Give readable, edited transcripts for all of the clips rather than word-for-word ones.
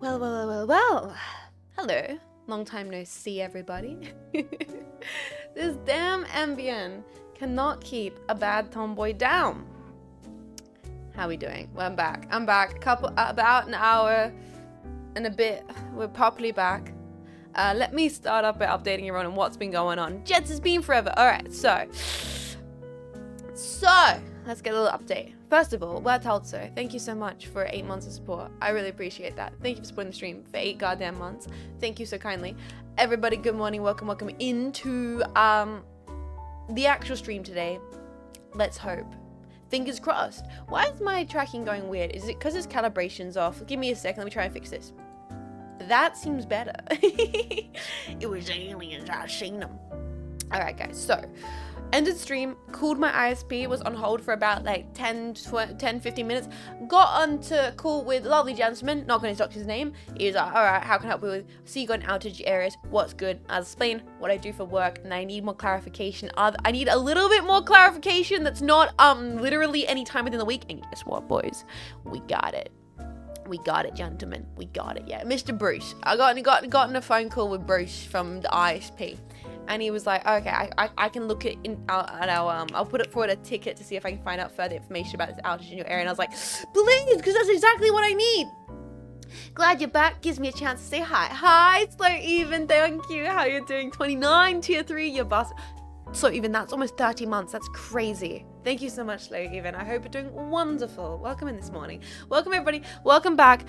Well. Hello. Long time no see, everybody. This damn ambient cannot keep a bad tomboy down. How we doing? Well, I'm back. About an hour and a bit. We're properly back. Let me start up by updating everyone on what's been going on. Jets has been forever. Alright, so let's get a little update. First of all, Where Told So, thank you so much for 8 months of support. I really appreciate that. Thank you for supporting the stream for 8 goddamn months. Thank you so kindly. Everybody, good morning. Welcome into the actual stream today. Let's hope. Fingers crossed. Why is my tracking going weird? Is it because its calibration's off? Give me a second. Let me try and fix this. That seems better. It was aliens. I've seen them. Alright, guys. So, ended stream, called my ISP, was on hold for about like 10-15 minutes, got on to call with a lovely gentleman, not going to talk his name. He was like, alright, how can I help you with? See you got in outage areas, what's good? I'll explain what I do for work, and I need more clarification. I need a little bit more clarification that's not literally any time within the week. And guess what, boys? We got it. We got it, gentlemen. We got it, yeah. Mr. Bruce. I got a phone call with Bruce from the ISP. And he was like, okay, I can look at I'll put it forward a ticket to see if I can find out further information about this outage in your area. And I was like, please, because that's exactly what I need. Glad you're back. Gives me a chance to say hi. Hi, Slow Even. Thank you. How you doing? 29, tier 3, you bastard. Slow Even, that's almost 30 months. That's crazy. Thank you so much, Slow Even. I hope you're doing wonderful. Welcome in this morning. Welcome, everybody. Welcome back.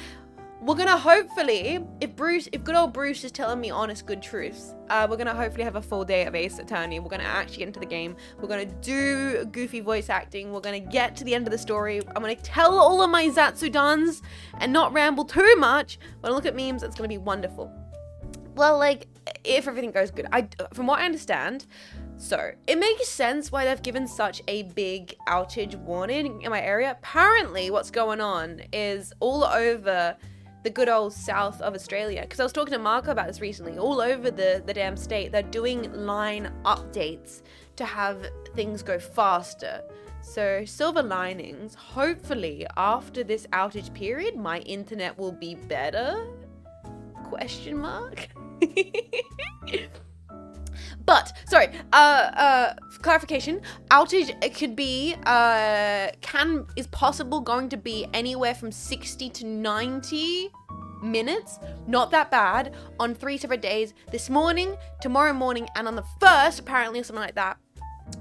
We're gonna hopefully, if good old Bruce is telling me honest, good truths, we're gonna hopefully have a full day of Ace Attorney. We're gonna actually get into the game. We're gonna do goofy voice acting. We're gonna get to the end of the story. I'm gonna tell all of my Zatsudans and not ramble too much. When I look at memes, it's gonna be wonderful. Well, like, if everything goes good. From what I understand, so it makes sense why they've given such a big outage warning in my area. Apparently, what's going on is all over the good old south of Australia, because I was talking to Marco about this recently, all over the damn state, they're doing line updates to have things go faster. So silver linings, hopefully after this outage period, my internet will be better? Question mark? But, sorry, clarification, outage, it could be, is possible going to be anywhere from 60 to 90 minutes, not that bad, on 3 separate days, this morning, tomorrow morning, and on the 1st, apparently, or something like that.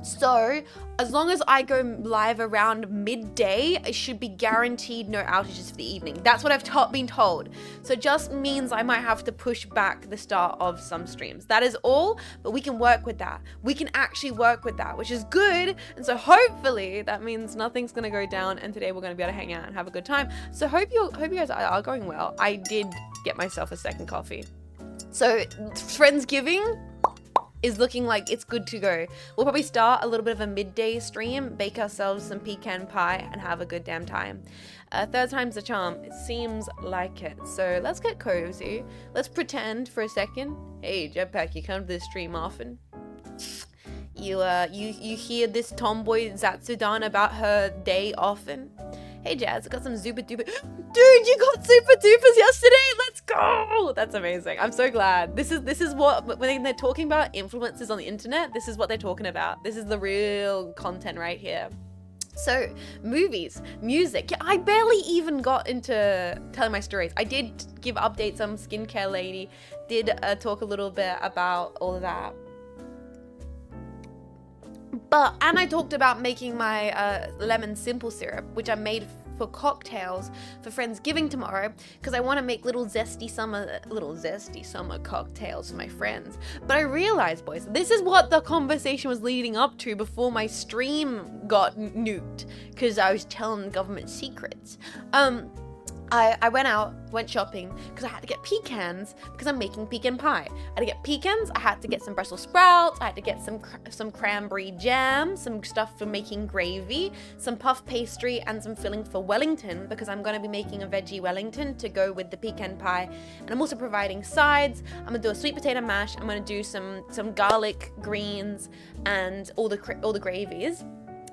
So, as long as I go live around midday, it should be guaranteed no outages for the evening. That's what I've been told. So it just means I might have to push back the start of some streams. That is all, but we can work with that. We can actually work with that, which is good. And so hopefully that means nothing's gonna go down, and today we're gonna be able to hang out and have a good time. So hope you guys are going well. I did get myself a second coffee. So Friendsgiving is looking like it's good to go. We'll probably start a little bit of a midday stream, bake ourselves some pecan pie, and have a good damn time. Third time's the charm. It seems like it. So let's get cozy. Let's pretend for a second. Hey, Jetpack, you come to this stream often? You hear this tomboy Zatsudan about her day often? Hey Jazz, I got some super duper. Dude, you got super dupers yesterday. Let's go. That's amazing. I'm so glad. This is what, when they're talking about influencers on the internet, this is what they're talking about. This is the real content right here. So, movies, music. I barely even got into telling my stories. I did give updates on Skincare Lady, did talk a little bit about all of that. And I talked about making my lemon simple syrup, which I made for cocktails for Friendsgiving tomorrow, because I want to make little zesty summer cocktails for my friends. But I realized, boys, this is what the conversation was leading up to before my stream got nuked, because I was telling government secrets. I went shopping because I had to get pecans because I'm making pecan pie. I had to get pecans, I had to get some Brussels sprouts, I had to get some cranberry jam, some stuff for making gravy, some puff pastry, and some filling for Wellington, because I'm going to be making a veggie Wellington to go with the pecan pie. And I'm also providing sides. I'm going to do a sweet potato mash. I'm going to do some garlic greens and all the gravies.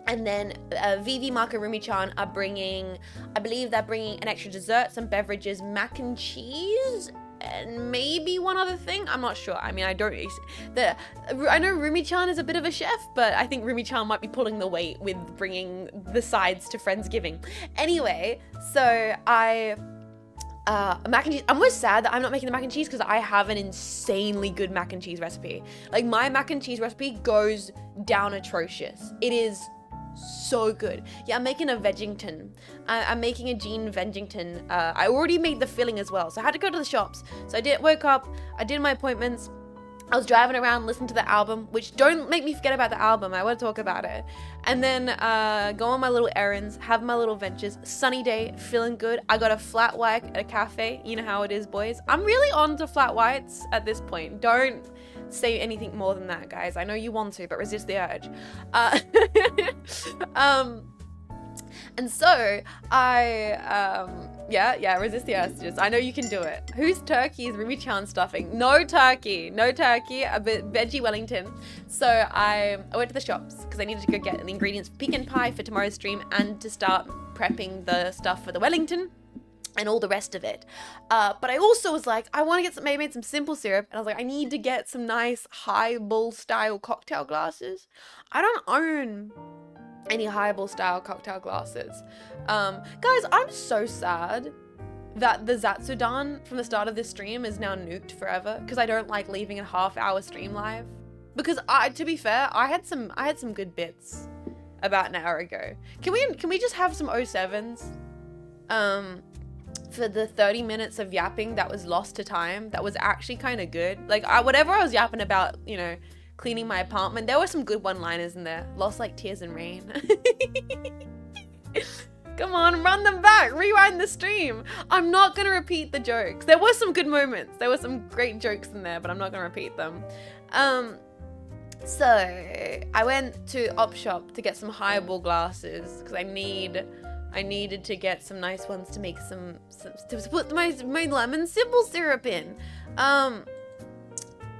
And then Vivi, Marco, Rumi-chan are bringing, I believe they're bringing an extra dessert, some beverages, mac and cheese, and maybe one other thing. I'm not sure. I mean, I know Rumi-chan is a bit of a chef, but I think Rumi-chan might be pulling the weight with bringing the sides to Friendsgiving. Anyway, so mac and cheese. I'm almost sad that I'm not making the mac and cheese because I have an insanely good mac and cheese recipe. Like, my mac and cheese recipe goes down atrocious. It is so good. Yeah, I'm making a Veggington. I'm making a Jean Veggington. I already made the filling as well, so I had to go to the shops. So woke up, I did my appointments. I was driving around, listening to the album, which don't make me forget about the album. I want to talk about it. And then go on my little errands, have my little ventures. Sunny day, feeling good. I got a flat white at a cafe. You know how it is, boys. I'm really on to flat whites at this point. Don't say anything more than that, guys. I know you want to, but resist the urge. And so resist the urges. I know you can do it. Whose turkey is Rumi-chan stuffing? No turkey, a bit veggie Wellington. So I went to the shops because I needed to go get the ingredients for pecan pie for tomorrow's stream and to start prepping the stuff for the Wellington and all the rest of it. But I also was like, I want to get some, maybe made some simple syrup. And I was like, I need to get some nice highball style cocktail glasses. I don't own any highball style cocktail glasses. Guys, I'm so sad that the Zatsudan from the start of this stream is now nuked forever because I don't like leaving a half-hour stream live. Because to be fair, I had some good bits about an hour ago. Can we just have some 07s? For the 30 minutes of yapping that was lost to time, that was actually kind of good. Like, whatever I was yapping about, you know, cleaning my apartment, there were some good one-liners in there. Lost like tears in rain. Come on, run them back. Rewind the stream. I'm not going to repeat the jokes. There were some good moments. There were some great jokes in there, but I'm not going to repeat them. So I went to Op Shop to get some highball glasses because I needed to get some nice ones to make some to put my lemon simple syrup in.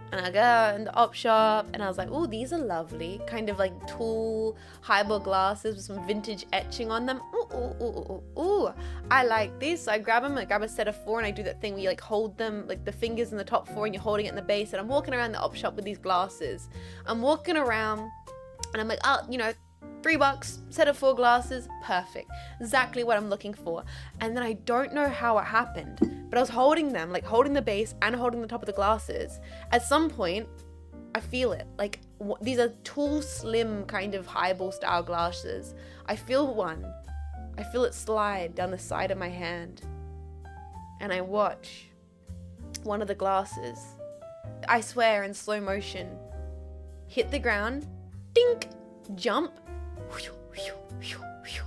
And I go in the Op Shop and I was like, oh, these are lovely. Kind of like tall highball glasses with some vintage etching on them. Ooh, I like this. So I grab them, I grab a set of 4 and I do that thing where you like hold them, like the fingers in the top 4 and you're holding it in the base. And I'm walking around the Op Shop with these glasses. I'm walking around and I'm like, oh, you know, $3, set of 4 glasses, perfect. Exactly what I'm looking for. And then I don't know how it happened, but I was holding them, like holding the base and holding the top of the glasses. At some point, I feel it. Like, these are tall, slim kind of highball style glasses. I feel one. I feel it slide down the side of my hand. And I watch one of the glasses, I swear in slow motion, hit the ground, dink, jump,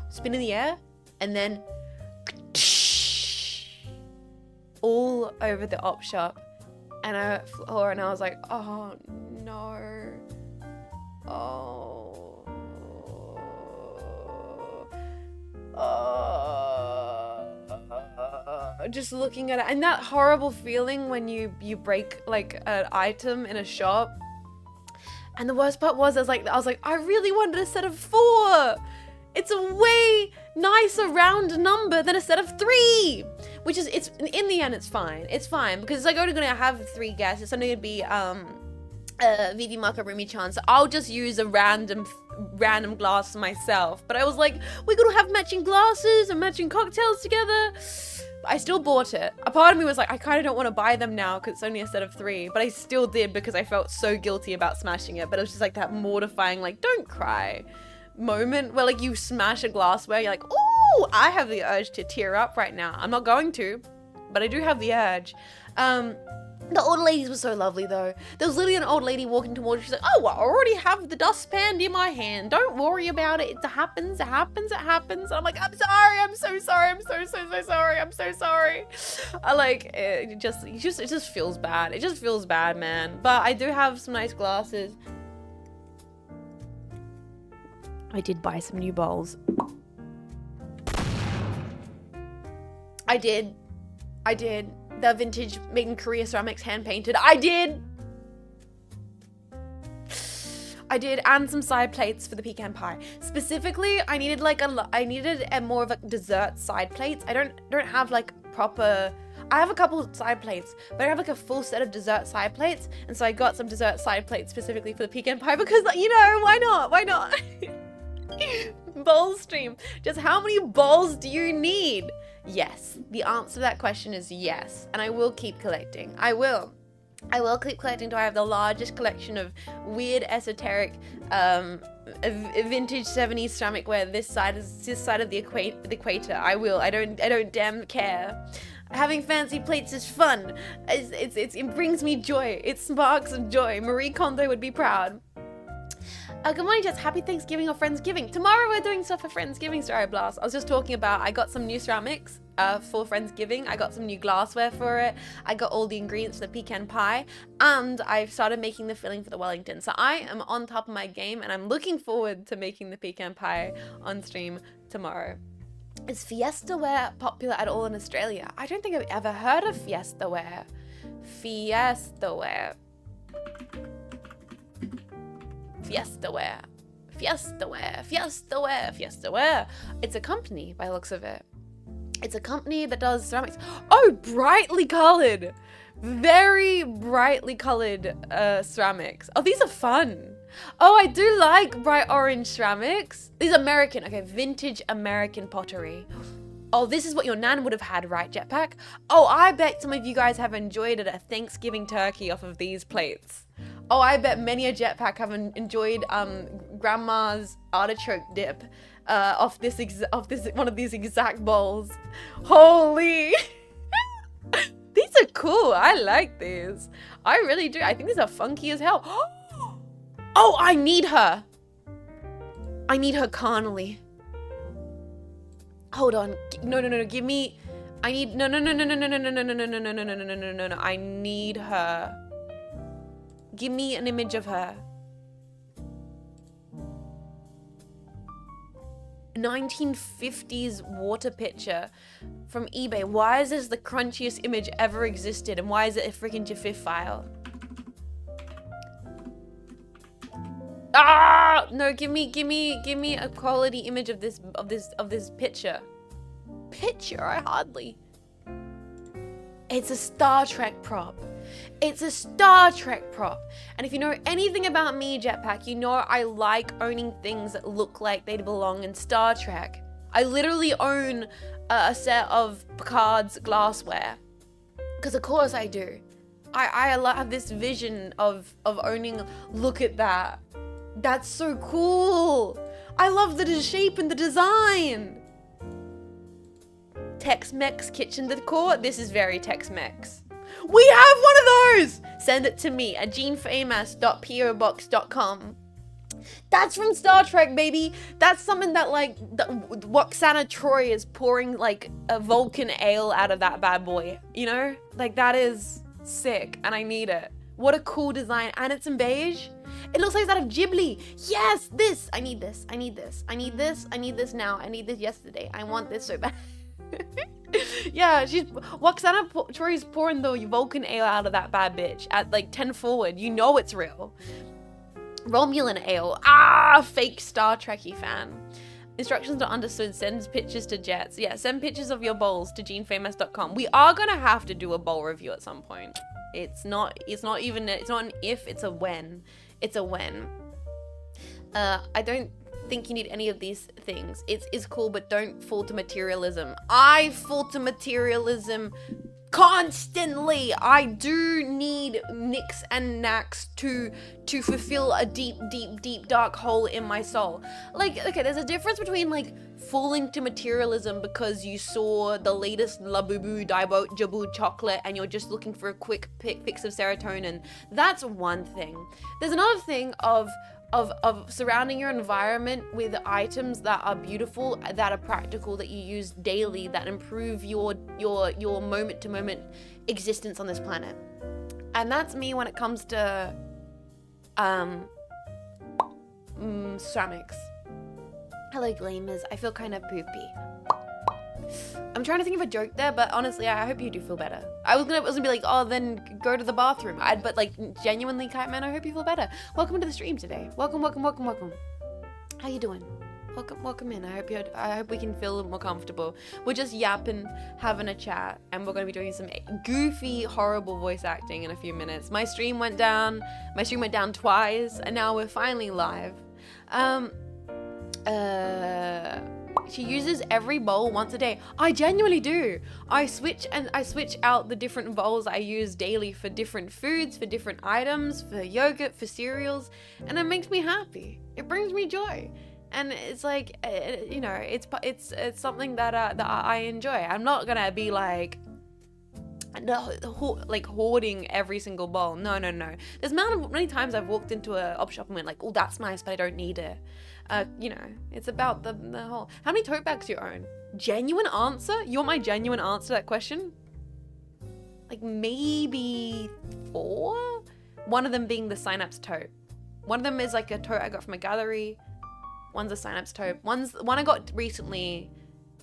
spin in the air, and then all over the Op Shop and I was like, oh no, just looking at it, and that horrible feeling when you break like an item in a shop. And the worst part was, I was like, I really wanted a set of 4. It's a way nicer round number than a set of 3. Which is, it's in the end, it's fine. It's fine because it's like only gonna have 3 guests. It's only gonna be Vivi, Marco, Rumi-chan. So I'll just use a random glass myself. But I was like, we're gonna have matching glasses and matching cocktails together. I still bought it. A part of me was like, I kind of don't want to buy them now because it's only a set of 3, but I still did because I felt so guilty about smashing it. But it was just like that mortifying, like, don't cry moment where like you smash a glassware, you're like, oh, I have the urge to tear up right now. I'm not going to, but I do have the urge. The old ladies were so lovely though. There was literally an old lady walking towards, she's like, oh, I already have the dustpan in my hand. Don't worry about it. It happens. And I'm like, I'm sorry. I'm so sorry. I'm so sorry. I'm so sorry. I like, it just feels bad. It just feels bad, man. But I do have some nice glasses. I did buy some new bowls. I did. The vintage made in Korea ceramics hand painted. I did. I did, and some side plates for the pecan pie. Specifically, I needed like I needed a more of a dessert side plates. I don't have like proper. I have a couple of side plates, but I don't have like a full set of dessert side plates, and so I got some dessert side plates specifically for the pecan pie because, you know, why not? Why not? Bowl stream. Just how many bowls do you need? Yes. The answer to that question is yes, and I will keep collecting. I will keep collecting till I have the largest collection of weird, esoteric, vintage 70s ceramic ware this side of the equator. I will. I don't damn care. Having fancy plates is fun. It brings me joy. It sparks joy. Marie Kondo would be proud. Good morning, Jess. Happy Thanksgiving or Friendsgiving. Tomorrow we're doing stuff for Friendsgiving, Story Blast. I was just talking about, I got some new ceramics for Friendsgiving. I got some new glassware for it. I got all the ingredients for the pecan pie. And I've started making the filling for the Wellington. So I am on top of my game and I'm looking forward to making the pecan pie on stream tomorrow. Is Fiesta ware popular at all in Australia? I don't think I've ever heard of Fiesta ware. Fiesta ware. Fiesta ware. Fiesta ware. Fiesta ware. Fiesta ware. It's a company by the looks of it. It's a company that does ceramics. Oh, brightly colored. Very brightly colored ceramics. Oh, these are fun. Oh, I do like bright orange ceramics. These are American. Okay, vintage American pottery. Oh, this is what your nan would have had, right, Jetpack? Oh, I bet some of you guys have enjoyed a Thanksgiving turkey off of these plates. Oh, I bet many a Jetpack have enjoyed Grandma's artichoke dip off one of these exact bowls. Holy! These are cool. I like these. I really do. I think these are funky as hell. Oh, I need her. I need her carnally. Hold on. No. Give me. I need. No. I need her. Give me an image of her. 1950s water pitcher from eBay. Why is this the crunchiest image ever existed? And why is it a freaking GIF file? Ah! No, give me a quality image of this picture. Picture? I hardly. It's a Star Trek prop. It's a Star Trek prop. And if you know anything about me, Jetpack, you know I like owning things that look like they belong in Star Trek. I literally own a set of Picard's glassware. Because of course I do. I have this vision of owning, look at that. That's so cool. I love the shape and the design. Tex-Mex kitchen decor. This is very Tex-Mex. We have one of those! Send it to me at jeanfaymas.pobox.com. That's from Star Trek, baby. That's something that, like, Roxana Troy is pouring, like, a Vulcan ale out of that bad boy. You know? Like, that is sick, and I need it. What a cool design. And it's in beige. It looks like it's out of Ghibli. Yes, this. I need this. I need this. I need this. I need this now. I need this yesterday. I want this so bad. Yeah, Roxana Troy's pouring the Vulcan ale out of that bad bitch at like 10 forward. You know it's real. Romulan ale. Ah, fake Star Trekky fan. Instructions not understood. Send pictures to Jets. Yeah, send pictures of your bowls to jeanfaymas.com. We are gonna have to do a bowl review at some point. It's not an if, it's a when. It's a when. I don't think you need any of these things. It's cool, but don't fall to materialism. I fall to materialism constantly. I do need nicks and knacks to fulfill a deep dark hole in my soul. Like, okay, there's a difference between like falling to materialism because you saw the latest Labubu Jabu chocolate and you're just looking for a quick fix of serotonin. That's one thing. There's another thing of surrounding your environment with items that are beautiful, that are practical, that you use daily, that improve your moment to moment existence on this planet. And that's me when it comes to ceramics. Hello, Glamers. I feel kind of poopy. I'm trying to think of a joke there, but honestly, I hope you do feel better. I was gonna be like, oh, then go to the bathroom. But like, genuinely, Kite Man, I hope you feel better. Welcome to the stream today. Welcome. How you doing? Welcome in. I hope we can feel a little more comfortable. We're just yapping, having a chat, and we're gonna be doing some goofy, horrible voice acting in a few minutes. My stream went down twice, and now we're finally live. She uses every bowl once a day. I genuinely do. I switch out the different bowls I use daily for different foods, for different items, for yogurt, for cereals, and it makes me happy. It brings me joy. And it's like, you know, it's something that I enjoy. I'm not gonna be like hoarding every single bowl. No. There's many times I've walked into a op shop and went like, oh, that's nice, but I don't need it. You know, it's about the whole. How many tote bags do you own? Genuine answer? You want my genuine answer to that question? Like maybe 4. One of them being the Cynapse tote. One of them is like a tote I got from a gallery. One's a Cynapse tote. One I got recently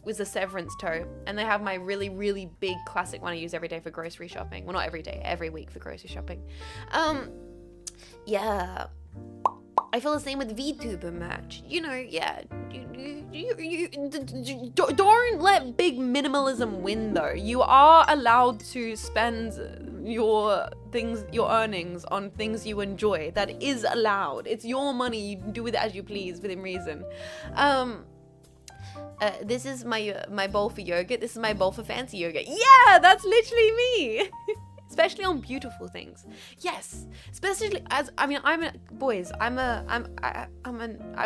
was a Severance tote, and they have my really, really big classic one I use every day for grocery shopping. Well, not every day, every week for grocery shopping. Yeah. I feel the same with VTuber merch. You know, yeah. Don't let big minimalism win, though. You are allowed to spend your earnings on things you enjoy. That is allowed. It's your money. You do with it as you please, within reason. This is my bowl for yogurt. This is my bowl for fancy yogurt. Yeah, that's literally me. Especially on beautiful things. Yes, especially as I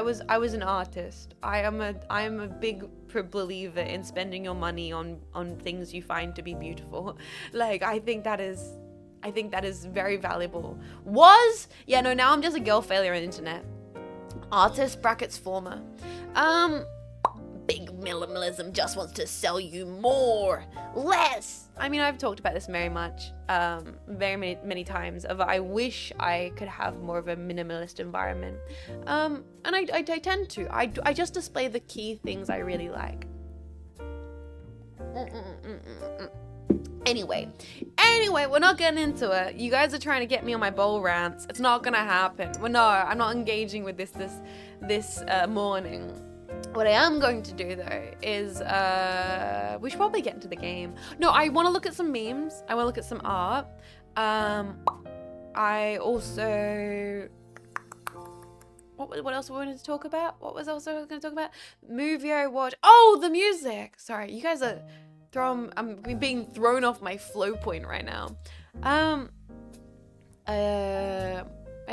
was an artist. I am a big believer in spending your money on things you find to be beautiful. Like I think that is very valuable. Now I'm just a girl failure on the internet. Artist brackets former. Big minimalism just wants to sell you more, less. I mean, I've talked about this very many times. I wish I could have more of a minimalist environment, and I tend to. I just display the key things I really like. Anyway, we're not getting into it. You guys are trying to get me on my bowl rants. It's not gonna happen. I'm not engaging with this morning. What I am going to do though is we should probably get into the game. No, I want to look at some memes. I want to look at some art. I also what else we wanted to talk about? What was else I was going to talk about? Movie I watched. Oh, the music. Sorry, you guys are I'm being thrown off my flow point right now. I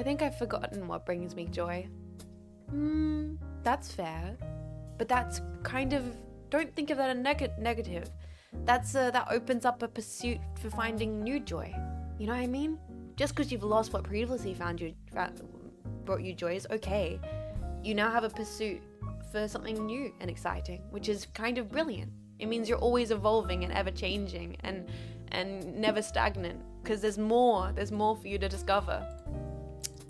think I've forgotten what brings me joy. That's fair. But that's kind of, don't think of that as negative. That opens up a pursuit for finding new joy. You know what I mean? Just because you've lost what previously brought you joy is okay. You now have a pursuit for something new and exciting, which is kind of brilliant. It means you're always evolving and ever changing and never stagnant, because there's more for you to discover.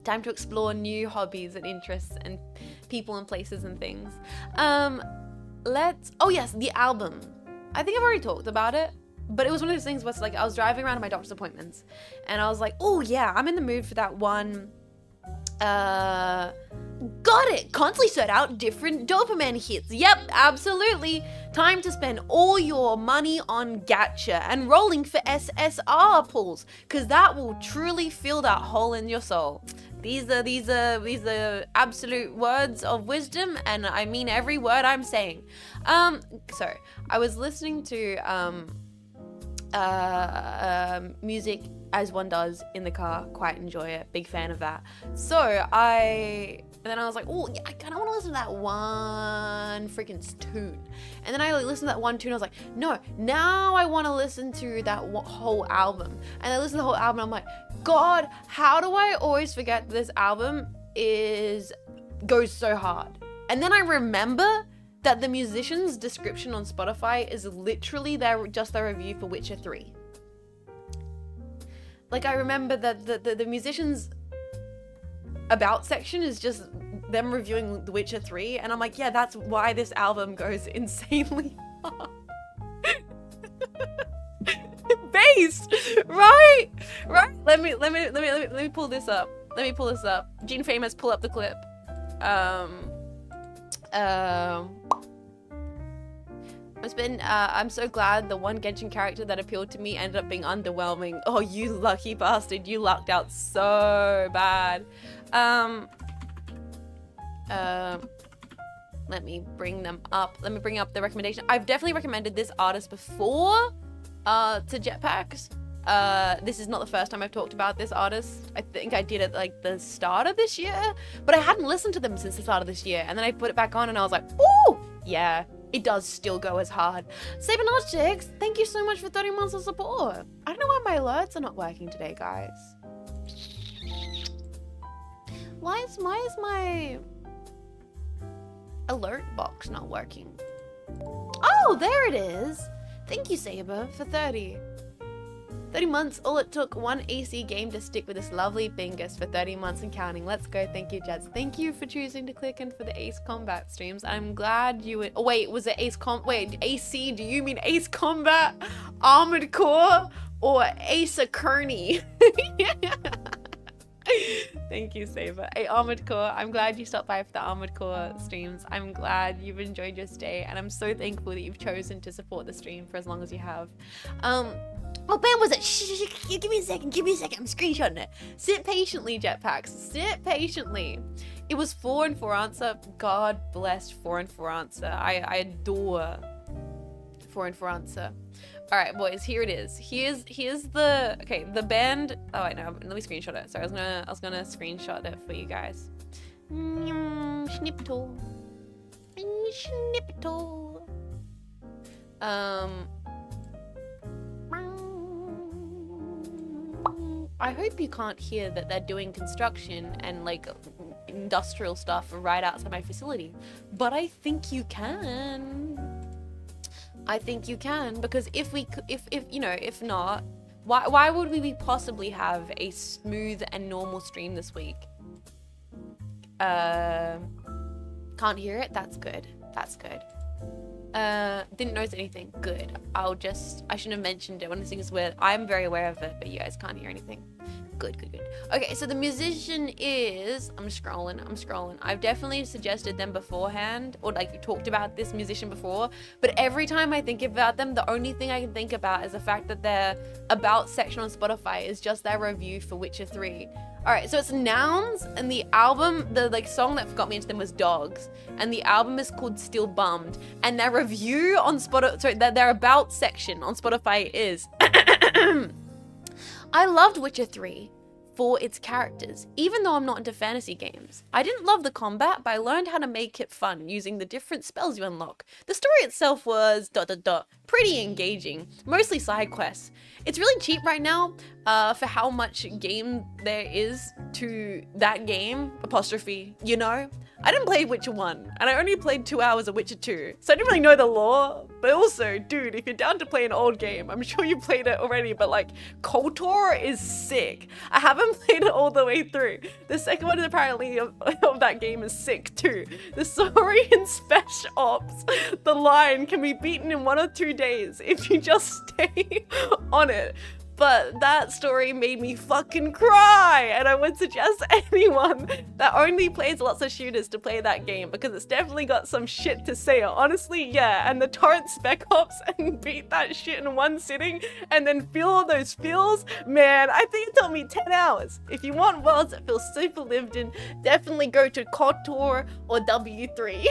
Time to explore new hobbies and interests and people and places and things. Oh yes, the album. I think I've already talked about it, but it was one of those things where it's like I was driving around to my doctor's appointments and I was like, oh yeah, I'm in the mood for that one. Got it! Constantly set out different dopamine hits. Yep, absolutely. Time to spend all your money on gacha and rolling for SSR pulls, because that will truly fill that hole in your soul. These are absolute words of wisdom, and I mean every word I'm saying. So I was listening to music as one does in the car. Quite enjoy it. Big fan of that. And then I was like, oh, yeah, I kind of want to listen to that one freaking tune. And then I listened to that one tune. I was like, no, now I want to listen to that whole album. And I listened to the whole album. And I'm like, God, how do I always forget this album goes so hard? And then I remember that the musician's description on Spotify is literally their review for Witcher 3. Like, I remember that the musician's about section is just them reviewing The Witcher 3, and I'm like, yeah, that's why this album goes insanely hard. beast, right? Let me pull this up. Jean Faymas, pull up the clip. I'm so glad the one Genshin character that appealed to me ended up being underwhelming. Oh, you lucky bastard, you lucked out so bad. Let me bring them up. Let me bring up the recommendation. I've definitely recommended this artist before to Jetpacks. This is not the first time I've talked about this artist. I think I did it like the start of this year, but I hadn't listened to them since the start of this year. And then I put it back on and I was like, ooh, yeah, it does still go as hard. Sabernostics, thank you so much for 30 months of support. I don't know why my alerts are not working today, guys. Why is my alert box not working? Oh, there it is. Thank you, Saber, for 30 months. All it took, one AC game to stick with this lovely Bingus for 30 months and counting. Let's go. Thank you, Jets. Thank you for choosing to click in for the Ace Combat streams. I'm glad you would. Oh, wait, was it wait, AC? Do you mean Ace Combat, Armored Core, or Ace Kearney? Thank you, Saber. Hey, Armored Core, I'm glad you stopped by for the Armored Core streams. I'm glad you've enjoyed your stay, and I'm so thankful that you've chosen to support the stream for as long as you have. What band was it? Shh, give me a second, I'm screenshotting it. Sit patiently, Jetpacks, sit patiently. It was 4 and 4 answer. God bless 4 and 4 answer. I adore 4 and 4 answer. All right, boys, here it is. Here's the, okay, the band. Oh, wait, no, let me screenshot it. Sorry, I was gonna screenshot it for you guys. Schnipple. I hope you can't hear that they're doing construction and like industrial stuff right outside my facility, but I think you can. I think you can, because if you know, if not, why would we possibly have a smooth and normal stream this week? Can't hear it? That's good. Didn't notice anything. Good. I shouldn't have mentioned it. One of the things where I'm very aware of it, but you guys can't hear anything. Good. Okay, so the musician is, I'm scrolling. I've definitely suggested them beforehand, or like talked about this musician before, but every time I think about them, the only thing I can think about is the fact that their about section on Spotify is just their review for Witcher 3. All right, so it's Nouns, and the album, the like song that got me into them was Dogs, and the album is called Still Bummed, and their review on Spotify, sorry, their about section on Spotify is I loved Witcher 3 for its characters, even though I'm not into fantasy games. I didn't love the combat, but I learned how to make it fun using the different spells you unlock. The story itself was ... pretty engaging, mostly side quests. It's really cheap right now for how much game there is to that game, apostrophe, you know? I didn't play Witcher 1, and I only played 2 hours of Witcher 2, so I didn't really know the lore, but also, dude, if you're down to play an old game, I'm sure you played it already, but like, KOTOR is sick. I haven't played it all the way through. The second one apparently of that game is sick too. The story in Special Ops, the line can be beaten in 1 or 2 days if you just stay on it. But that story made me fucking cry, and I would suggest anyone that only plays lots of shooters to play that game, because it's definitely got some shit to say. Honestly, yeah, and the torrent Spec Ops and beat that shit in 1 sitting and then feel all those feels, man, I think it took me 10 hours. If you want worlds that feel super lived in, definitely go to KOTOR or W3.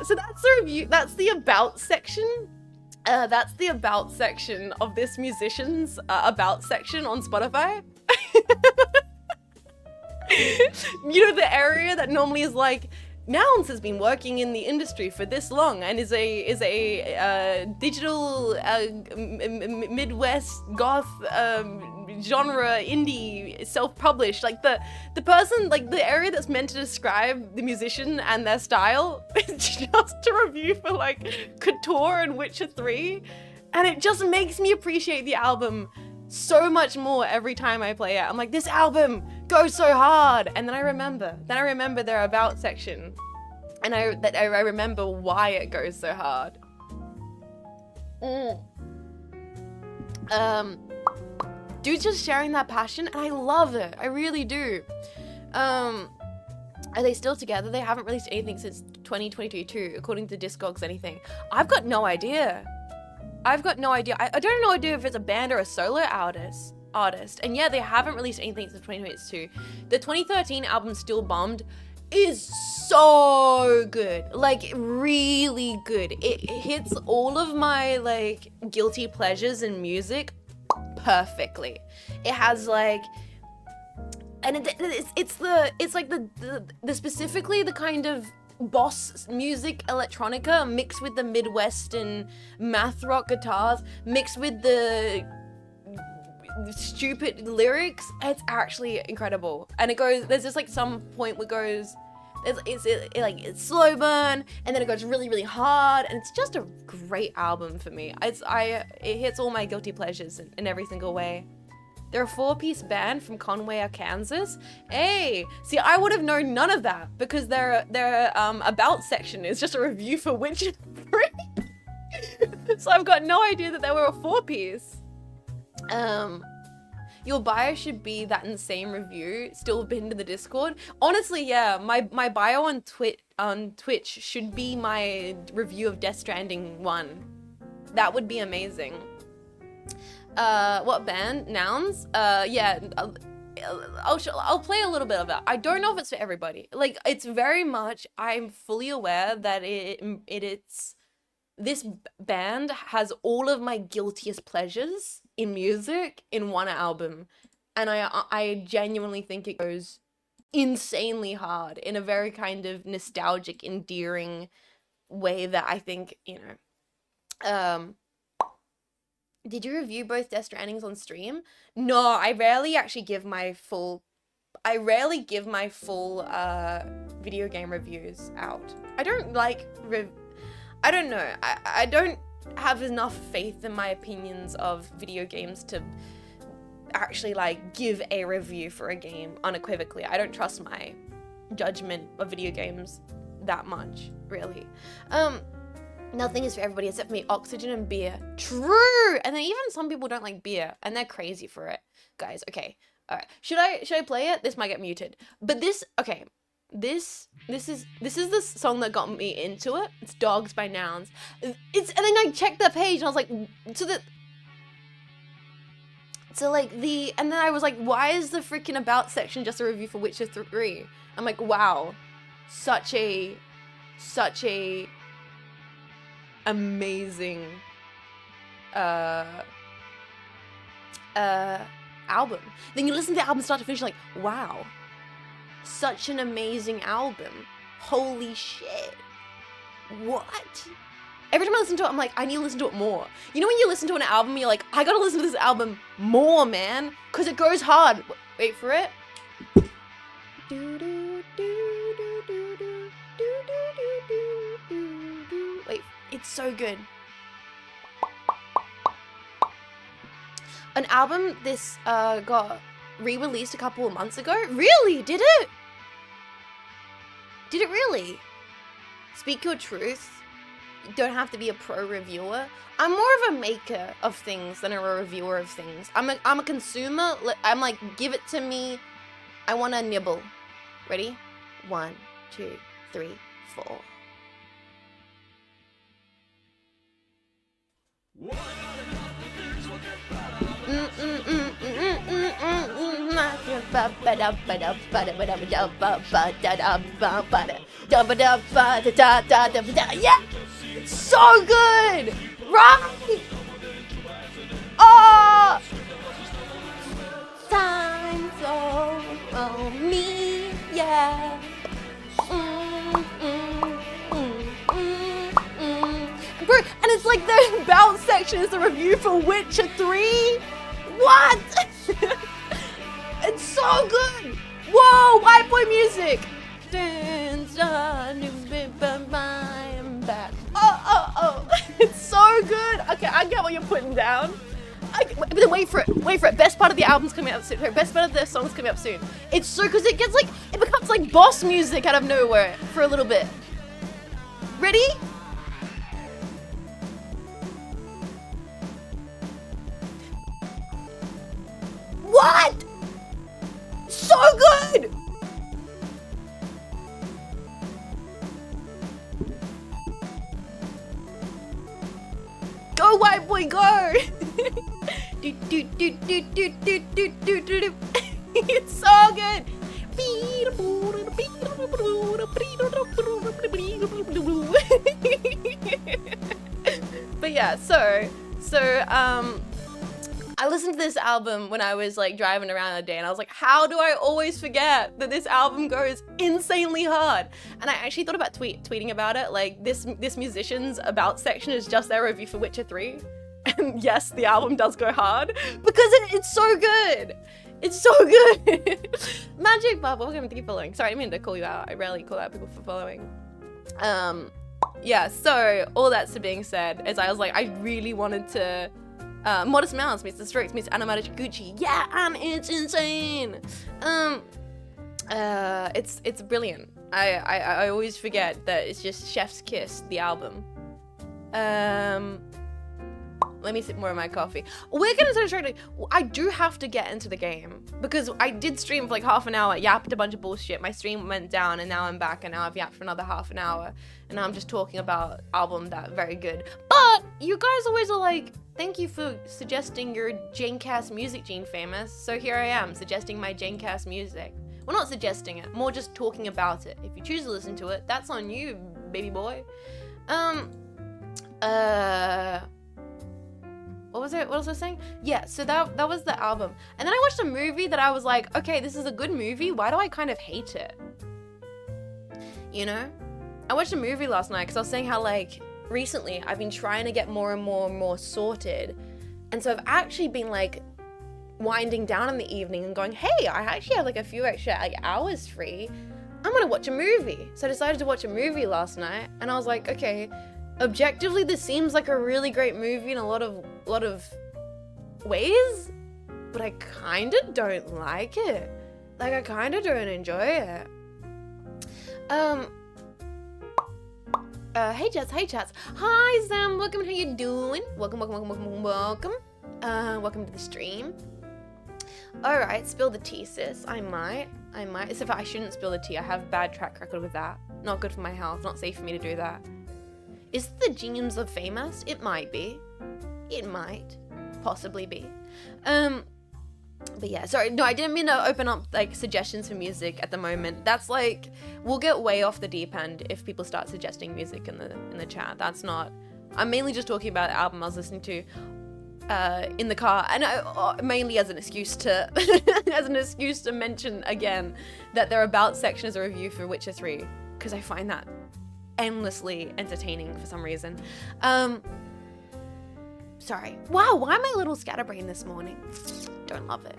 So that's the review. That's the about section. That's the about section of this musician's about section on Spotify. You know, the area that normally is like, Nouns has been working in the industry for this long and is a digital Midwest goth genre indie self-published, like the person, like the area that's meant to describe the musician and their style is just a review for like KOTOR and Witcher 3, and it just makes me appreciate the album so much more every time I play it. I'm like, this album goes so hard, and then I remember their about section, And I remember why it goes so hard. Dude's just sharing that passion, and I love it. I really do. Are they still together? They haven't released anything since 2022, according to Discogs anything. I've got no idea. I don't know if it's a band or a solo artist. And yeah, they haven't released anything since 2022. The 2013 album, Still Bummed, is so good. Like, really good. It hits all of my, like, guilty pleasures in music perfectly. It has, like... And it's like the specifically the kind of boss music electronica mixed with the Midwestern math rock guitars mixed with the stupid lyrics. It's actually incredible. And it goes, there's just like some point where it goes, it's slow burn, and then it goes really, really hard, and it's just a great album for me. It hits all my guilty pleasures in every single way. They're a 4-piece band from Conway, Kansas. Hey, see, I would have known none of that because their about section is just a review for Witcher 3. So I've got no idea that they were a 4-piece. Your bio should be that insane review. Still been to the Discord. Honestly, yeah, my bio on Twitch should be my review of Death Stranding 1. That would be amazing. What band? Nouns? Yeah, I'll play a little bit of that. I don't know if it's for everybody. Like, it's very much, I'm fully aware that it's this band has all of my guiltiest pleasures in music in one album, and I genuinely think it goes insanely hard in a very kind of nostalgic, endearing way that I think, you know, did you review both Death Strandings on stream? No, I rarely actually give my full video game reviews out. I don't like, I don't know. I don't have enough faith in my opinions of video games to actually like give a review for a game unequivocally. I don't trust my judgment of video games that much, really. Nothing is for everybody except for me. Oxygen and beer. True! And then even some people don't like beer, and they're crazy for it. Guys, okay. Alright. Should I play it? This might get muted. But this, okay. This is the song that got me into it. It's Dogs by Nouns. And then I checked the page and I was like, and then I was like, why is the freaking about section just a review for Witcher 3? I'm like, wow. Such a amazing album. Then you listen to the album start to finish, like, wow, such an amazing album. Holy shit. What? Every time I listen to it, I'm like, I need to listen to it more. You know when you listen to an album, you're like, I gotta listen to this album more, man, because it goes hard. Wait for it. Wait, it's so good. An album this got re-released a couple of months ago. Really? Did it? Did it really? Speak your truth. You don't have to be a pro reviewer. I'm more of a maker of things than a reviewer of things. I'm a consumer. I'm like, give it to me. I want to nibble. Ready? 1, 2, 3, 4. Yeah! It's so good! Right? Oh! Time for me, yeah. Bro, and it's like the bounce section is a review for Witcher 3? What? It's so good! Whoa, white boy music! Oh. It's so good! Okay, I get what you're putting down. But then wait for it. Best part of the album's coming up soon. Best part of the song's coming up soon. It's so, because it gets like, it becomes like boss music out of nowhere for a little bit. Ready? What? So good! Go, white boy, go! It's so good! But yeah, so I listened to this album when I was like driving around the day, and I was like, how do I always forget that this album goes insanely hard? And I actually thought about tweeting about it. Like this musician's about section is just their review for Witcher 3. And yes, the album does go hard because it's so good. It's so good. Magic Bubble, welcome to keep following. Sorry, I didn't mean to call you out. I rarely call out people for following. Yeah, so all that's being said is I was like, I really wanted to Modest Mouse meets The Strokes meets Animatic Gucci. Yeah, and it's insane. It's brilliant. I always forget that it's just Chef's Kiss, the album. Let me sip more of my coffee. We're gonna start straight. I do have to get into the game because I did stream for like half an hour, yapped a bunch of bullshit. My stream went down and now I'm back and now I've yapped for another half an hour. And now I'm just talking about album that very good. But you guys always are like, thank you for suggesting your Janecast music, Jean Faymas. So here I am suggesting my Janecast music. Well, not suggesting it, more just talking about it. If you choose to listen to it, that's on you, baby boy. What was it? What was I saying? Yeah, so that was the album. And then I watched a movie that I was like, okay, this is a good movie. Why do I kind of hate it? You know? I watched a movie last night because I was saying how, like, recently I've been trying to get more and more sorted. And so I've actually been, like, winding down in the evening and going, hey, I actually have, like, a few extra, like, hours free. I'm gonna watch a movie. So I decided to watch a movie last night. And I was like, okay, objectively, this seems like a really great movie in a lot of ways, but I kind of don't like it. Like, I kind of don't enjoy it. Hey chats. Hi Sam, welcome. How you doing? Welcome. Welcome to the stream. All right, spill the tea, sis. I might. Except for I shouldn't spill the tea. I have bad track record with that. Not good for my health. Not safe for me to do that. Is the Jeans of Faymas? It might be. It might possibly be. But yeah, sorry, no, I didn't mean to open up like suggestions for music at the moment. That's like, we'll get way off the deep end if people start suggesting music in the chat. That's not, I'm mainly just talking about the album I was listening to in the car, and mainly as an excuse to mention again that their about section is a review for Witcher 3, because I find that endlessly entertaining for some reason. Sorry. Wow, why am I a little scatterbrained this morning? Don't love it.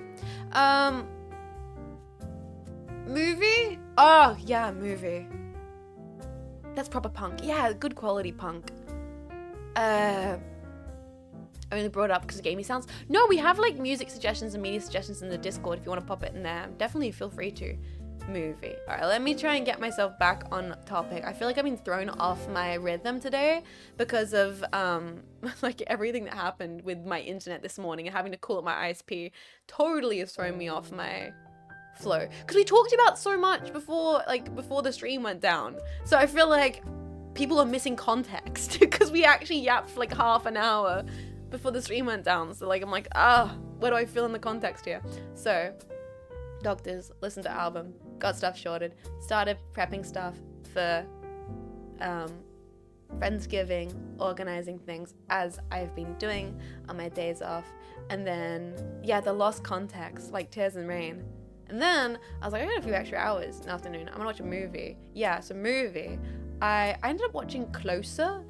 Movie? Oh, yeah, movie. That's proper punk. Yeah, good quality punk. I only brought it up because of gamey sounds. No, we have like music suggestions and media suggestions in the Discord if you want to pop it in there. Definitely feel free to. Movie. All right, let me try and get myself back on topic. I feel like I've been thrown off my rhythm today because of like everything that happened with my internet this morning and having to call up my ISP totally has thrown me off my flow because we talked about so much before the stream went down. So I feel like people are missing context because we actually yapped for like half an hour before the stream went down. So like I'm like, where do I fill in the context here? So doctors, listen to album, got stuff sorted, started prepping stuff for Friendsgiving, organizing things as I've been doing on my days off, and then yeah, the lost context like tears and rain. And then I was like, I got a few extra hours in the afternoon, I'm gonna watch a movie. Yeah, so movie, I ended up watching Closer,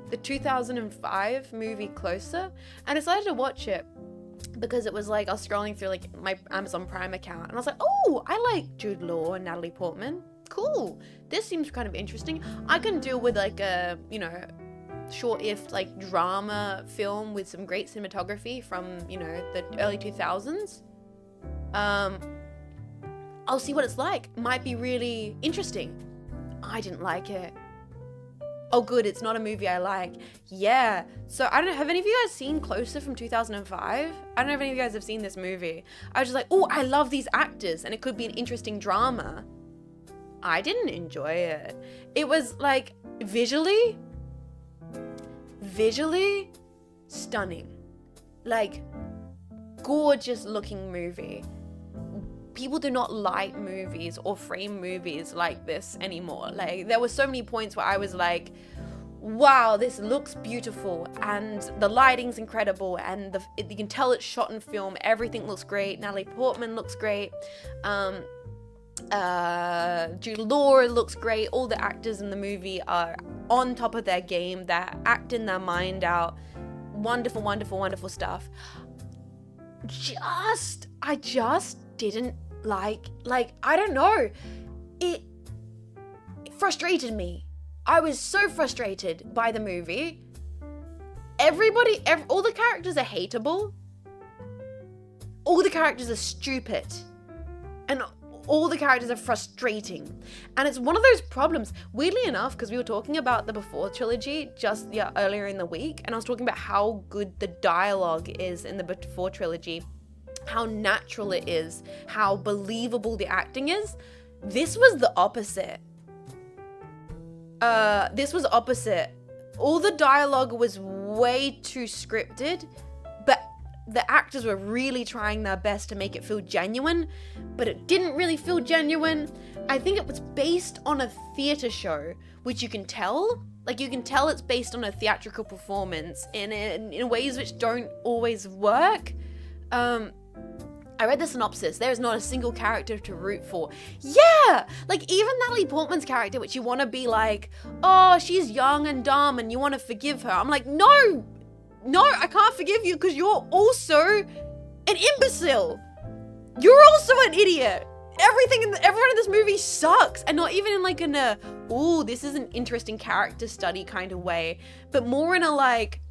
the 2005 movie Closer, and I decided to watch it because it was like I was scrolling through like my Amazon Prime account and I was like, oh, I like Jude Law and Natalie Portman. Cool. This seems kind of interesting. I can deal with like a, short-if like drama film with some great cinematography from, the early 2000s. I'll see what it's like. Might be really interesting. I didn't like it. oh good, it's not a movie I like. Yeah. So I don't know, have any of you guys seen Closer from 2005? I don't know if any of you guys have seen this movie. I was just like, oh, I love these actors and it could be an interesting drama. I didn't enjoy it. It was like visually stunning. Like gorgeous looking movie. People do not like movies or frame movies like this anymore. Like there were so many points where I was like, wow, this looks beautiful and the lighting's incredible and you can tell it's shot in film. Everything looks great. Natalie Portman looks great. Jude Law looks great. All the actors in the movie are on top of their game. They're acting their mind out. Wonderful, wonderful, wonderful stuff. I just didn't like, I don't know. It frustrated me. I was so frustrated by the movie. All the characters are hateable. All the characters are stupid. And all the characters are frustrating. And it's one of those problems, weirdly enough, because we were talking about the Before trilogy earlier in the week, and I was talking about how good the dialogue is in the Before trilogy, how natural it is, how believable the acting is. This was the opposite. All the dialogue was way too scripted, but the actors were really trying their best to make it feel genuine, but it didn't really feel genuine. I think it was based on a theater show, which you can tell. Like, you can tell it's based on a theatrical performance in ways which don't always work. I read the synopsis. There is not a single character to root for. Yeah! Like, even Natalie Portman's character, which you want to be like, oh, she's young and dumb and you want to forgive her. I'm like, no, I can't forgive you because you're also an imbecile. You're also an idiot. Everyone in this movie sucks. And not even in like ooh, this is an interesting character study kind of way, but more in a like,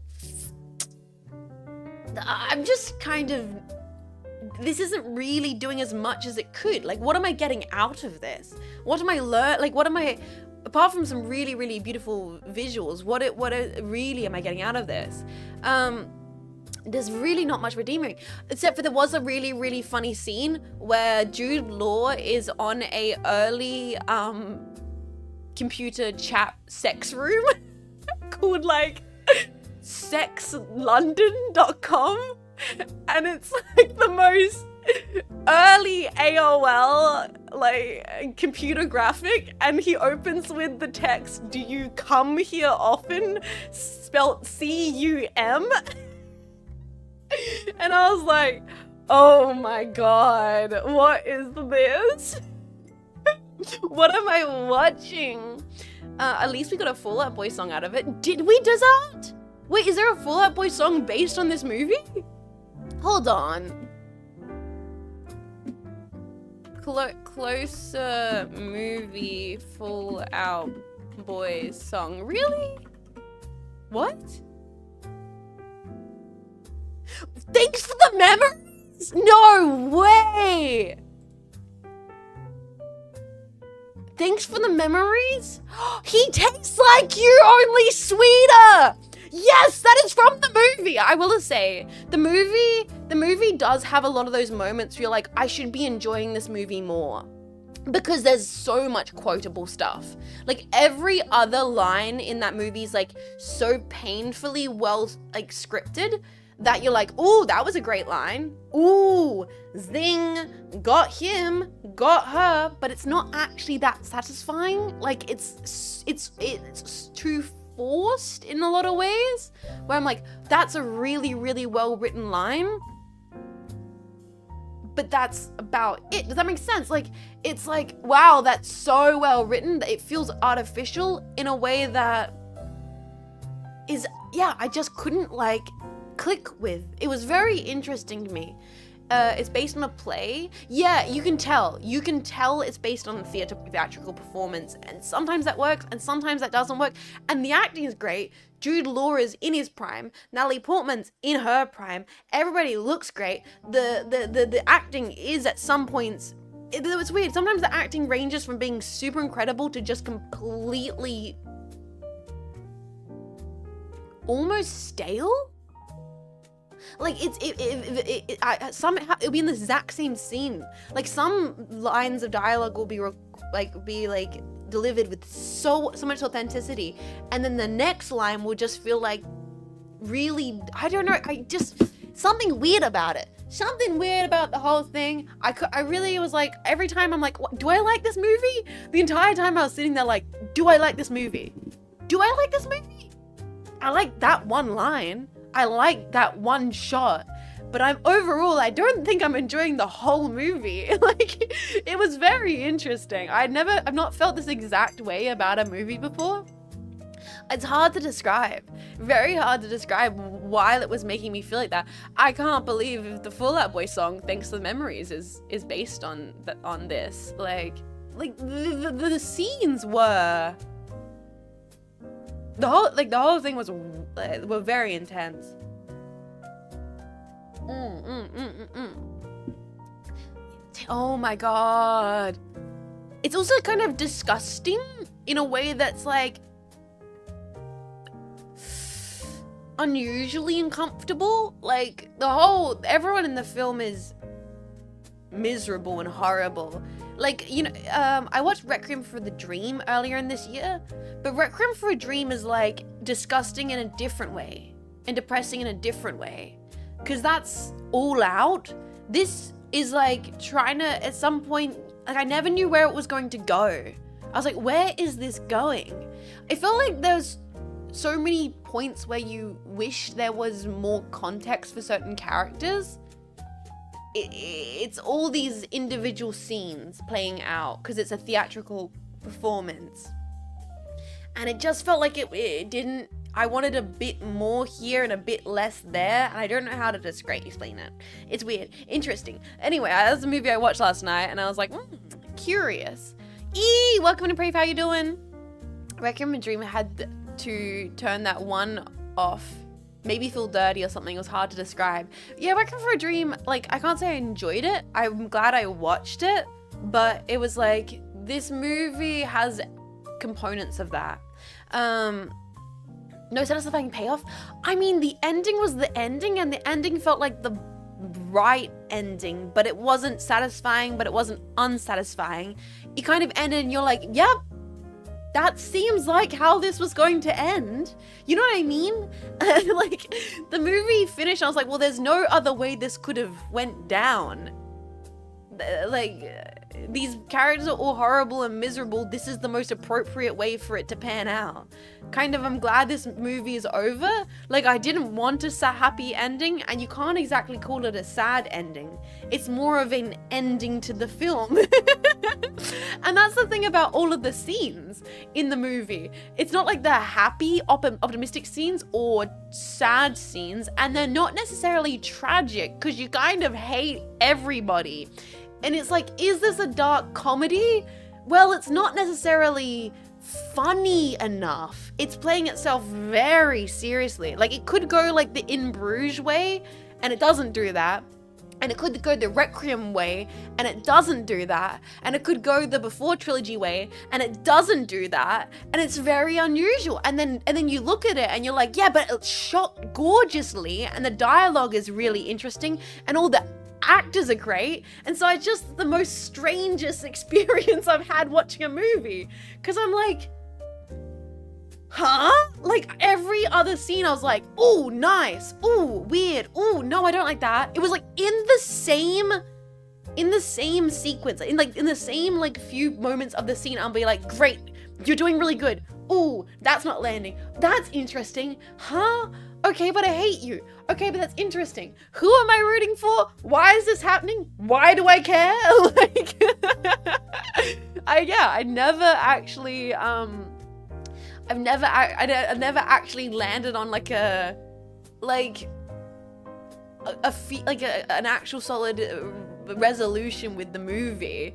I'm just kind of, this isn't really doing as much as it could. Like, what am I getting out of this? What am I apart from some really, really beautiful visuals, what really am I getting out of this? There's really not much redeeming, except for there was a really, really funny scene where Jude Law is on a early computer chat sex room called like sexlondon.com, and it's like the most early AOL like computer graphic, and he opens with the text, "Do you come here often?" spelt C-U-M. And I was like, oh my god, what is this? What am I watching? At least we got a Fall Out Boy song out of it. Did we, Desert? Wait, is there a Fall Out Boy song based on this movie? Hold on. Closer movie Fall Out Boy song. Really? What? Thanks for the memories? No way! Thanks for the memories? He tastes like you, only sweeter! Yes, that is from the movie. I will say, the movie does have a lot of those moments where you're like, I should be enjoying this movie more. Because there's so much quotable stuff. Like, every other line in that movie is like so painfully well like scripted that you're like, ooh, that was a great line. Ooh, zing, got him, got her, but it's not actually that satisfying. Like, it's too forced in a lot of ways, where I'm like, that's a really, really well written line, but that's about it. Does that make sense? Like, it's like, wow, that's so well written that it feels artificial in a way that is, yeah, I just couldn't like click with. It was very interesting to me. It's based on a play. Yeah, you can tell it's based on a theatrical performance, and sometimes that works and sometimes that doesn't work, and the acting is great. Jude Law is in his prime, Natalie Portman's in her prime, everybody looks great. The acting is at some points, it's weird, sometimes the acting ranges from being super incredible to just completely almost stale. Like somehow it'll be in the exact same scene. Like some lines of dialogue will be delivered with so much authenticity, and then the next line will just feel like really, I don't know, something weird about it. Something weird about the whole thing. I really was like, every time I'm like, what, do I like this movie? The entire time I was sitting there like, do I like this movie? Do I like this movie? I like that one line. I like that one shot. But overall, I don't think I'm enjoying the whole movie. Like, it was very interesting. I've not felt this exact way about a movie before. It's hard to describe. Very hard to describe why it was making me feel like that. I can't believe the Fall Out Boy song, Thanks to the Memories, is based on this. Like the scenes were, the whole thing were very intense. Oh my god. It's also kind of disgusting in a way that's like unusually uncomfortable. Like everyone in the film is miserable and horrible. Like, you know, I watched Requiem for the Dream earlier in this year, but Requiem for a Dream is like disgusting in a different way and depressing in a different way. Because that's all out. This is like trying to, at some point, like I never knew where it was going to go. I was like, where is this going? I felt like there's so many points where you wish there was more context for certain characters. It's all these individual scenes playing out because it's a theatrical performance. And it just felt like it didn't, I wanted a bit more here and a bit less there, and I don't know how to explain it. It's weird. Interesting. Anyway, that was a movie I watched last night, and I was like, curious. Welcome to Brave, how you doing? Requiem and Dream had to turn that one off. Maybe feel dirty or something. It was hard to describe. Yeah, Requiem for a Dream, like, I can't say I enjoyed it. I'm glad I watched it, but it was like, this movie has components of that. No satisfying payoff. I mean, the ending was the ending, and the ending felt like the right ending, but it wasn't satisfying, but it wasn't unsatisfying. It kind of ended and you're like, yep, that seems like how this was going to end. You know what I mean? Like, the movie finished, I was like, well, there's no other way this could have went down. Like, these characters are all horrible and miserable. This is the most appropriate way for it to pan out. Kind of, I'm glad this movie is over. Like, I didn't want a happy ending, and you can't exactly call it a sad ending. It's more of an ending to the film. And that's the thing about all of the scenes in the movie. It's not like they're happy, optimistic scenes or sad scenes, and they're not necessarily tragic because you kind of hate everybody. And it's like, is this a dark comedy? Well, it's not necessarily funny enough. It's playing itself very seriously. Like, it could go like the In Bruges way, and it doesn't do that. And it could go the Requiem way, and it doesn't do that. And it could go the Before Trilogy way, and it doesn't do that. And it's very unusual. And then you look at it and you're like, yeah, but it's shot gorgeously, and the dialogue is really interesting, and all the actors are great. And so it's just the most strangest experience I've had watching a movie, because I'm like, huh? Like, every other scene I was like, oh, nice, oh, weird, oh, no, I don't like that. It was like in the same sequence, in the same like few moments of the scene, I'll be like, great, you're doing really good. Oh, that's not landing. That's interesting. Huh? Okay, but I hate you. Okay, but that's interesting. Who am I rooting for? Why is this happening? Why do I care? Like, I never actually, I've never actually landed on like an actual solid resolution with the movie.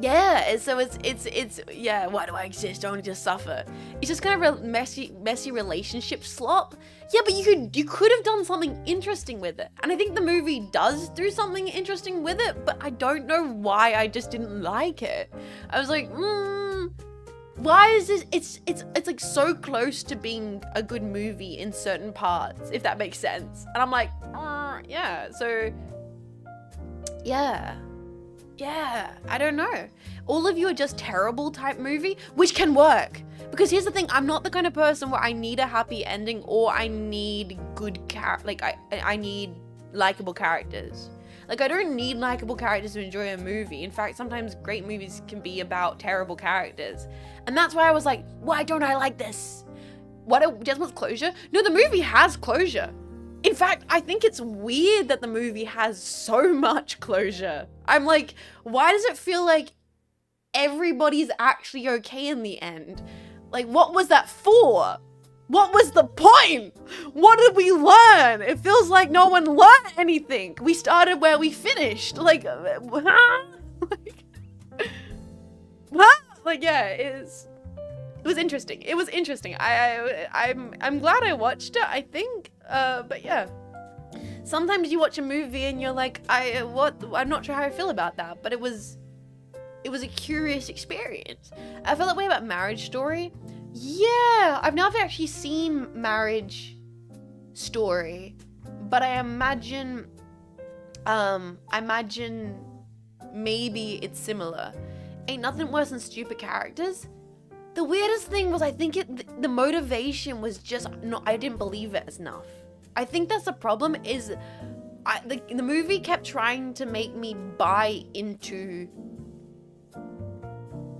Yeah, so it's yeah, why do I exist? I only just suffer. It's just kind of a messy relationship slop. Yeah, but you could have done something interesting with it. And I think the movie does do something interesting with it, but I don't know why I just didn't like it. I was like, why is this, it's like so close to being a good movie in certain parts, if that makes sense. And I'm like, yeah, so yeah, I don't know. All of you are just terrible type movie, which can work. Because here's the thing, I'm not the kind of person where I need a happy ending or I need good I need likable characters. Like, I don't need likable characters to enjoy a movie. In fact, sometimes great movies can be about terrible characters. And that's why I was like, why don't I like this? What just wants closure? No, the movie has closure. In fact, I think it's weird that the movie has so much closure. I'm like, why does it feel like everybody's actually okay in the end? Like, what was that for? What was the point? What did we learn? It feels like no one learned anything. We started where we finished. Like, like, yeah, it was interesting. It was interesting. I'm glad I watched it, I think. But yeah. Sometimes you watch a movie and you're like, I'm not sure how I feel about that, but it was a curious experience. I felt that way about Marriage Story. Yeah, I've never actually seen Marriage Story, but I imagine maybe it's similar. Ain't nothing worse than stupid characters. The weirdest thing was, I think the motivation was just I didn't believe it enough. I think that's the problem, is the movie kept trying to make me buy into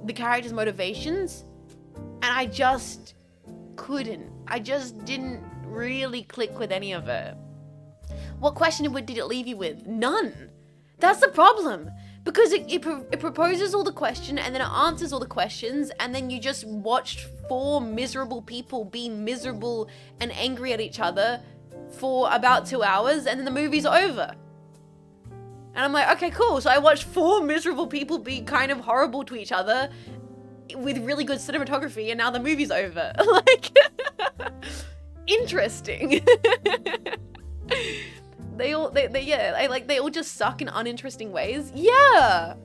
the characters' motivations, and I just couldn't. I just didn't really click with any of it. What question did it leave you with? None. That's the problem. Because it proposes all the question, and then it answers all the questions, and then you just watched 4 miserable people be miserable and angry at each other for about 2 hours, and then the movie's over. And I'm like, okay, cool. So I watched 4 miserable people be kind of horrible to each other with really good cinematography, and now the movie's over. Like, interesting. They all just suck in uninteresting ways. Yeah.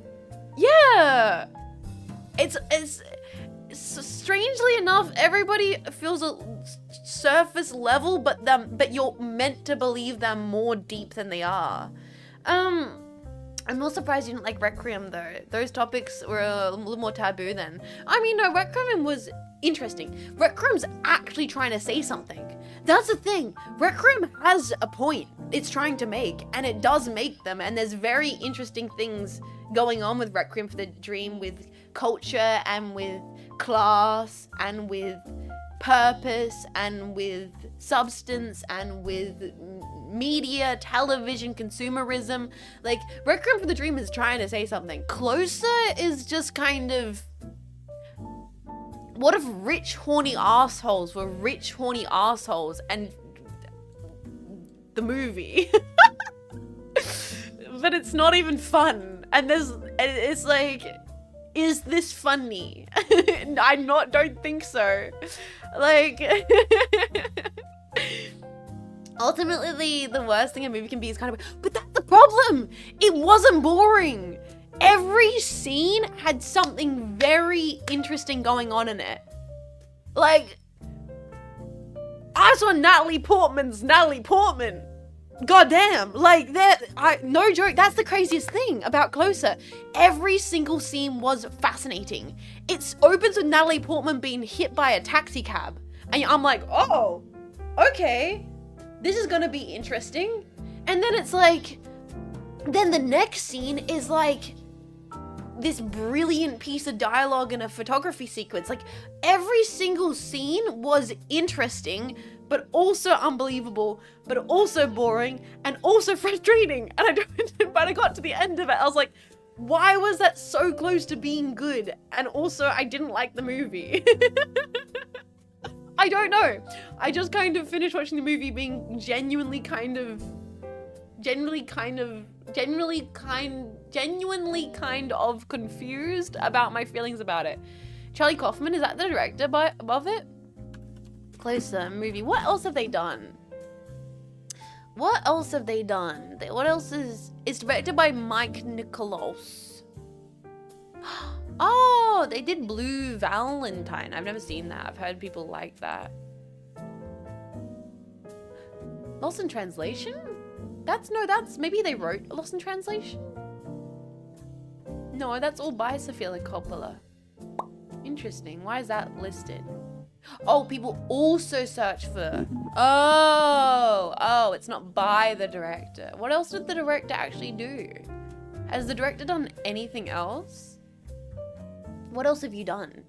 It's strangely enough, everybody feels a surface level, but you're meant to believe them more deep than they are. I'm more surprised you didn't like Requiem though. Those topics were a little more taboo then. I mean, no, Requiem was interesting. Requiem's actually trying to say something. That's the thing. Requiem has a point it's trying to make, and it does make them, and there's very interesting things going on with Requiem for the Dream, with culture and with class and with purpose and with substance and with media, television, consumerism. Like, Requiem for the Dream is trying to say something. Closer is just kind of, what if rich horny assholes were rich horny assholes and the movie? But it's not even fun, and it's like, is this funny? Don't think so. Like, ultimately, the worst thing a movie can be is kind of, but that's the problem. It wasn't boring. Every scene had something very interesting going on in it. Like, I saw Natalie Portman's Natalie Portman. Goddamn, like, no joke, that's the craziest thing about Closer. Every single scene was fascinating. It opens with Natalie Portman being hit by a taxi cab, and I'm like, oh, okay, this is gonna be interesting. And then it's like, then the next scene is like this brilliant piece of dialogue and a photography sequence. Like, every single scene was interesting, but also unbelievable, but also boring, and also frustrating. And but I got to the end of it, I was like, why was that so close to being good? And also, I didn't like the movie. I don't know. I just kind of finished watching the movie being genuinely kind of confused about my feelings about it. Charlie Kaufman, is that the director above it? Closer movie. What else have they done? What else is... It's directed by Mike Nicholas. Oh, they did Blue Valentine. I've never seen that. I've heard people like that. Lost in Translation? That's maybe they wrote Lost in Translation? No, that's all by Sofia Coppola. Interesting. Why is that listed? Oh, people also search for... Oh, it's not by the director. What else did the director actually do? Has the director done anything else? What else have you done?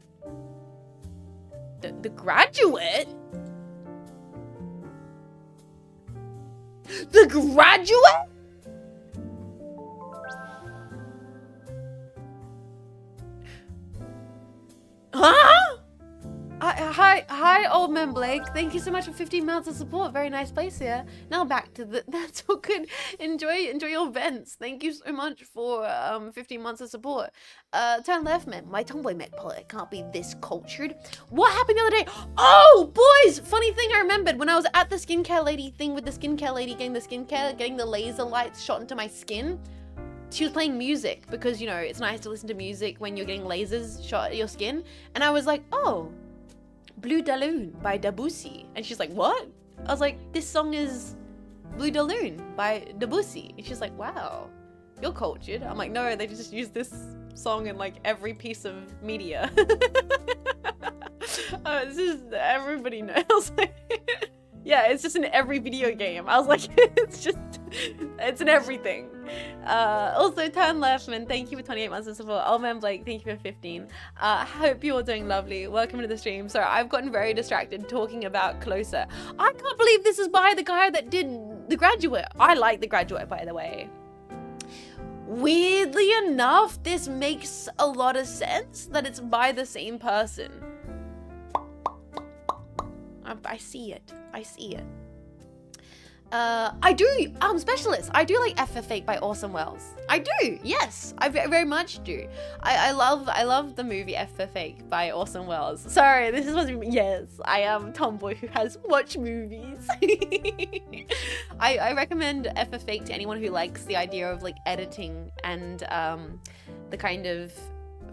The Graduate? The Graduate? Huh? Hi, old man Blake. Thank you so much for 15 months of support. Very nice place here. Now back to the... That's all good. Enjoy your vents. Thank you so much for 15 months of support. Turn left, man. My tomboy mech pilot can't be this cultured. What happened the other day? Oh, boys! Funny thing I remembered. When I was at the skincare lady thing with the skincare lady getting the laser lights shot into my skin, she was playing music because, you know, it's nice to listen to music when you're getting lasers shot at your skin. And I was like, oh... Blue Dalloon by Debussy. And she's like, what? I was like, this song is Blue Dalloon by Debussy. And she's like, wow, you're cultured. I'm like, no, they just use this song in like every piece of media. This is, everybody knows. Yeah, it's just in every video game. I was like, it's in everything. Also, Turn Left, man, thank you for 28 months of support. Old man Blake, thank you for 15. Hope you're all doing lovely. Welcome to the stream. Sorry, I've gotten very distracted talking about Closer. I can't believe this is by the guy that did The Graduate. I like The Graduate, by the way. Weirdly enough, this makes a lot of sense that it's by the same person. I see it. I see it. I do, Specialist. I do like FF8 by Orson Welles. I do, yes. I very much do. I love the movie FF8 by Orson Welles. Sorry, this is what, yes, I am tomboy who has watched movies. I recommend FF8 to anyone who likes the idea of like editing and the kind of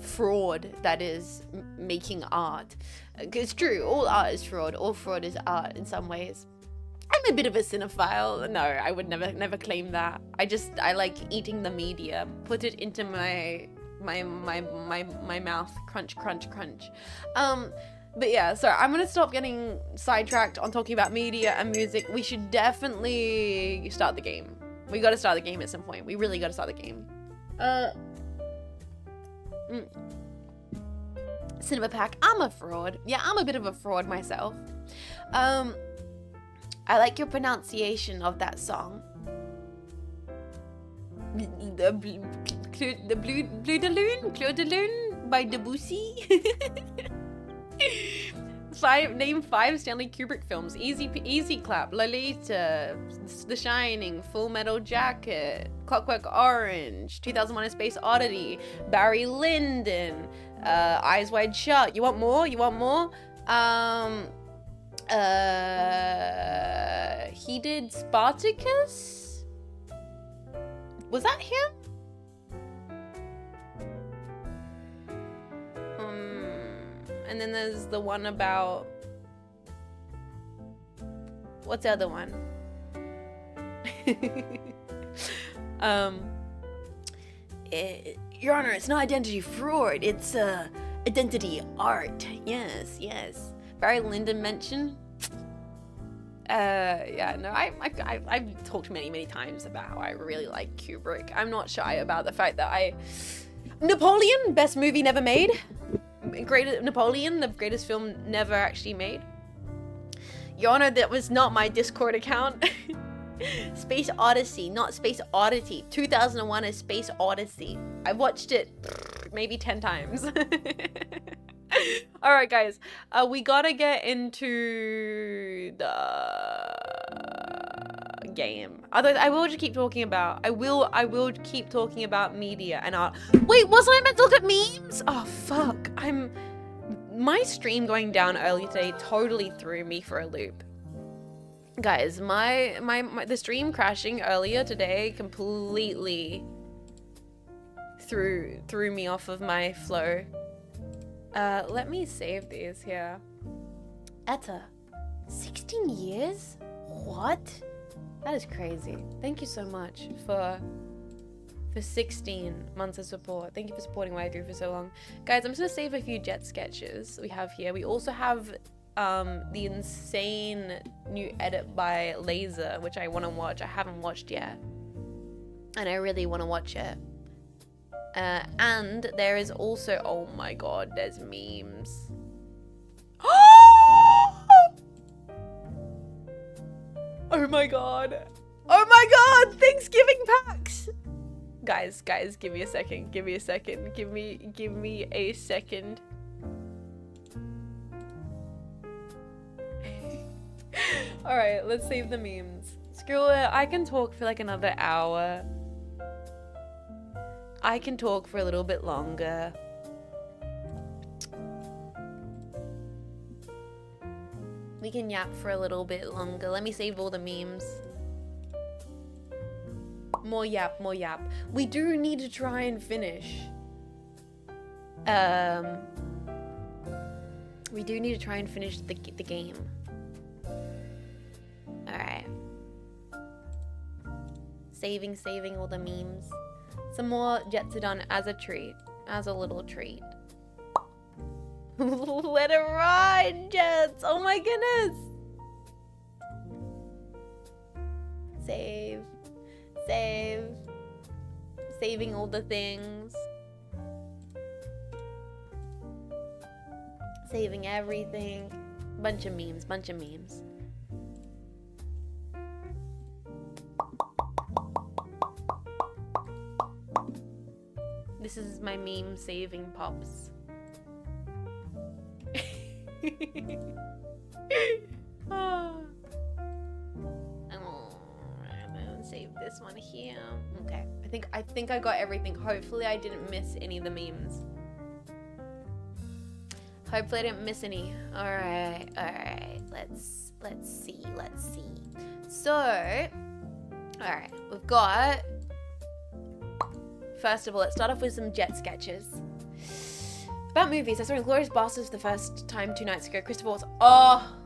fraud that is making art. It's true, all art is fraud. All fraud is art in some ways. I'm a bit of a cinephile. No, I would never claim that. I like eating the media, put it into my mouth, crunch, crunch, crunch. But yeah, so I'm gonna stop getting sidetracked on talking about media and music. We should definitely start the game. We gotta start the game at some point. We really gotta start the game. Cinema Pack, I'm a fraud. Yeah, I'm a bit of a fraud myself. I like your pronunciation of that song. The Blue Dalloon? Claude Dalloon by Debussy? Name 5 Stanley Kubrick films. Easy Clap, Lolita, The Shining, Full Metal Jacket, Clockwork Orange, 2001: A Space Odyssey, Barry Lyndon, Eyes Wide Shut. You want more? You want more? He did Spartacus? Was that him? And then there's the one about... What's the other one? Your Honor, it's not identity fraud. It's identity art. Yes, yes. Barry Lyndon mentioned. Yeah, no, I've talked many times about how I really like Kubrick. I'm not shy about the fact that Napoleon, best movie never made. Napoleon, the greatest film never actually made. Your Honor, that was not my Discord account. Space Odyssey, not Space Oddity. 2001: A Space Odyssey. I've watched it maybe 10 times. All right, guys, we gotta get into the game. Otherwise, I will just keep talking about. I will keep talking about media and art. Wait, wasn't I meant to look at memes? Oh fuck! My stream going down early today totally threw me for a loop. Guys, the stream crashing earlier today completely threw me off of my flow. Let me save these here. Etta, 16 years? What? That is crazy. Thank you so much for 16 months of support. Thank you for supporting my through for so long. Guys, I'm just gonna save a few jet sketches we have here. We also have the insane new edit by Laser, which I want to watch. I haven't watched yet. And I really want to watch it. And there is also, oh my god, there's memes. Oh my god. Oh my god, Thanksgiving packs. Guys, give me a second. Give me a second. Give me a second. Alright, let's save the memes. Screw it, I can talk for like another hour. I can talk for a little bit longer. We can yap for a little bit longer. Let me save all the memes. More yap, more yap. We do need to try and finish. We do need to try and finish the game. Alright. Saving all the memes. Some more jets are done as a treat. As a little treat. Let it ride, jets! Oh my goodness! Save. Saving all the things. Saving everything. Bunch of memes. This is my meme saving pops. Oh. I'm gonna save this one here. Okay, I think I got everything. Hopefully I didn't miss any of the memes. Hopefully I didn't miss any. All right. Let's see. So, all right, we've got. First of all, let's start off with some jet sketches. About movies, I saw Inglourious Basterds the first time 2 nights ago. Christopher Waltz. Oh,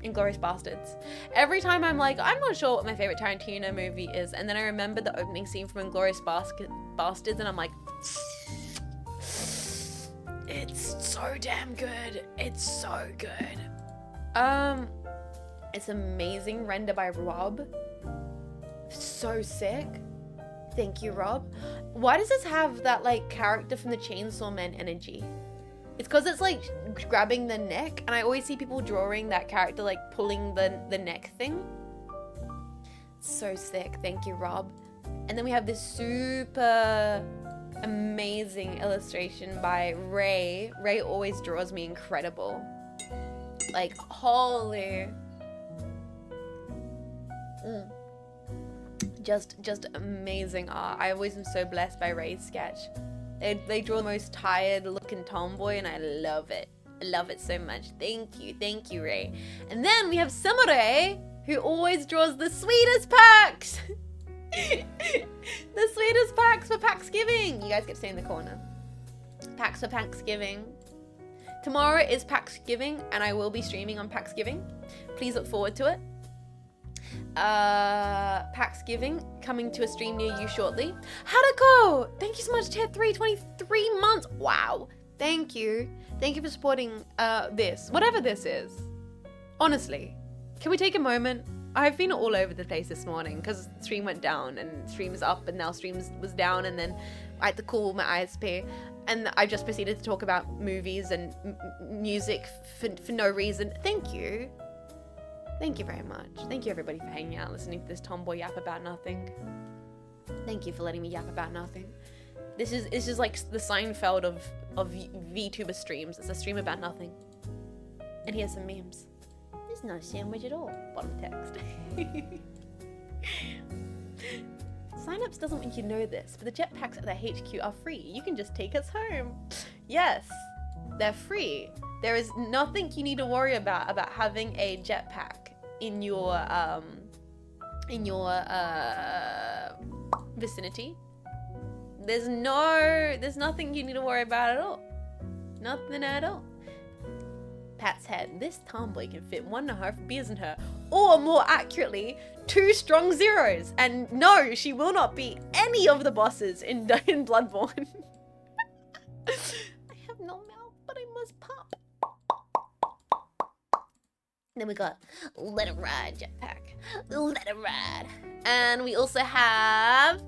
Inglourious Basterds. Every time I'm like, I'm not sure what my favorite Tarantino movie is, and then I remember the opening scene from Inglourious Basterds, and I'm like, it's so damn good. It's so good. It's amazing. Render by Rob. So sick. Thank you, Rob. Why does this have that like character from the Chainsaw Man energy? It's because it's like grabbing the neck, and I always see people drawing that character like pulling the neck thing. So sick. Thank you, Rob. And then we have this super amazing illustration by Ray. Ray always draws me incredible. Like, holy. Just amazing art. I always am so blessed by Ray's sketch. They draw the most tired looking tomboy, and I love it. I love it so much. Thank you, Ray. And then we have Samure, who always draws the sweetest packs. The sweetest packs for Paxgiving. You guys get to stay in the corner. Packs for Paxgiving. Tomorrow is Paxgiving, and I will be streaming on Paxgiving. Please look forward to it. Paxgiving coming to a stream near you shortly. Hadako, thank you so much. Tier 3, 23 months. Wow. Thank you for supporting this, whatever this is. Honestly, can we take a moment? I've been all over the place this morning because stream went down and stream is up, and now stream was down, and then I had to call my ISP, and I just proceeded to talk about movies and music for no reason. Thank you. Thank you very much. Thank you everybody for hanging out, listening to this tomboy yap about nothing. Thank you for letting me yap about nothing. It's just like the Seinfeld of VTuber streams. It's a stream about nothing. And here's some memes. There's no sandwich at all. Bottom text. Synapse doesn't want you to know this, but the jetpacks at their HQ are free. You can just take us home. Yes, they're free. There is nothing you need to worry about having a jetpack in your vicinity. There's nothing you need to worry about at all. Nothing at all. Pat's head. This tomboy can fit 1.5 beers in her, or more accurately, 2 strong zeros. And no, she will not be any of the bosses in Bloodborne. I have no mouth, but I must pop. Then we got Let It Ride jetpack. Let it ride. And we also have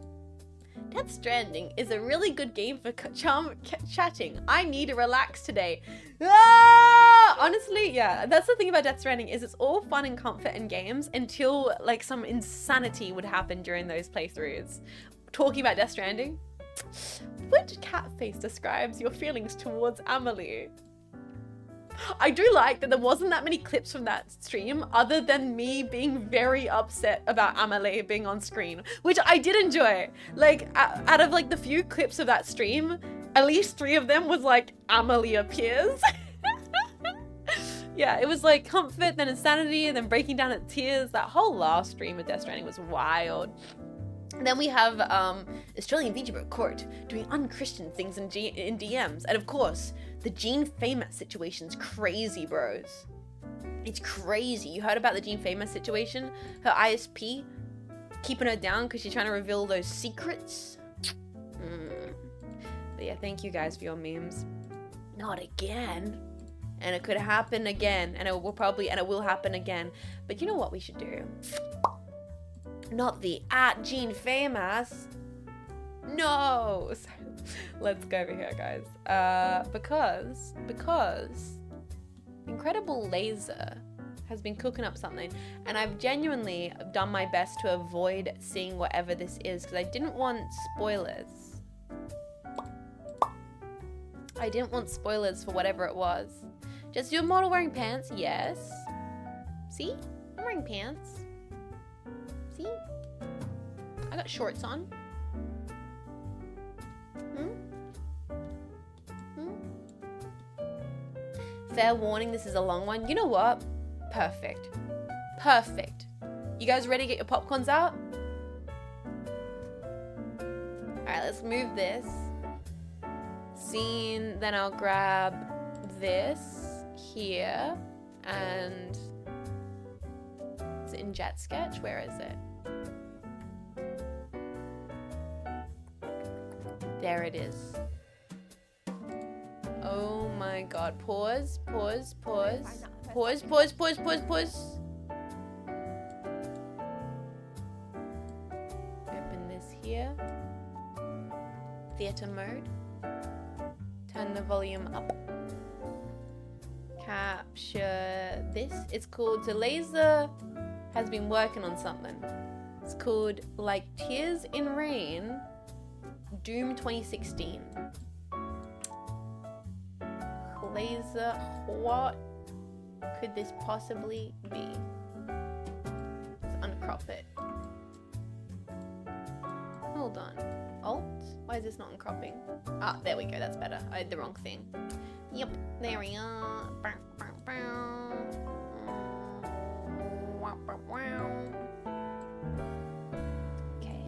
Death Stranding is a really good game for chatting. I need to relax today. Ah! Honestly, yeah, that's the thing about Death Stranding is it's all fun and comfort in games until like some insanity would happen during those playthroughs. Talking about Death Stranding, which cat face describes your feelings towards Amelie? I do like that there wasn't that many clips from that stream other than me being very upset about Amelie being on screen, which I did enjoy. Like, out of like the few clips of that stream, at least 3 of them was like, Amelie appears. Yeah, it was like comfort, then insanity, and then breaking down at tears. That whole last stream of Death Stranding was wild. And then we have Australian VTuber Court doing unchristian things in DMs. And of course, the Jean Faymas situation's crazy, bros. It's crazy. You heard about the Jean Faymas situation? Her ISP keeping her down because she's trying to reveal those secrets. But yeah, thank you guys for your memes. Not again. And it could happen again. And it will happen again. But you know what we should do? Not the @Jean Faymas. No. Let's go over here, guys. Because Incredible Laser has been cooking up something, and I've genuinely done my best to avoid seeing whatever this is because I didn't want spoilers. I didn't want spoilers for whatever it was. Just your model wearing pants? Yes. See? I'm wearing pants. See? I got shorts on. Fair warning, this is a long one. You know what? Perfect. Perfect. You guys ready to get your popcorns out? Alright, let's move this. Scene, then I'll grab this here. And is it in Jet Sketch? Where is it? There it is. Oh my god. Pause, pause, pause. Pause, pause, pause, pause, pause. Open this here. Theater mode. Turn the volume up. Capture this. It's called The Laser has been working on something. It's called Like Tears in Rain. Doom 2016. Laser, what could this possibly be? Let's uncrop it. Hold on. Alt? Why is this not uncropping? Ah, there we go, that's better. I had the wrong thing. Yep, there we are. Okay.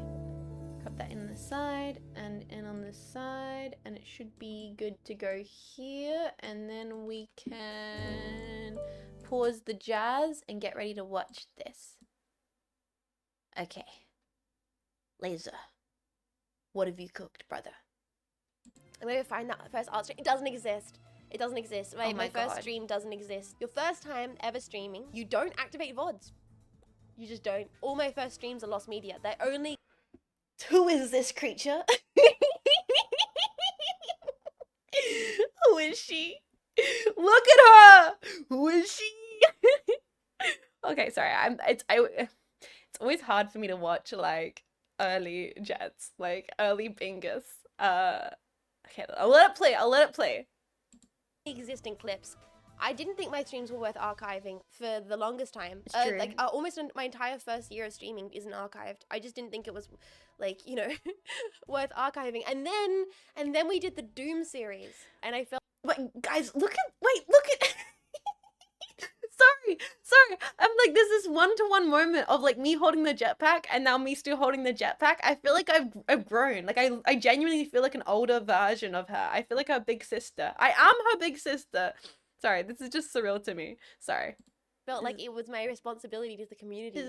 Crop that in the side and in on this side, and it should be good to go here, and then we can pause the jazz and get ready to watch this. Okay. Laser, what have you cooked, brother? I'm gonna find that first art stream. It doesn't exist. It doesn't exist. My first God. stream doesn't exist. Your first time ever streaming, you don't activate VODs. You just don't. All my first streams are lost media. They only... Who is this creature? Who is she? Look at her! Who is she? Okay, sorry. It's always hard for me to watch like early Jets, like early Bingus. Okay, I'll let it play. existing clips. I didn't think my streams were worth archiving for the longest time. It's true. Almost my entire first year of streaming isn't archived. I just didn't think it was, like, you know, worth archiving. And then we did the Doom series, and I felt... Wait, guys, look at Sorry. I'm like, there's this one-to-one moment of like me holding the jetpack and now me still holding the jetpack. I feel like I've grown. Like I genuinely feel like an older version of her. I feel like her big sister. I am her big sister. Sorry, this is just surreal to me. Sorry. Felt like it was my responsibility to the community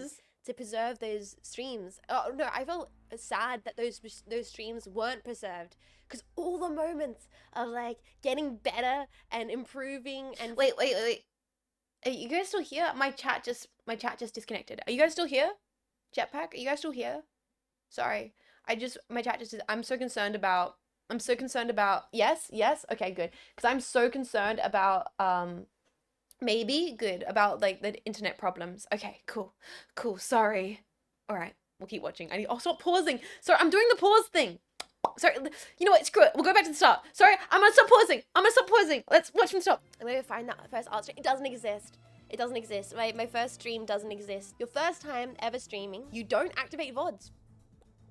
to preserve those streams. Oh no, I felt sad that those streams weren't preserved, because all the moments of like getting better and improving and Wait. Are you guys still here? My chat just disconnected. Are you guys still here? Jetpack, are you guys still here? Sorry. My chat just I'm so concerned about yes, okay, good. Because I'm so concerned about maybe good about like the internet problems. Okay, cool. Sorry. All right, we'll keep watching. Stop pausing. Sorry, I'm doing the pause thing. Sorry, you know what? Screw it. We'll go back to the start. Sorry, I'm gonna stop pausing. Let's watch from the stop. I'm gonna find that first art stream. It doesn't exist. My first stream doesn't exist. Your first time ever streaming, you don't activate VODs.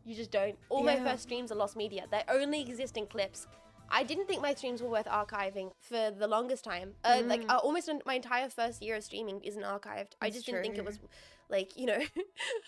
You just don't. All my first streams are lost media. They only exist in clips. I didn't think my streams were worth archiving for the longest time. Almost my entire first year of streaming isn't archived. I just didn't think it was like, you know,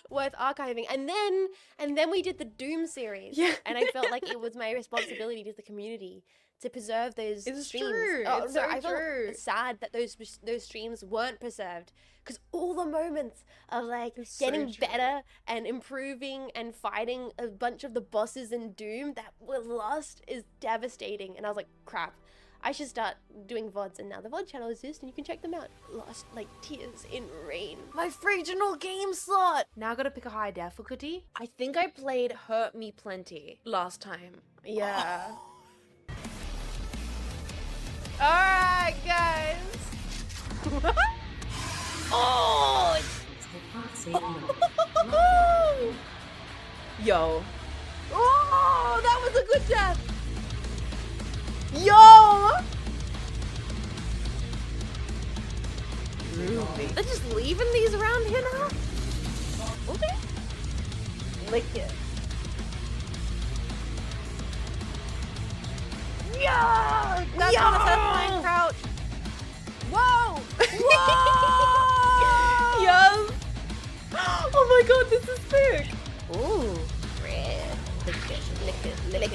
worth archiving. And then we did the Doom series. Yeah. And I felt like it was my responsibility to the community to preserve those streams. True. I felt sad that those streams weren't preserved, because all the moments of like getting better and improving and fighting a bunch of the bosses in Doom that were lost is devastating. And I was like, crap, I should start doing VODs. And now the VOD channel exists and you can check them out. Lost like tears in rain. My regional game slot. Now I gotta pick a high difficulty. I think I played Hurt Me Plenty last time. Yeah. Alright, guys. Oh! Yo. Oh, that was a good death. Yo! Ruby. They're just leaving these around here now? Okay. Lick it. Yeah! That's not a satisfying crouch. Whoa! Whoa! Yes! Oh my god, this is sick! Ooh. Red. Lick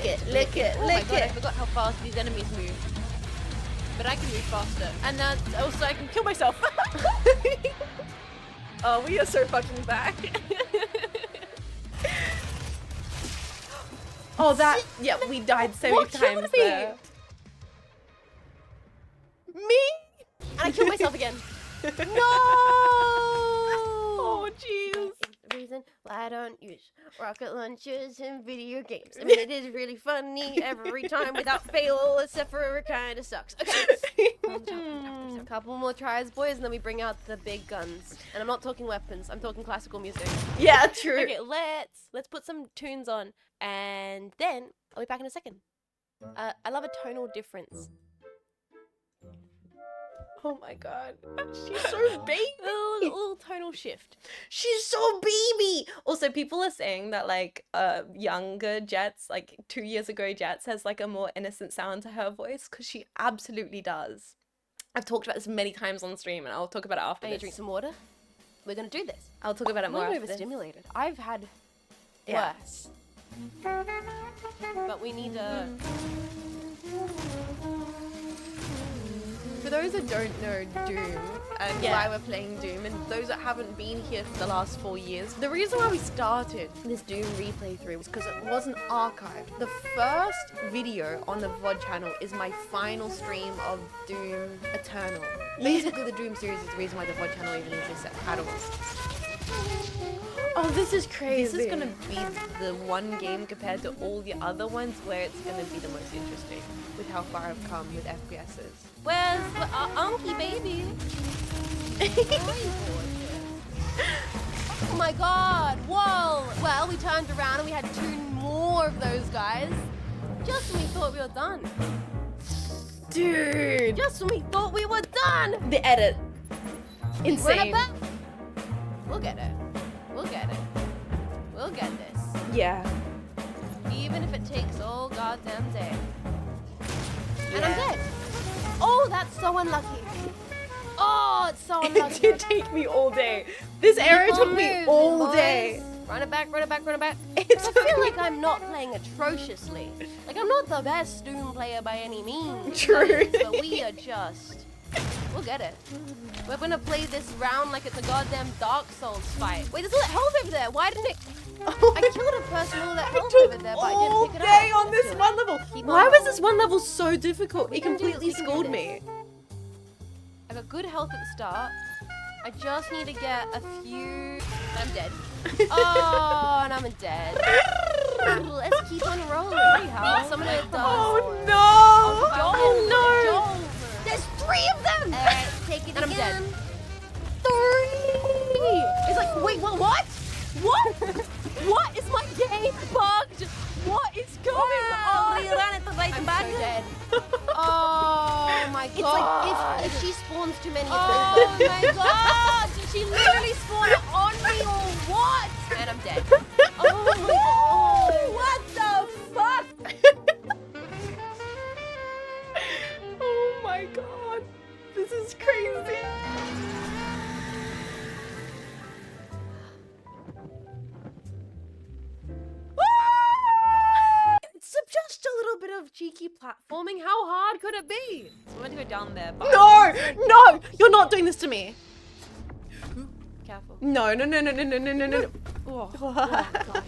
it. Oh my god, I forgot how fast these enemies move. But I can move faster. And that's also I can kill myself. Oh, we are so fucking back. Oh, that, yeah, we died so many times there. Me? And I killed myself again. No! Oh, jeez. Reason why I don't use rocket launchers in video games. I mean, it is really funny every time without fail, except for it kind of sucks. Okay. A couple more tries, boys, and then we bring out the big guns. And I'm not talking weapons. I'm talking classical music. Yeah, true. Okay, let's put some tunes on, and then I'll be back in a second. I love a tonal difference. Oh my god. She's so baby. A little tonal shift. She's so baby. Also, people are saying that like younger Jets, like 2 years ago Jets, has like a more innocent sound to her voice, because she absolutely does. I've talked about this many times on stream, and I'll talk about it after I need to drink some water. We're gonna do this. I'll talk about it more I'm after this. overstimulated. I've had worse. But we need a... For those that don't know Doom and why we're playing Doom, and those that haven't been here for the last 4 years, the reason why we started this Doom replay through was because it wasn't archived. The first video on the VOD channel is my final stream of Doom Eternal. Basically, the Doom series is the reason why the VOD channel even exists at all. Oh, this is crazy. This is going to be the one game compared to all the other ones where it's going to be the most interesting with how far I've come with FPSs. Where's the Unky baby? Oh my god, whoa! Well, we turned around and we had 2 more of those guys. Just when we thought we were done. Dude! Just when we thought we were done! The edit. Insane. We'll get it. We'll get it. We'll get this. Yeah. Even if it takes all goddamn day. And I'm dead. Oh, that's so unlucky. Oh, it's so It unlucky. did take me all day. This area took me all day. Run it back, run it back, run it back. It I took feel me- like I'm not playing atrociously. Like, I'm not the best Doom player by any means. True. But we are just... We'll get it. We're gonna play this round like it's a goddamn Dark Souls fight. Wait, there's all that health over there. Why didn't it... I killed a person with all that health over there, but I all didn't pick it day up. on this Let's do one it. level. Keep Why on was this rolling. one level so difficult? We It can do completely this, we can do schooled this. me. I got good health at the start. I just need to get a few... I'm dead. Oh, and I'm dead. Let's keep on rolling. Someone does. Oh no! Joel, Oh no! Joel. There's 3 of them! Alright, take it And I'm again. dead. 3! It's like, wait, what? What? What? Is my game bugged? What is going on? I'm so dead. Oh my god. It's like if she spawns too many of them. Oh my god! Did she literally spawn on me or what? And I'm dead. Oh my god. What the fuck? Oh my god. This is crazy. It's just a little bit of cheeky platforming. How hard could it be? So we're gonna go down there. But No! No! You're not doing this to me. careful. No, no, no, no, no, no, no, no, no. Oh gosh.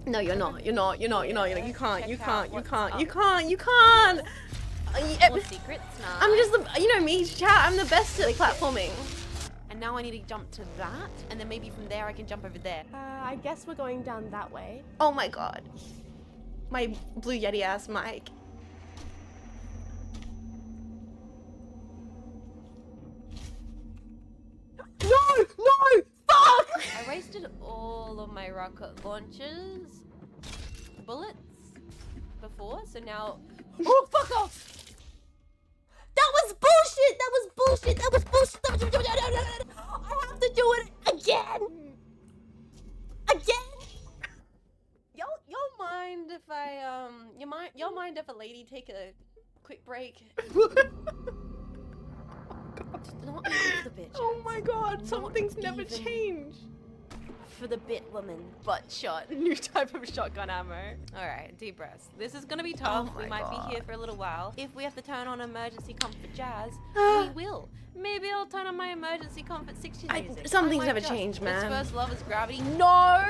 No, you're not. You're not. You're not. You're not. You're not. You can't. You Check can't. out You what's can't. up. You can't. You can't. More secrets now. I'm just the. You know me, chat. I'm the best at platforming. And now I need to jump to that, and then maybe from there I can jump over there. I guess we're going down that way. Oh my god. My blue Yeti ass mic. No! No! Fuck! I wasted all of my rocket launchers, bullets, before, so now... Oh, fuck off! That was bullshit! That was bullshit! That was bullshit! I have to do it again! Again! Y'all mind if I, y'all mind if a lady take a quick break? Not even for the bitch. Oh my god, some Not things never even- change. For the bit woman, butt shot, new type of shotgun ammo. All right, deep breaths. This is gonna be tough. Oh my We might God. be here for a little while. If we have to turn on emergency comfort jazz, we will. Maybe I'll turn on my emergency comfort 60 music. some I things might never just. change, Its man. first love is gravity. No!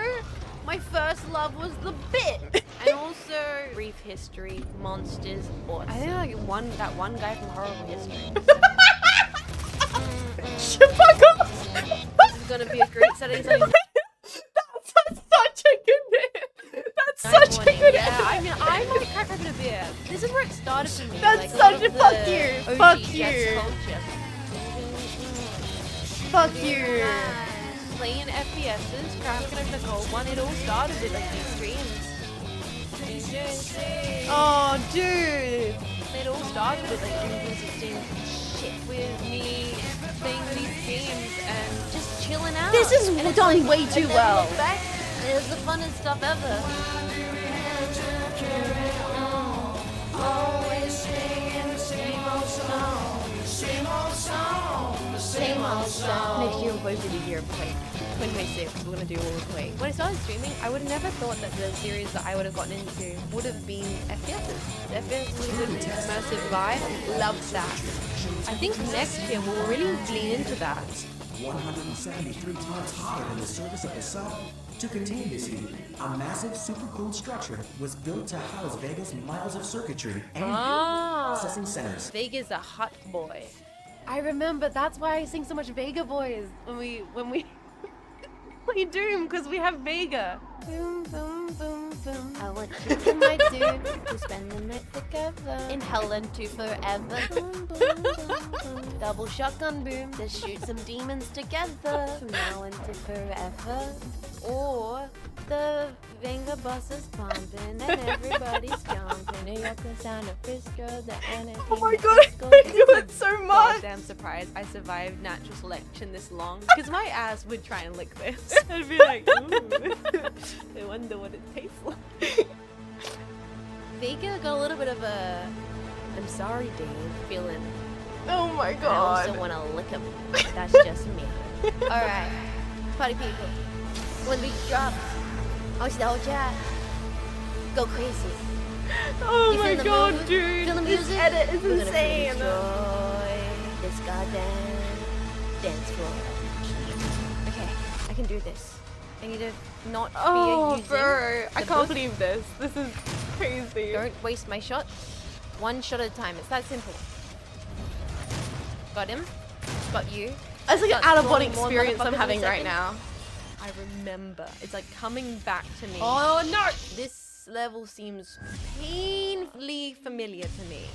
My first love was the bit. And also brief history, monsters, awesome. I think like that one guy from Horrible History. Fuck off! This is gonna be a great Saturday Sunday. That's such a good bit. That's Night such morning. a good Yeah, bit. I mean, I might crack open a beer. This is where it started for me. That's like, such lot a of fuck the you. OG Fuck Jets you. culture. Fuck you. Playing FPSs, cracking open a cold one. It all started with like these streams. Oh, dude. It all started with like June 16 shit with me playing these games and just chilling out. This is And it's done like, way I too never well. look back, it was the funnest stuff ever. Next year will be the year of Quake. 2026, we're gonna do all of Quake. When I started streaming, I would have never thought that the series that I would have gotten into would have been FPSs. The FPS was a good immersive vibe. Loved that. I think next year we'll really lean into that. 173 times hotter than the surface of the sun. To contain this heat, a massive supercooled structure was built to house Vega's miles of circuitry and processing centers. Vega's a hot boy. I remember that's why I sing so much Vega Boys when we play Doom, because we have Vega. Boom, boom, boom, boom. I want you to my Doom to spend the night together. In hell and to forever. Boom, boom, boom, boom. Double shotgun boom to shoot some demons together. From now into forever. Or the Venga bus is pumping and everybody's jumping. New York, the sound of Frisco, the anarchy. Oh my god, I do it so much. Goddamn surprised I survived natural selection this long. Because my ass would try and lick this. I'd be like, ooh. I wonder what it tastes like. Vega got a little bit of a I'm sorry, Dave feeling Oh my I god. also want to lick him. That's just me. Alright. Party people. When we drop, I want you the whole chat. Go crazy. Oh You my feel the god, mood? dude. Feel the This music? edit is We're gonna insane. enjoy this goddamn dance floor. Okay, I can do this. I need to not Oh, be using bro. I the can't book. believe this. This is crazy. Don't waste my shot. One shot at a time. It's that simple. Got him. Got you. It's like an Start out-of-body spawning more experience I'm motherfuckers in a having right second. now. I remember. It's like coming back to me. Oh no! This level seems painfully familiar to me.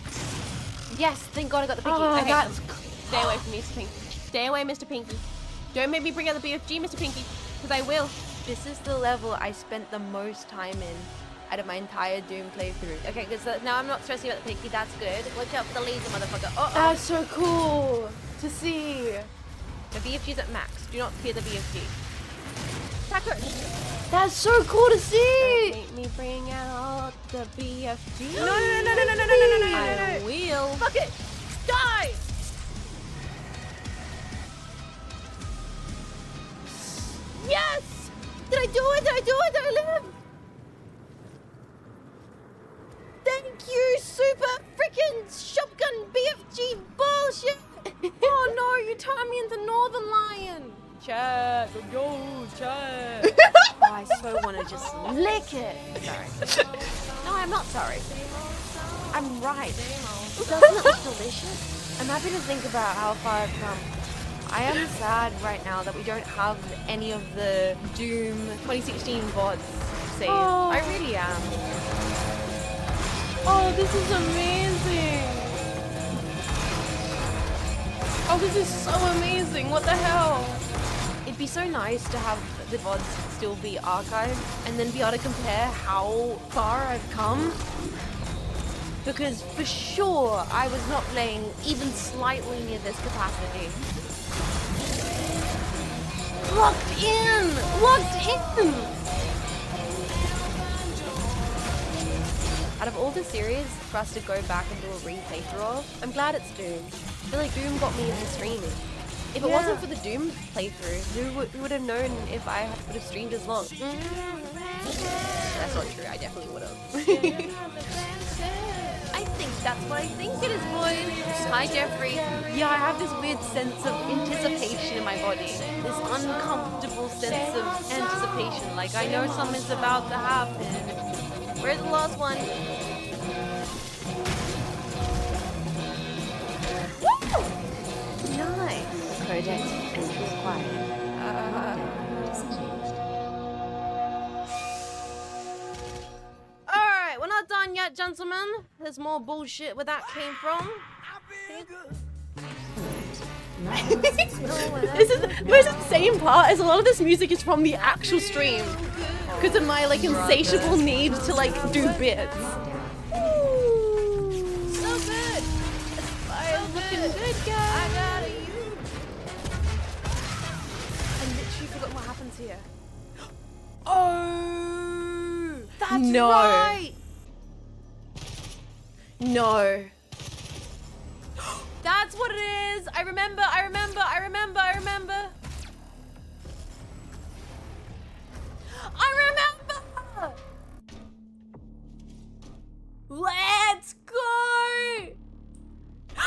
Yes, thank God I got the pinky. Oh, Okay, that's stay away from me, Mr. Pinky. Stay away, Mr. Pinky. Don't make me bring out the BFG, Mr. Pinky, because I will. This is the level I spent the most time in out of my entire Doom playthrough. Okay, because now I'm not stressing about the pinky. That's good. Watch out for the laser, motherfucker. Uh-oh. That's so cool to see. The BFG's at max. Do not fear the BFG. Attack her. That's so cool to see. Make me bring out the BFG. No, no, no, no, no, no, no, no, no, no, I no. will. Fuck it. Die. Yes. Did I do it? Did I do it? Did I live? Thank you, super freaking shotgun BFG bullshit. Oh no, you turned me into Northern Lion. Chat. Go, chat. Oh, I so want to just lick it. Sorry. No, I'm not sorry. I'm right. Doesn't it look delicious? I'm happy to think about how far I've come. I am sad right now that we don't have any of the Doom 2016 VODs saved. Oh. I really am. Oh, this is amazing. Oh, this is so amazing. What the hell? It'd be so nice to have the VODs still be archived and then be able to compare how far I've come. Because for sure, I was not playing even slightly near this capacity. Locked in! Locked in! Out of all the series for us to go back and do a replay-through of, I'm glad it's Doom. I feel like Doom got me into streaming. If it wasn't for the Doom playthrough, who would have known if I would have streamed as long? That's not true, I definitely would have. I think that's what I think it is, boys. Hi, Jeffrey. Yeah, I have this weird sense of anticipation in my body. This uncomfortable sense of anticipation. Like, I know something's about to happen. Where's the last one? Woo! Nice. Project entry required. Alright, we're not done yet, gentlemen. There's more bullshit where that came from. This is the most insane part is a lot of this music is from the actual stream. Because of my like insatiable need to like do bits. So good. I'm looking good, guys. I got you. I literally forgot what happens here. Oh, that's right. No. That's what it is. I remember. Let's go. No!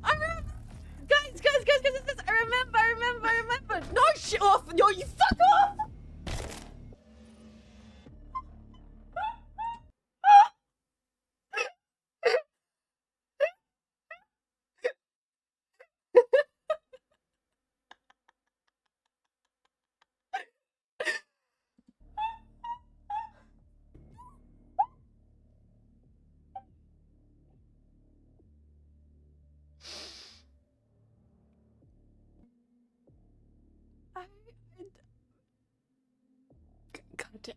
I remember. Guys. I remember. No, shit off. No, you fuck off. God damn.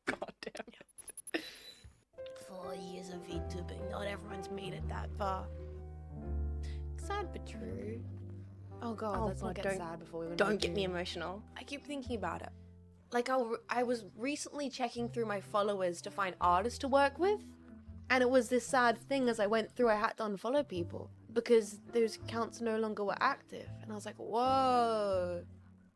God damn it. 4 years of VTubing. Not everyone's made it that far. Sad but true. Oh God, let's not get sad before we went. Don't get me emotional. I keep thinking about it. Like I was recently checking through my followers to find artists to work with, and it was this sad thing as I went through. I had to unfollow people because those accounts no longer were active, and I was like, whoa.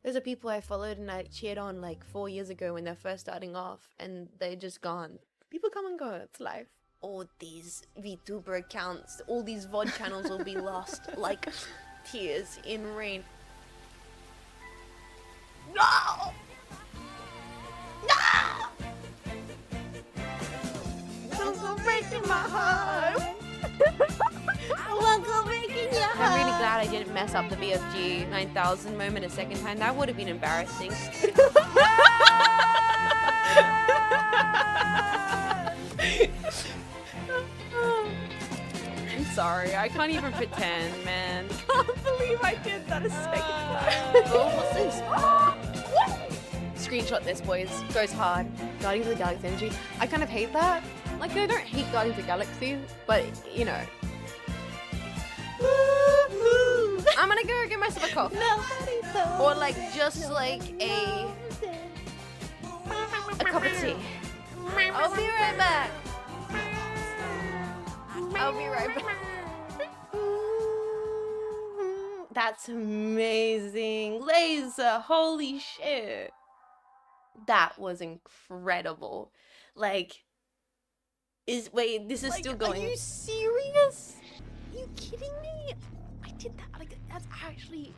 Those are people I followed and I cheered on like 4 years ago when they're first starting off, and they're just gone. People come and go. It's life. All these VTuber accounts, all these VOD channels will be lost like tears in rain. No! No! Don't breaking my heart. I'm really glad I didn't mess up the BFG 9000 moment a second time. That would have been embarrassing. I'm sorry. I can't even pretend, man. I can't believe I did that a second time. Oh, what's this? Screenshot this, boys. Goes hard. Guardians of the Galaxy energy. I kind of hate that. Like, I don't hate Guardians of the Galaxy, but, you know. I'm gonna go get myself a coffee. Or, like, just, like, a cup of tea. I'll be right back. I'll be right back. That's amazing. Laser, holy shit. That was incredible. Like, wait, this is like, still going. Are you serious? Are you kidding me? I did that, like, that's actually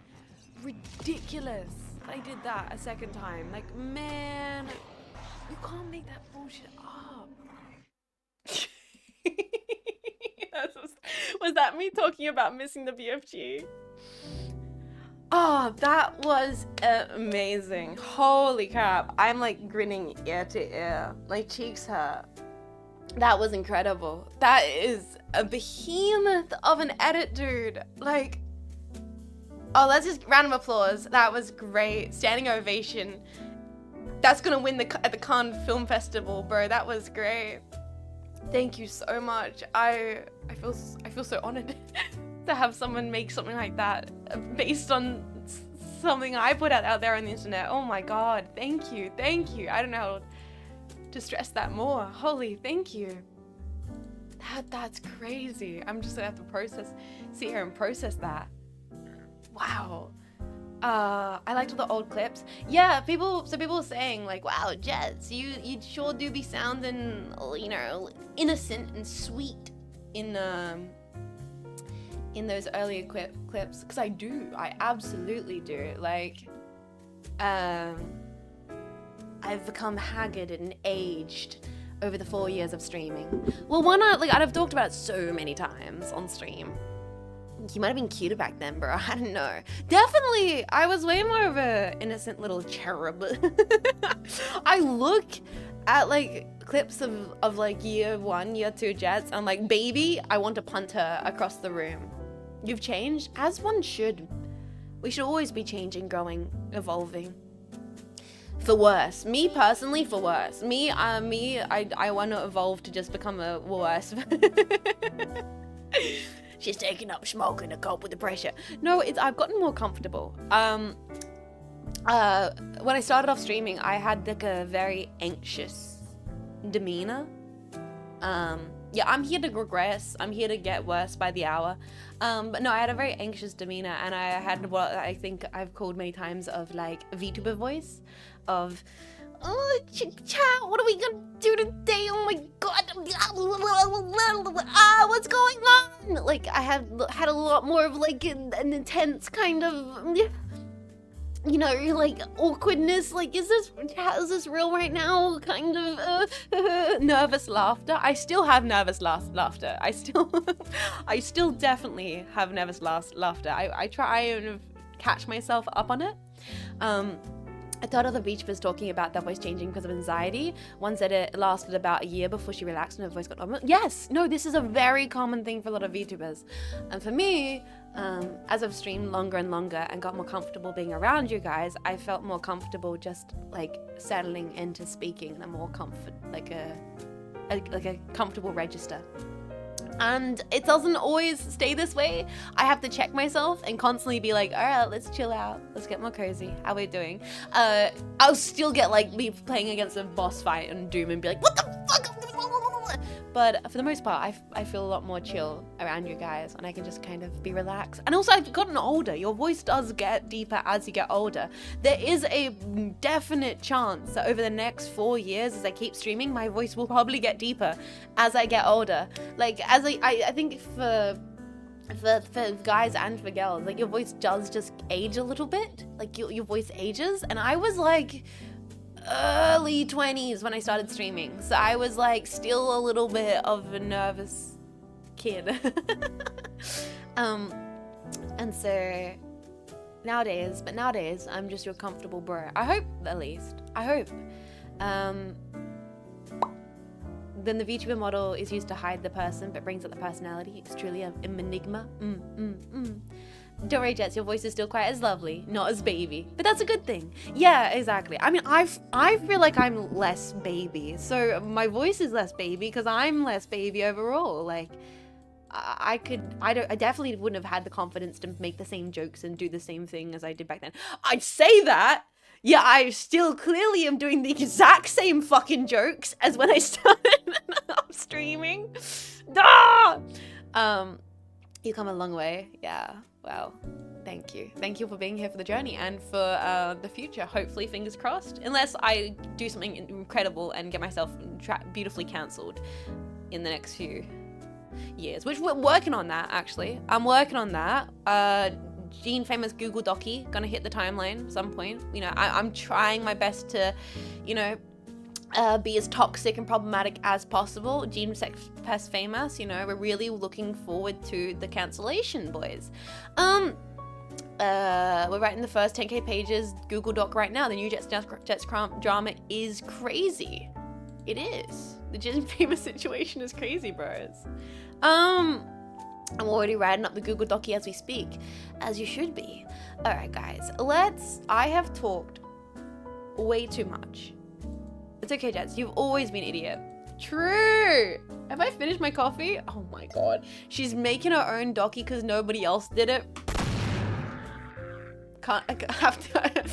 ridiculous. I did that a second time. Like, man, you can't make that bullshit up. Was that me talking about missing the BFG? Oh, that was amazing. Holy crap. I'm like grinning ear to ear. My cheeks hurt. That was incredible. That is a behemoth of an edit, dude. Like, oh, let's just round of applause. That was great. Standing ovation. That's gonna win at the Cannes Film Festival, bro. That was great. Thank you so much. I feel so honored to have someone make something like that based on something I put out there on the internet. Oh my god, thank you. I don't know how to stress that more. Holy, thank you. That's crazy. I'm just gonna have to sit here and process that. Wow. I liked all the old clips. Yeah, people were saying like, wow, Jets, you sure do be sounding, you know, innocent and sweet in those earlier clips, because I absolutely do. Like, I've become haggard and aged over the 4 years of streaming. Well, why not? Like, I've talked about it so many times on stream. You might have been cuter back then, bro. I don't know. Definitely, I was way more of a innocent little cherub. I look at like clips of like year 1, year 2 Jets. I'm like, baby, I want to punt her across the room. You've changed, as one should. We should always be changing, growing, evolving. For worse. Me personally, for worse. I want to evolve to just become a worse. She's taking up smoking to cope with the pressure. No, I've gotten more comfortable. When I started off streaming, I had like a very anxious demeanor. Yeah, I'm here to regress. I'm here to get worse by the hour. But no, I had a very anxious demeanor, and I had what I think I've called many times of like VTuber voice of, oh, chat, what are we gonna do today? Oh my god, what's going on? Like, I had a lot more of like an intense kind of, you know, like awkwardness. Like, is this real right now? Kind of nervous laughter. I still have nervous laughter. I still definitely have nervous laughter. I try and catch myself up on it. I thought other VTubers talking about their voice changing because of anxiety. One said it lasted about a year before she relaxed and her voice got normal. Yes, no, this is a very common thing for a lot of VTubers. And for me, as I've streamed longer and longer and got more comfortable being around you guys, I felt more comfortable just like settling into speaking in a more comfort, like a comfortable register. And it doesn't always stay this way. I have to check myself and constantly be like, all right, let's chill out. Let's get more cozy. How are we doing? I'll still get like me playing against a boss fight on Doom and be like, what the fuck? But for the most part, I feel a lot more chill around you guys, and I can just kind of be relaxed. And also, I've gotten older. Your voice does get deeper as you get older. There is a definite chance that over the next 4 years, as I keep streaming, my voice will probably get deeper as I get older. Like, as I think for guys and for girls, like, your voice does just age a little bit. Like, your voice ages. And I was like early 20s when I started streaming, so I was like still a little bit of a nervous kid. And so nowadays I'm just your comfortable bro. I hope, at least I hope. Then the VTuber model is used to hide the person but brings out the personality. It's truly an enigma. Don't worry, Jets, your voice is still quite as lovely, not as baby, but that's a good thing. Yeah, exactly. I mean, I feel like I'm less baby, so my voice is less baby because I'm less baby overall. Like, I definitely wouldn't have had the confidence to make the same jokes and do the same thing as I did back then. I'd say that. Yeah, I still clearly am doing the exact same fucking jokes as when I started streaming. You come a long way. Yeah. Well, thank you. Thank you for being here for the journey and for the future. Hopefully, fingers crossed. Unless I do something incredible and get myself beautifully cancelled in the next few years, which we're working on that, actually. I'm working on that. Jean Faymas Google Docky, gonna hit the timeline at some point. You know, I'm trying my best to, you know, be as toxic and problematic as possible. Jean Faymas, you know, we're really looking forward to the cancellation, boys. We're writing the first 10k pages Google Doc right now. The new Jets drama is crazy. It is. The Jean Faymas situation is crazy, bros. I'm already writing up the Google Docky as we speak, as you should be. All right, guys, I have talked way too much. It's okay, Jets. You've always been an idiot. True. Have I finished my coffee? Oh my god. She's making her own docky because nobody else did it. I have to.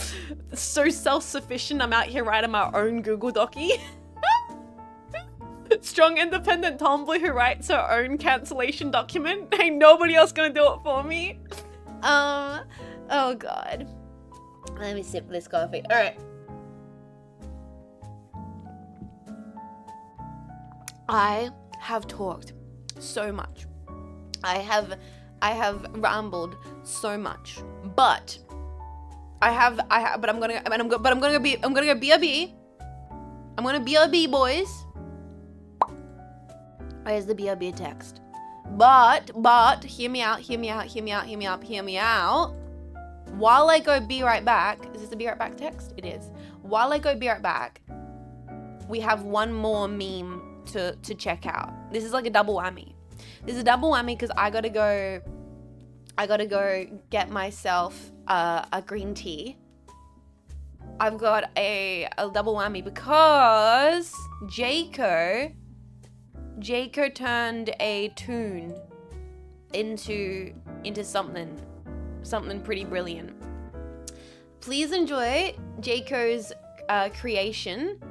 So self-sufficient. I'm out here writing my own Google Docky. Strong, independent tomboy who writes her own cancellation document. Ain't nobody else gonna do it for me. Oh god. Let me sip this coffee. All right. I have talked so much. I have rambled so much. But I'm gonna go BRB. I'm gonna BRB, boys. Where's the BRB text? But hear me out. While I go be right back, is this the be right back text? It is. While I go be right back, we have one more meme to check out. This is like a double whammy. This is a double whammy because I gotta go get myself a green tea. I've got a double whammy because Jayco turned a tune into something pretty brilliant. Please enjoy Jayco's creation.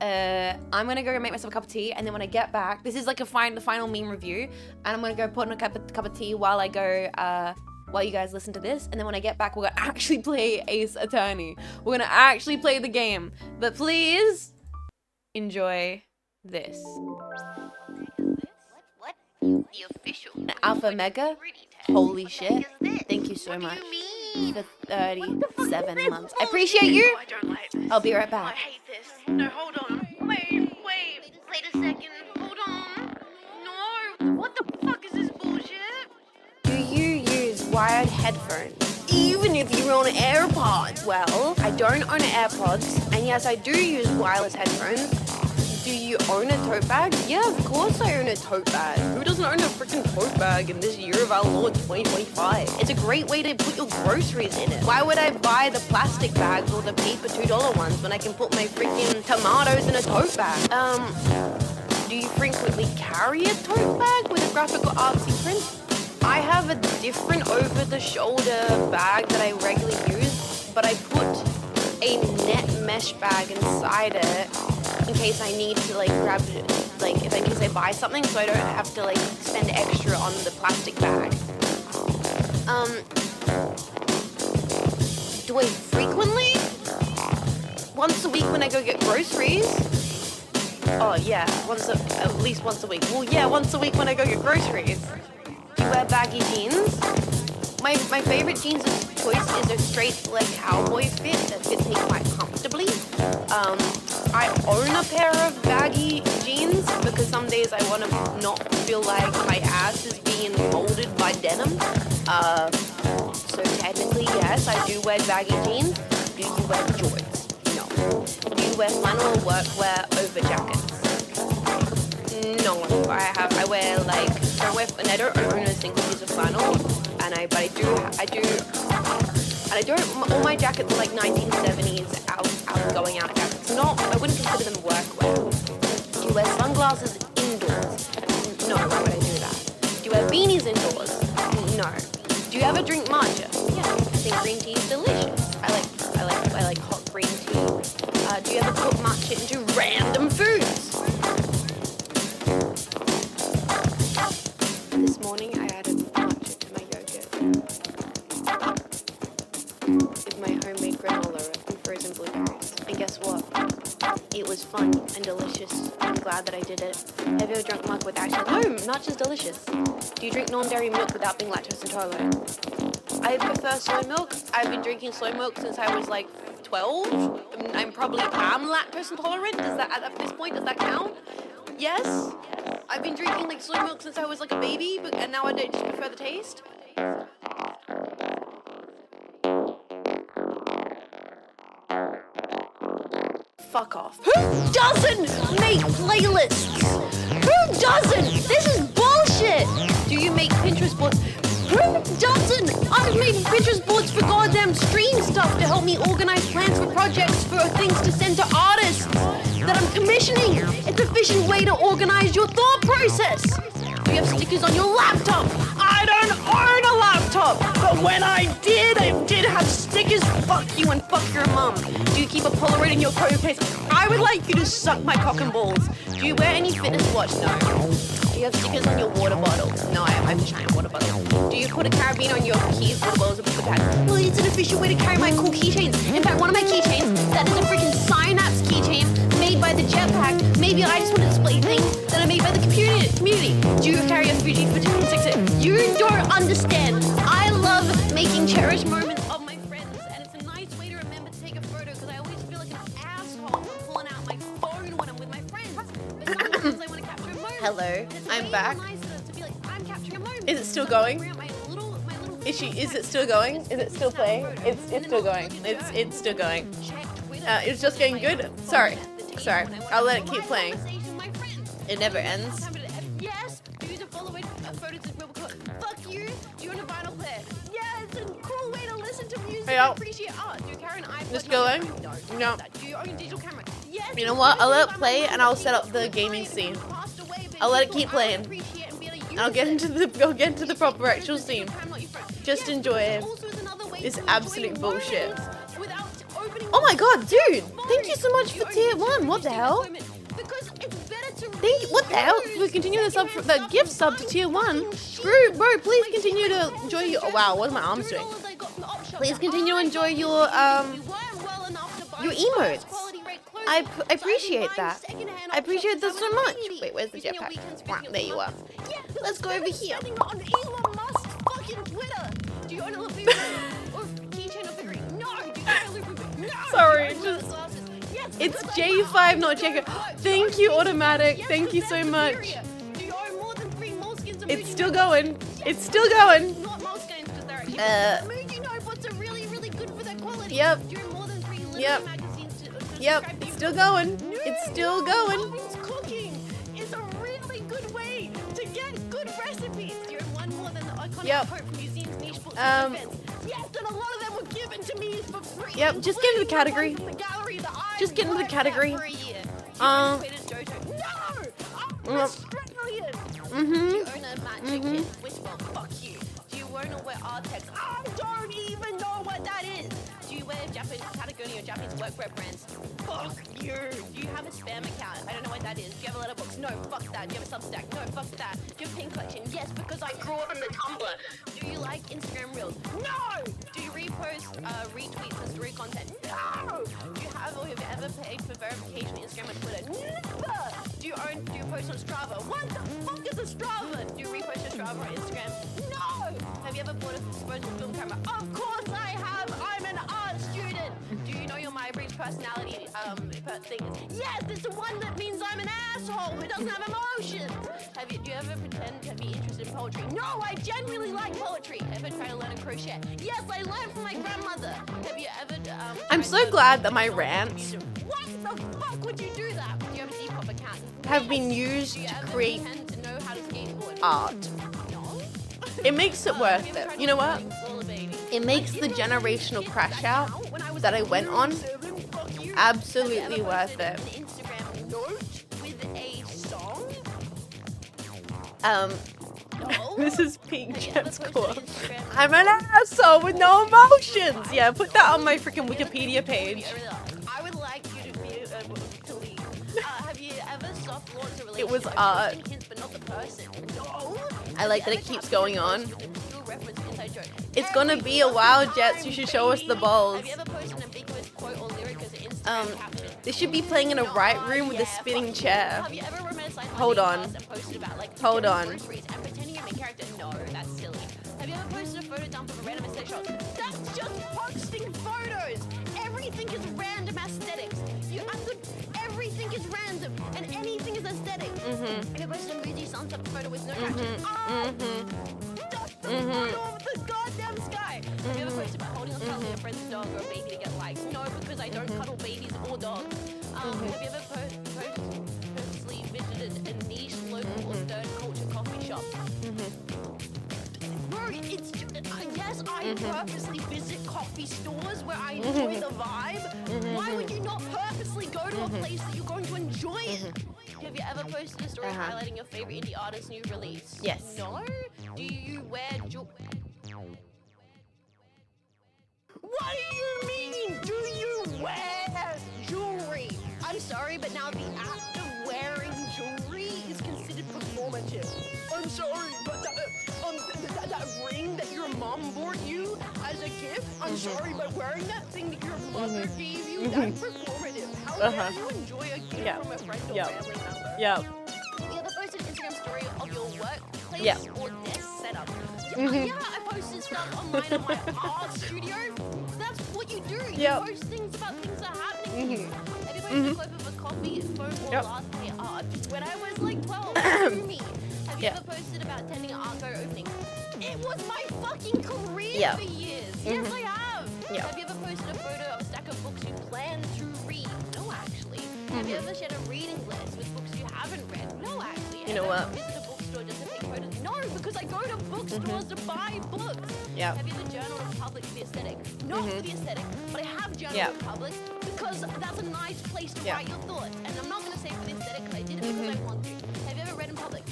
I'm gonna go make myself a cup of tea, and then when I get back, this is like the final meme review, and I'm gonna go put in a cup of tea while I go while you guys listen to this, and then when I get back, we're gonna actually play Ace Attorney. We're gonna actually play the game, but please enjoy this. What? The official Alpha Mega? Holy shit. Thank you so much for 37 months. I appreciate you. I don't like this. I'll be right back. I hate this. No, hold on. Wait a second. Hold on. No. What the fuck is this bullshit? Do you use wired headphones? Even if you own AirPods? Well, I don't own AirPods, and yes, I do use wireless headphones. Do you own a tote bag? Yeah, of course I own a tote bag. Who doesn't own a freaking tote bag in this year of our Lord 2025? It's a great way to put your groceries in it. Why would I buy the plastic bags or the paper $2 ones when I can put my freaking tomatoes in a tote bag? Do you frequently carry a tote bag with a graphical artsy print? I have a different over-the-shoulder bag that I regularly use, but I put a net mesh bag inside it in case I need to like grab it, like if in case I buy something, so I don't have to like spend extra on the plastic bag. Do I frequently? Once a week when I go get groceries. Oh yeah, at least once a week. Well yeah, once a week when I go get groceries. Do you wear baggy jeans? My favorite jeans of choice is a straight leg cowboy fit that fits me quite comfortably. I own a pair of baggy jeans because some days I want to not feel like my ass is being molded by denim. So technically, yes, I do wear baggy jeans. Do you wear jorts? No. Do you wear flannel or workwear over jackets? No. I wear like, I don't own a single piece of flannel, and I do, all my jackets are like 1970s going out jackets. I wouldn't consider them workwear. Do you wear sunglasses indoors? No, why would I do that? Do you wear beanies indoors? No. Do you ever drink matcha? Yeah, I think green tea is delicious. I like hot green tea. Do you ever put matcha into random foods? This morning I added matcha to my yogurt with my homemade granola and frozen blueberries. And guess what? It was fun and delicious. I'm glad that I did it. Have you ever drunk milk with actual? No, matcha's delicious. Do you drink non-dairy milk without being lactose intolerant? I prefer soy milk. I've been drinking soy milk since I was like 12. I'm probably lactose intolerant. At this point, does that count? Yes. I've been drinking like soy milk since I was like a baby, and now I just prefer the taste. Fuck off. Who doesn't make playlists? Who doesn't? This is bullshit. Do you make Pinterest boards? Who doesn't? I've made Pinterest boards for goddamn stream stuff to help me organize plans for projects, for things to send to artists that I'm commissioning. It's an efficient way to organize your thought process. Do you have stickers on your laptop? I don't own a laptop, but when I did have stickers. Fuck you and fuck your mum. Do you keep a Polaroid in your coat case? I would like you to suck my cock and balls. Do you wear any fitness watch? No. Do you have stickers on your water bottle? No, I have a China water bottle. Do you put a carabiner on your keys, water bottles, or put the pad? Well, it's an efficient way to carry my cool keychains. In fact, one of my keychains, that is a freaking Cynapse keychain made by the Jetpack. Maybe I just want to display things that are made by the community. Do you carry a Fuji 1560? You don't understand. I love making cherished moments of my friends, and it's a nice way to remember to take a photo because I always feel like an asshole for pulling out my phone when I'm with my friends. But sometimes I want to capture a moment. Hello, I'm back. Is it still going? Is it still going? Is it still playing? It's still going. It's still going. It's just getting good. Sorry. I'll let it keep playing. It never ends. Yes. Use a follow it. Photos is real cool. Fuck you. Do you want a vinyl player? Yeah, it's a cool way to listen to music and appreciate art. Do you carry an iPod? Just going? No. Do you own a digital camera? Yes. You know what? I'll let it play and I'll set up the gaming scene. I'll let it keep playing. I'll get into the proper actual scene. Just enjoy this absolute bullshit. Oh my god, dude! Thank you so much for tier 1. What the hell? What the hell? We continue the gift sub to tier 1. Bro, please continue to enjoy your. Oh wow, what are my arms doing? Please continue to enjoy your emotes. I appreciate that. I appreciate that so much. Wait, where's the jetpack? Wow, there you are. Let's go over here. Sorry, it's J5, not Jacob. Thank you, Automatic. Thank you so much. It's still going. It's still going. Yep. It's still going. It's still going. Cooking is a really good way to get good recipes. You're one more than the iconic quote from museums, niche books, and events. Yes, and a lot of them were given to me for free. Yep, just get into the category. Just get into the category. Australian. Do you own a matcha kit? Which one? Fuck you. Do you own or wear Artex? I don't even know what that is. Do you wear Japanese Patagonia or Japanese workwear brands? Fuck you. Do you have a spam account? I don't know what that is. Do you have a letterbox? No, fuck that. Do you have a Substack? No, fuck that. Do you have a pin collection? Yes, because I draw on the Tumblr. Do you like Instagram Reels? No. Do you repost, retweets and story content? No. Do you have or have you ever paid for verification on Instagram and Twitter? Never. Do you post on Strava? What the fuck is a Strava? Do you repost your Strava on Instagram? No. Have you ever bought a disposable film camera? Of course I have. I'm an art student. Do you know your Myers-Briggs personality thing is? Yes, it's the one that means I'm an asshole who doesn't have emotions. Do you ever pretend to be interested in poetry? No, I genuinely like poetry. Ever try to learn to crochet? Yes, I learned from my grandmother. Have you ever? I'm so glad that my rants What the fuck would you do that? Do you have a Depop account? have been used Do you to ever create pretend to know how to skateboard? art. No. It makes it worth Have you ever it. tried You know to what? learn rollerblading? It makes the generational crash out that I went on absolutely worth it. An Instagram note with a song? No. This is peak Have you ever Jet's posted core. an Instagram I'm an asshole with no emotions. Yeah, put that on my freaking Wikipedia page. I would like you to be to leave. Have you ever soft launched a relationship? It was by art. posting hints but not the person? No. I like that it Have you keeps ever going tapped on. into a post with a reference to inside joke? It's gonna Every be a while, fucking Jets. You time, should show us the baby. balls. Have you ever posted an ambiguous quote or lyric as an Instagram caption? This should be playing in a Wright room with a spinning chair. Have you ever romanticized Hold on. and posted about like Hold on. groceries and pretending you're a main character? No, that's silly. Have you ever posted a photo dump of a random aesthetic shot? That's just posting photos. Everything is random aesthetics. Everything is random and anything is aesthetic. Have you posted a moody sunset photo with no caption? That's the photo of the goddamn sky. Have you ever posted about holding or cuddling a friend's dog or a baby to get likes? No, because I don't cuddle babies or dogs. Have you ever purposely visited a niche local or third culture coffee shop? Bro, it's yes, I purposely visit coffee stores where I enjoy the vibe. Why would you not purposely go to a place that you're going to enjoy it? Have you ever posted a story highlighting your favorite indie artist's new release? Yes. No? Do you wear What do you mean? Do you wear jewelry? I'm sorry, but now the act of wearing jewelry is considered performative. I'm sorry, but that ring that your mom bought you as a gift, I'm sorry, but wearing that thing that your mother gave you, that's performative. How dare you enjoy a gift from a friend or family member? Yeah. Have you ever posted an Instagram story of your workplace Yeah. or desk setup? Yeah, I posted stuff online in my art studio. That's what you do. You Yep. post things about things that are happening to you. Have you posted a clip of a coffee, phone, or latte art when I was like 12? Screw me. Have you ever posted about attending an art gallery opening? It was my fucking career for years. Yes, I have. Yeah. Have you ever posted a photo of a stack of books you plan to read? No, actually. Have you ever shared a reading list with books you haven't read? No, actually. You know what? Visit a bookstore just to take photos? No, because I go to bookstores to buy books. Yeah. Have you ever journaled in public for the aesthetic? Not for the aesthetic, but I have journaled in public because that's a nice place to write your thoughts. And I'm not going to say for the aesthetic because I did it because I want to. Have you ever read in public?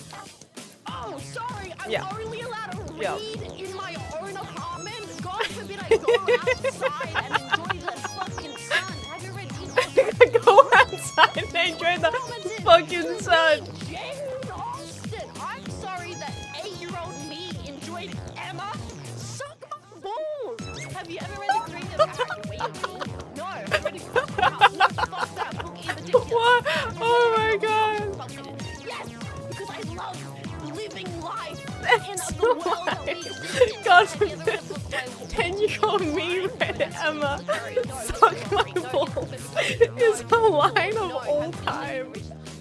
Oh, sorry, I'm only allowed to read in my own apartment. God forbid I go outside and enjoy the fucking sun. Have you read Jean Faymas? Go outside and enjoy the fucking sun. Jane Austen. I'm sorry that 8-year-old me enjoyed Emma. Suck my balls. Have you ever read The Creative Act? Wait, no. Have you read The Creative Act? No, fuck that book in particular. What? Oh my god. Yes, because I love living life in That's the world why. that we exist in. God Have you ever read a forbid. book by 10-year-old me read Emma. Suck my balls. Is a line of all time.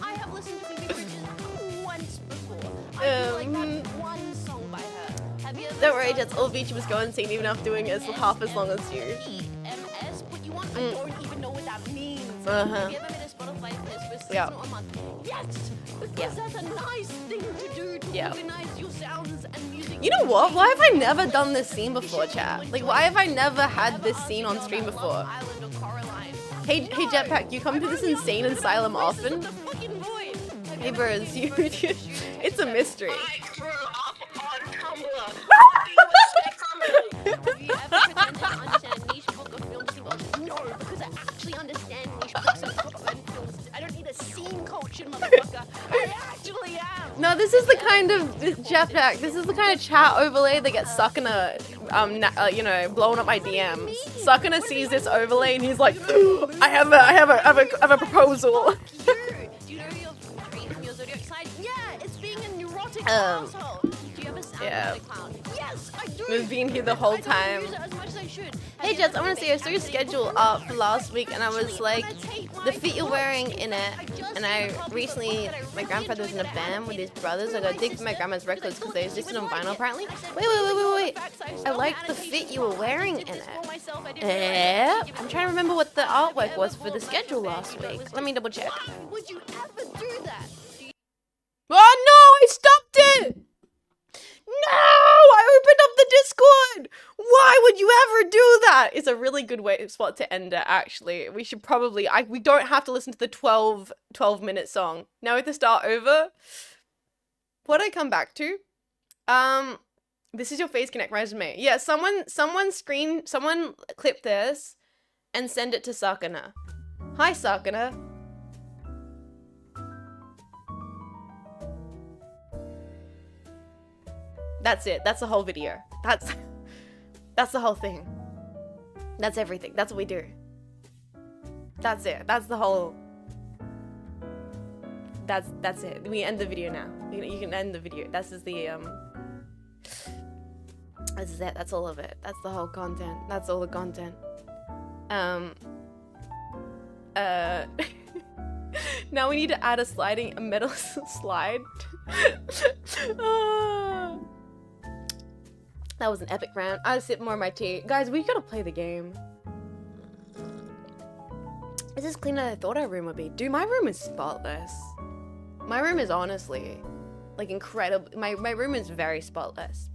I have listened to Phoebe Bridgers once before. I feel like that's one song by her. Have you ever Don't worry, Jets. All Beach was going sing even after doing it half as long as you. MS? What you want? I don't even know what that means. Uh-huh. Have you ever made a Spotify playlist for a season or a month? Yes! Because that's a nice thing to do to organize your sounds and music. You know what? Why have I never done this scene before, chat? Like, why have I never had this scene on stream before? Hey, Jetpack, you come to this insane asylum often? The fucking void. Hey, Birds, it's a mystery. I grew up on Tumblr. Have you ever pretended to understand a niche book of film symbols? No, because I actually understand niche books and films. I don't need a scene culture, motherfucker. I actually am. No, this is the kind of Jeff Jack. This is the kind of chat overlay that gets Sakana, you know, blowing up my DMs. Sakana sees this overlay and he's like, I have a proposal. Do you know your dream from your zodiac sign? Yeah, it's being a neurotic asshole. Do you ever sound like a clown? Yes, I do. We've been here the whole I don't time. use it as much as I should. Hey Jess, I want to say I saw your schedule up for last week and I was like, the fit you're wearing in it, and I recently, my grandfather was in a band with his brothers. I got dig for my grandma's records because they existed on vinyl apparently. Wait. I liked the fit you were wearing in it. I'm trying to remember what the artwork was for the schedule last week. Let me double check. Why would you ever do that? Oh no, I stopped it! No! I opened up the Discord! Why would you ever do that? It's a really good spot to end it, actually. We should probably... we don't have to listen to the 12-minute song. Now we have to start over. What did I come back to? This is your Face Connect resume. Yeah, someone clip this and send it to Sakana. Hi, Sakana. That's it. That's the whole video. That's the whole thing. That's everything. That's what we do. That's it. That's the whole... That's it. We end the video now. You can end the video. This is the This is it. That's all of it. That's the whole content. That's all the content. Now we need to add a metal slide. That was an epic round. I'll sip more of my tea. Guys, we gotta play the game. Is this cleaner than I thought our room would be? Dude, my room is spotless. My room is honestly, like, incredible. My room is very spotless.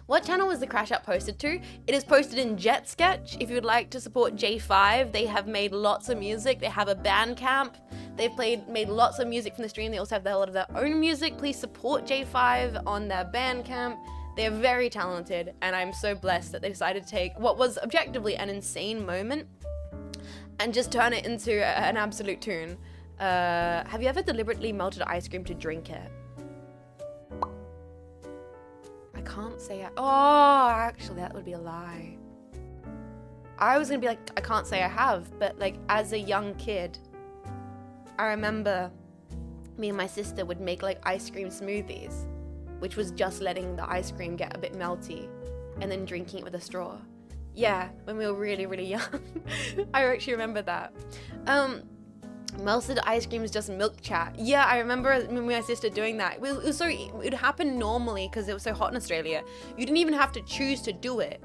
What channel was the crash out posted to? It is posted in Jet Sketch. If you would like to support J5, they have made lots of music. They have a Bandcamp. They've made lots of music from the stream. They also have a lot of their own music. Please support J5 on their Bandcamp. They're very talented, and I'm so blessed that they decided to take what was objectively an insane moment and just turn it into an absolute tune. Have you ever deliberately melted ice cream to drink it? I can't say oh, actually, that would be a lie. I was gonna be like, I can't say I have, but like as a young kid, I remember me and my sister would make like ice cream smoothies, which was just letting the ice cream get a bit melty and then drinking it with a straw. Yeah, when we were really, really young. I actually remember that. Melted ice cream is just milk chat. Yeah, I remember me and my sister doing that. It would happen normally because it was so hot in Australia. You didn't even have to choose to do it.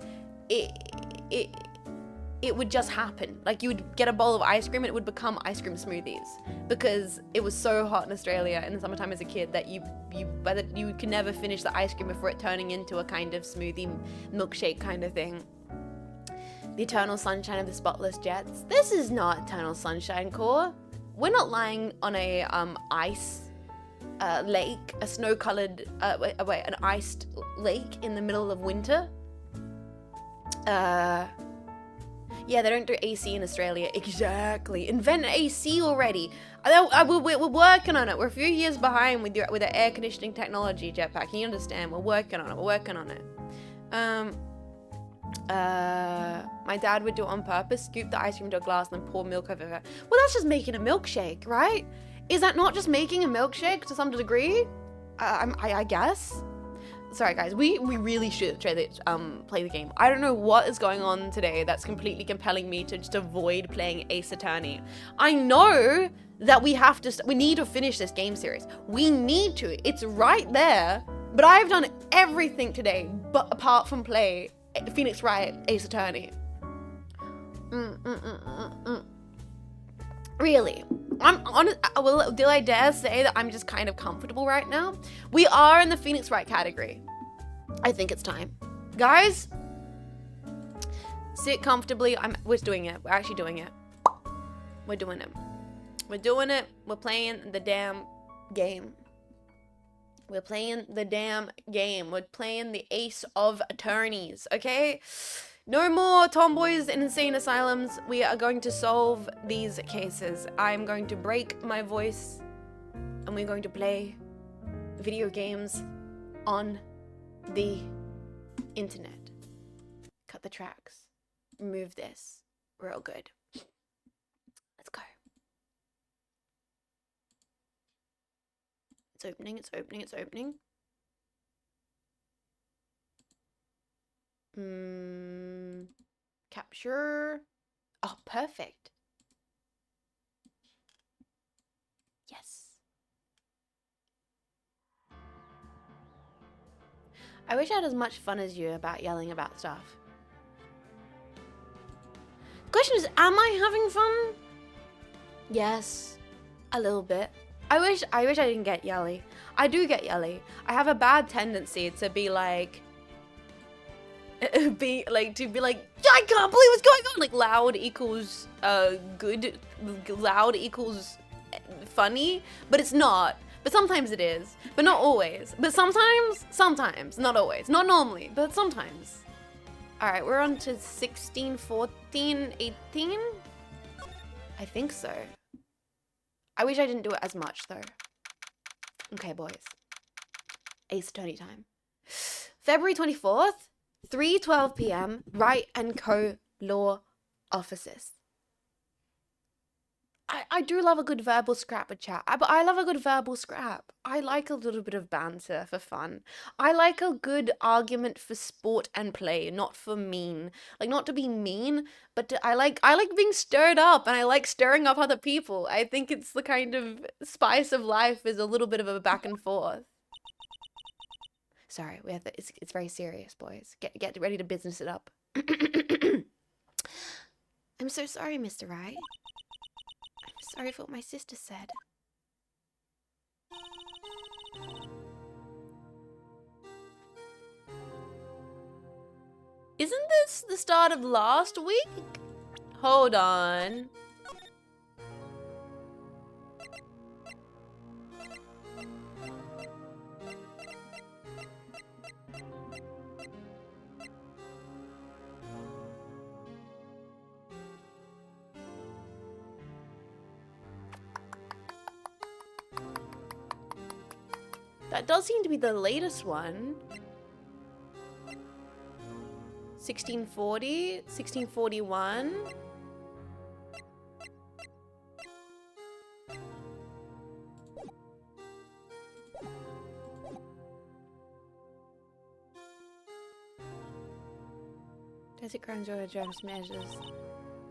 It would just happen. Like, you would get a bowl of ice cream and it would become ice cream smoothies because it was so hot in Australia in the summertime as a kid that you could never finish the ice cream before it turning into a kind of smoothie milkshake kind of thing. The eternal sunshine of the spotless jets. This is not eternal sunshine, core. We're not lying on a ice lake, a snow-colored, an iced lake in the middle of winter. Yeah, they don't do AC in Australia. Exactly. Invent AC already. We're working on it. We're a few years behind with the air conditioning technology, Jetpack. Can you understand? We're working on it. We're working on it. My dad would do it on purpose, scoop the ice cream into a glass and then pour milk over it. Well, that's just making a milkshake, right? Is that not just making a milkshake to some degree? I guess. Sorry guys, we really should try to play the game. I don't know what is going on today that's completely compelling me to just avoid playing Ace Attorney. I know that we need to finish this game series. We need to. It's right there. But I've done everything today, but apart from play Phoenix Wright Ace Attorney. Really. I'm honest. Well, do I dare say that I'm just kind of comfortable right now? We are in the Phoenix Wright category. I think it's time. Guys, sit comfortably. We're doing it. We're actually doing it. We're doing it. We're doing it. We're playing the damn game. We're playing the damn game. We're playing the Ace of Attorneys, okay? No more tomboys in insane asylums. We are going to solve these cases. I'm going to break my voice and we're going to play video games on the internet. Cut the tracks. Remove this. Real good. Let's go. It's opening, it's opening, it's opening. Capture. Oh, perfect. Yes. I wish I had as much fun as you about yelling about stuff. The question is, am I having fun? Yes, a little bit. I wish I didn't get yelly. I do get yelly. I have a bad tendency to be like, I can't believe what's going on. Like loud equals good, loud equals funny, but it's not. But sometimes it is, but not always. But sometimes, not always. Not normally, but sometimes. All right, we're on to 16, 14, 18? I think so. I wish I didn't do it as much, though. Okay, boys. Ace Attorney time. February 24th, 3:12 p.m., Wright and Co. Law Offices. I do love a good verbal scrap with chat. But I love a good verbal scrap. I like a little bit of banter for fun. I like a good argument for sport and play, not for mean. Like, not to be mean, but I like being stirred up, and I like stirring up other people. I think it's the kind of spice of life, is a little bit of a back and forth. Sorry, we have to, it's very serious, boys. Get ready to business it up. I'm so sorry, Mr. Wright. Sorry for what my sister said. Isn't this the start of last week? Hold on. That does seem to be the latest one. 1640, 1641. Desert crimes or adjust measures.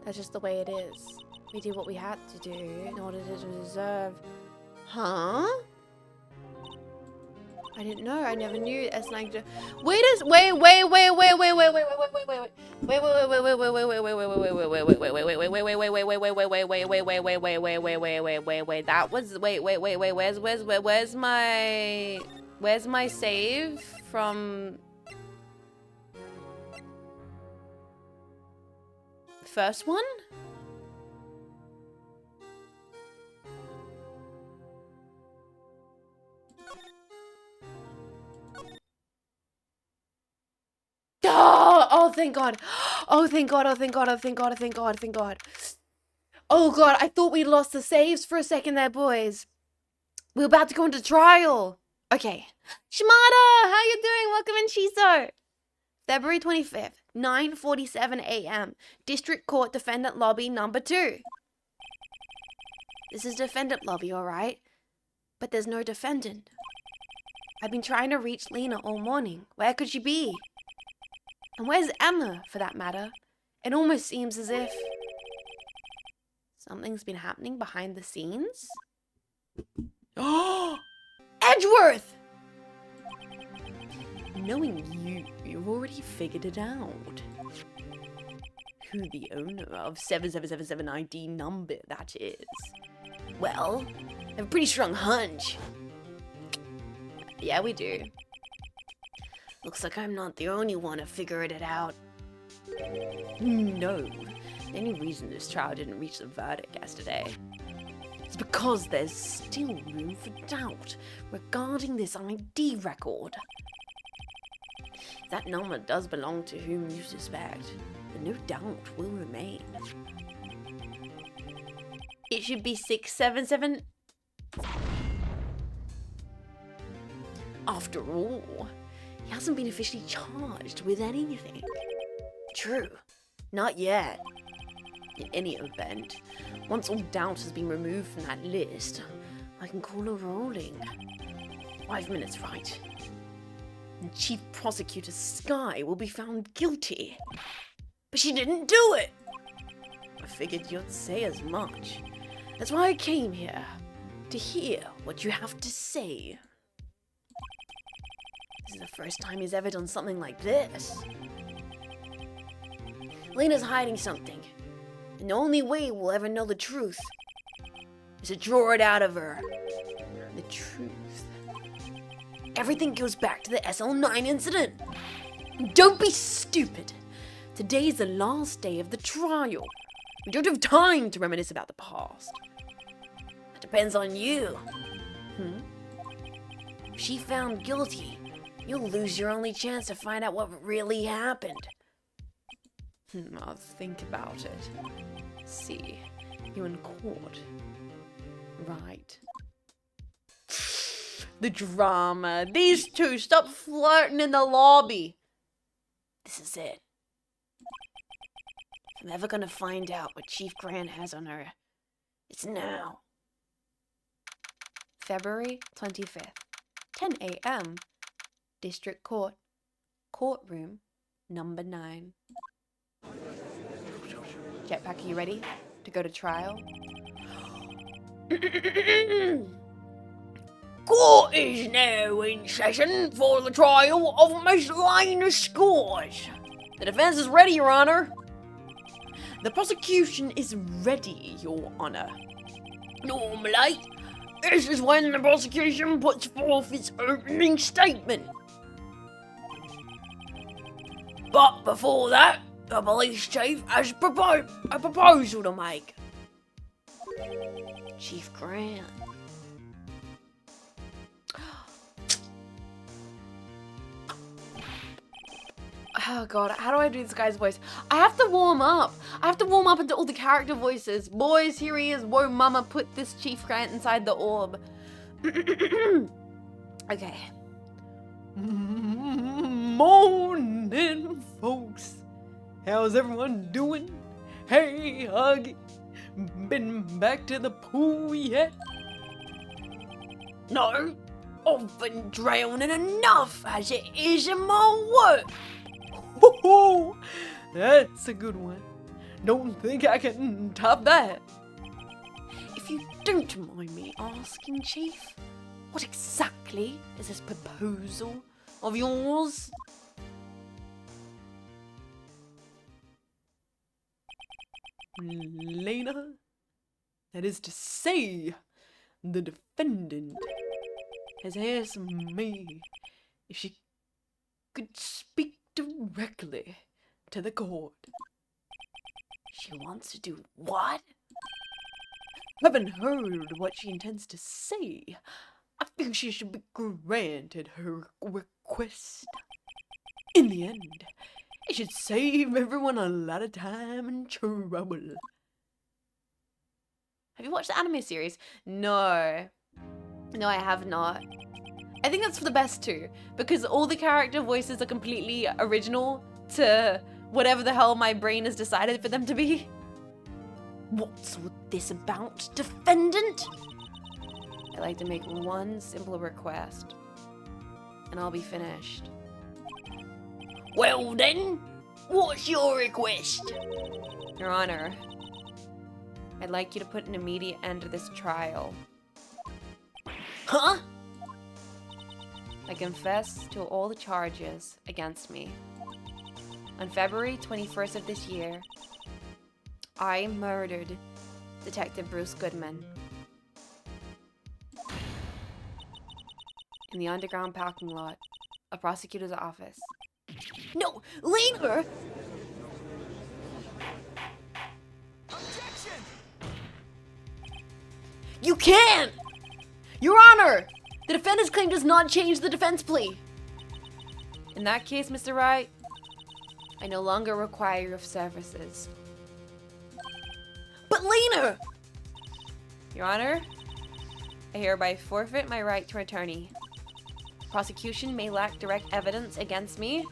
That's just the way it is. We did what we had to do in order to deserve. Huh? I didn't know. I never knew S9. Wait, that was where's my save from first one? Oh, thank God. Oh, thank God. Oh, thank God. Oh, thank God. Oh, thank God. Thank God. Oh, God. I thought we lost the saves for a second there, boys. We're about to go into trial. Okay. Shimada, how you doing? Welcome in, Shiso. February 25th, 9:47 a.m. District Court Defendant Lobby number 2. This is defendant lobby, all right? But there's no defendant. I've been trying to reach Lena all morning. Where could she be? And where's Emma, for that matter? It almost seems as if something's been happening behind the scenes. Oh, Edgeworth! Knowing you've already figured it out. Who the owner of 7777 ID number that is. Well, I have a pretty strong hunch. Yeah, we do. Looks like I'm not the only one who figured it out. No. Any reason this trial didn't reach the verdict yesterday? It's because there's still room for doubt regarding this ID record. That number does belong to whom you suspect, but no doubt will remain. It should be 677. After all, he hasn't been officially charged with anything. True, not yet. In any event, once all doubt has been removed from that list, I can call a rolling. 5 minutes, right? And Chief Prosecutor Sky will be found guilty. But she didn't do it! I figured you'd say as much. That's why I came here, to hear what you have to say. This is the first time he's ever done something like this. Lena's hiding something, and the only way we'll ever know the truth is to draw it out of her. The truth. Everything goes back to the SL9 incident. Don't be stupid. Today is the last day of the trial. We don't have time to reminisce about the past. That depends on you. If she found guilty, you'll lose your only chance to find out what really happened. I'll think about it. See, you in court. Right. The drama. These two, stop flirting in the lobby. This is it. If I'm ever gonna find out what Chief Grant has on her, it's now. February 25th, 10 a.m. District Court. Courtroom number 9. Jetpack, are you ready to go to trial? Court is now in session for the trial of Miss Lina Scores. The defense is ready, Your Honor. The prosecution is ready, Your Honor. Normally, this is when the prosecution puts forth its opening statement. But before that, the police chief has a proposal to make. Chief Grant. Oh god, how do I do this guy's voice? I have to warm up. I have to warm up into all the character voices. Boys, here he is. Whoa, mama, put this Chief Grant inside the orb. Okay. Morning, folks. How's everyone doing? Hey, Huggy. Been back to the pool yet? No. I've been drowning enough as it is in my work. Ho-ho! That's a good one. Don't think I can top that. If you don't mind me asking, Chief, what exactly is this proposal of yours? Lena, that is to say, the defendant has asked me if she could speak directly to the court. She wants to do what? Haven't heard what she intends to say. I think she should be granted her request. In the end, it should save everyone a lot of time and trouble. Have you watched the anime series? No. No, I have not. I think that's for the best too, because all the character voices are completely original to whatever the hell my brain has decided for them to be. What's all this about, defendant? I'd like to make one simple request, and I'll be finished. Well then, what's your request? Your Honor, I'd like you to put an immediate end to this trial. Huh? I confess to all the charges against me. On February 21st of this year, I murdered Detective Bruce Goodman in the underground parking lot of prosecutor's office. No, Lena! You can't! Your Honor! The defendant's claim does not change the defense plea. In that case, Mr. Wright, I no longer require your services. But Lena! Your Honor, I hereby forfeit my right to attorney. Prosecution may lack direct evidence against me,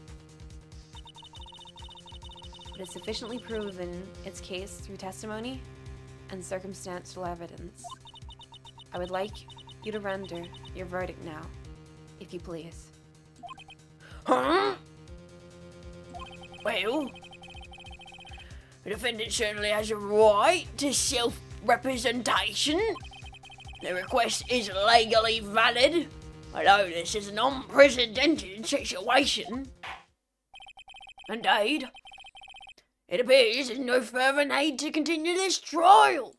but it's sufficiently proven its case through testimony and circumstantial evidence. I would like you to render your verdict now, if you please. Huh? Well, the defendant certainly has a right to self-representation. The request is legally valid, although this is an unprecedented situation. Indeed, it appears there's no further need to continue this trial,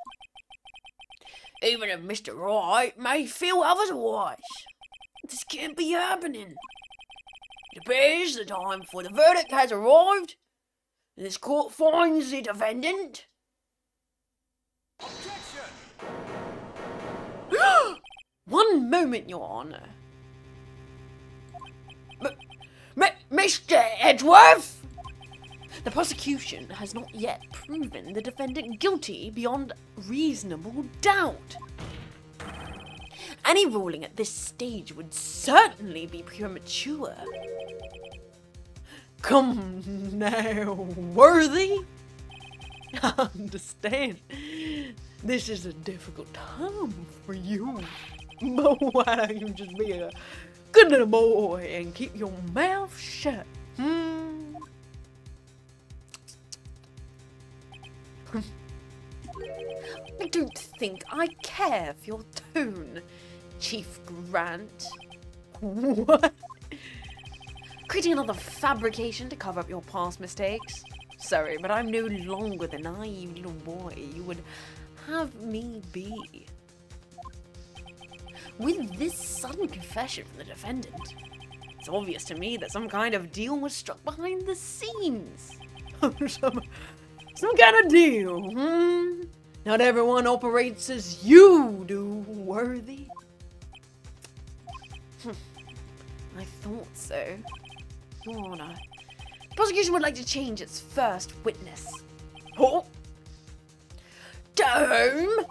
even if Mr. Wright may feel otherwise. This can't be happening. It appears the time for the verdict has arrived. This court finds the defendant. One moment, Your Honor. Mr. Edgeworth? The prosecution has not yet proven the defendant guilty beyond reasonable doubt. Any ruling at this stage would certainly be premature. Come now, Worthy. I understand this is a difficult time for you, but why don't you just be a good little boy and keep your mouth shut? I don't think I care for your tone, Chief Grant. What? Creating another fabrication to cover up your past mistakes? Sorry, but I'm no longer the naive little boy you would have me be. With this sudden confession from the defendant, it's obvious to me that some kind of deal was struck behind the scenes. some kind of deal, Not everyone operates as you do, Worthy. I thought so. Your Honor, the prosecution would like to change its first witness. Oh? To whom?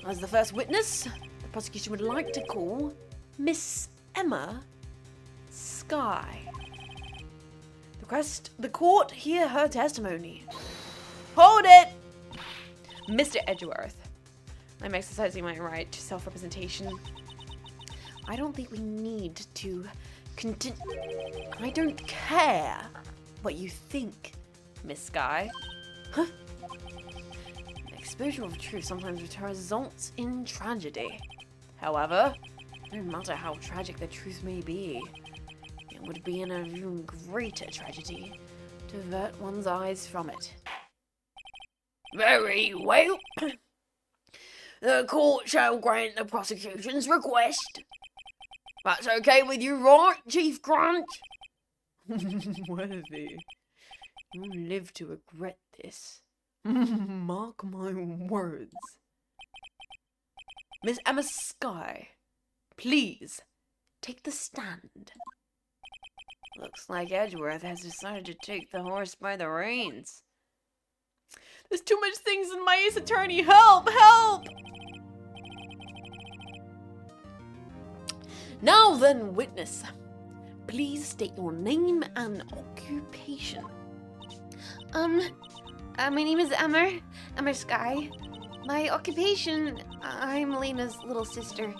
As the first witness, the prosecution would like to call Miss Emma Sky. The court hear her testimony. Hold it! Mr. Edgeworth, I'm exercising my right to self-representation. I don't think we need to continue. I don't care what you think, Miss Sky. Huh? Exposure of truth sometimes results in tragedy. However, no matter how tragic the truth may be, it would be an even greater tragedy to avert one's eyes from it. Very well. The court shall grant the prosecution's request. That's okay with you, right, Chief Grant? Worthy, you'll live to regret this. Mark my words. Miss Emma Sky, please take the stand. Looks like Edgeworth has decided to take the horse by the reins. There's too much things in my ace attorney. Help! Help! Now then, witness, please state your name and occupation. My name is Emma Sky. My occupation, I'm Lena's little sister.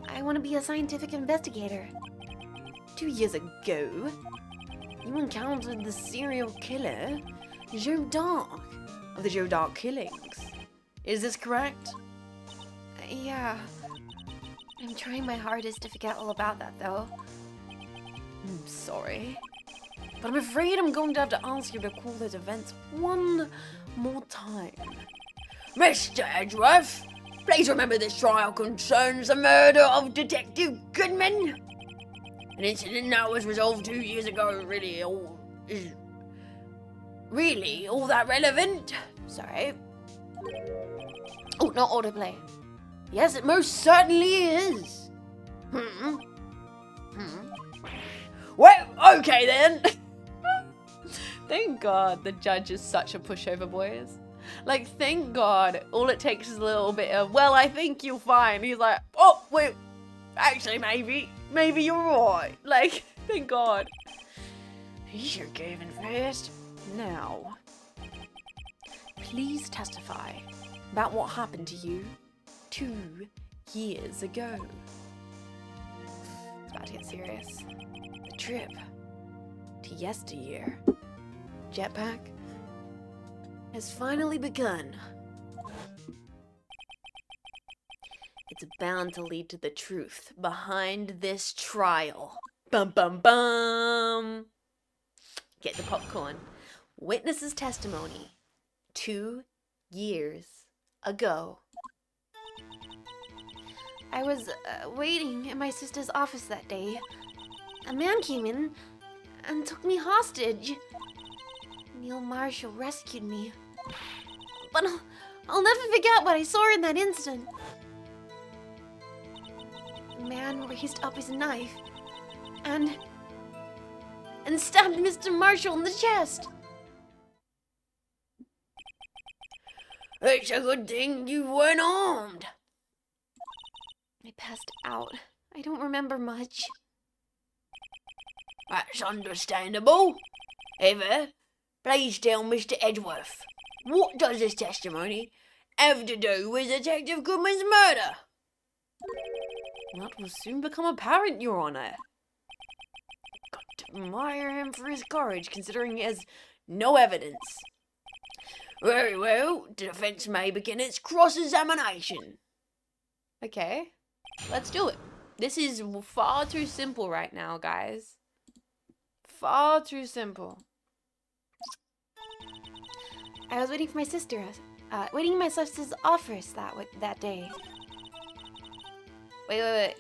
I want to be a scientific investigator. 2 years ago, you encountered the serial killer, Joe Dark, of the Joe Dark killings. Is this correct? Yeah. I'm trying my hardest to forget all about that, though. I'm sorry, but I'm afraid I'm going to have to ask you to call those events one more time. Mr. Edgeworth, please remember this trial concerns the murder of Detective Goodman. An incident that was resolved 2 years ago is really all that relevant. Sorry. Oh, not autoplay. Yes, it most certainly is. Well, okay then. Thank God the judge is such a pushover, boys. Like, thank God all it takes is a little bit of, well, I think you're fine. He's like, oh, wait, actually, maybe you're right. Like, thank God. You're giving first. Now, please testify about what happened to you 2 years ago. It's about to get serious. The trip to yesteryear. Jetpack has finally begun. It's bound to lead to the truth behind this trial. Bum bum bum. Get the popcorn. Witness's testimony 2 years ago. I was waiting in my sister's office that day. A man came in and took me hostage. Neil Marshall rescued me. But I'll never forget what I saw in that instant. The man raised up his knife and stabbed Mr. Marshall in the chest. It's a good thing you weren't armed. I passed out. I don't remember much. That's understandable. Ever, please tell Mr. Edgeworth, what does this testimony have to do with Detective Goodman's murder? That will soon become apparent, Your Honor. Got to admire him for his courage, considering he has no evidence. Very well, the defense may begin its cross-examination. Okay, let's do it. This is far too simple right now, guys. Far too simple. I was waiting for my sister, waiting in my sister's office that day. Wait.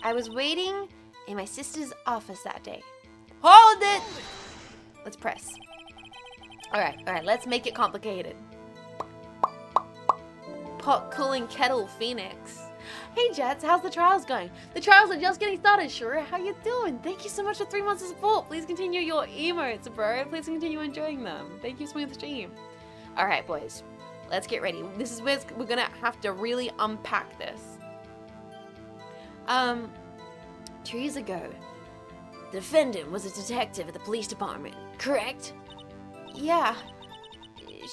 I was waiting in my sister's office that day. Hold it! Let's press. Alright, let's make it complicated. Pot cooling kettle Phoenix. Hey Jets, how's the trials going? The trials are just getting started, sure. How you doing? Thank you so much for 3 months of support. Please continue your emotes, bro. Please continue enjoying them. Thank you for the stream. Alright, boys. Let's get ready. This is where we're gonna have to really unpack this. 2 years ago, The defendant was a detective at the police department, correct? yeah,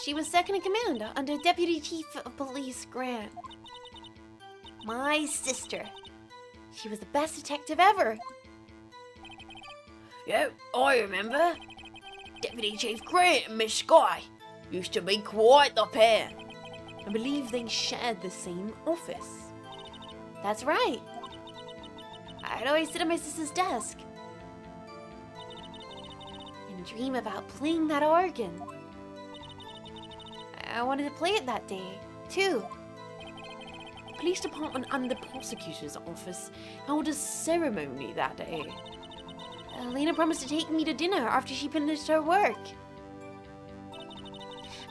she was second in command under Deputy Chief of Police Grant. My sister. She was the best detective ever. Yeah, I remember. Deputy Chief Grant and Miss Sky used to be quite the pair. I believe they shared the same office. That's right. I'd always sit at my sister's desk and dream about playing that organ. I wanted to play it that day, too. The police department and the prosecutor's office held a ceremony that day. Lena promised to take me to dinner after she finished her work.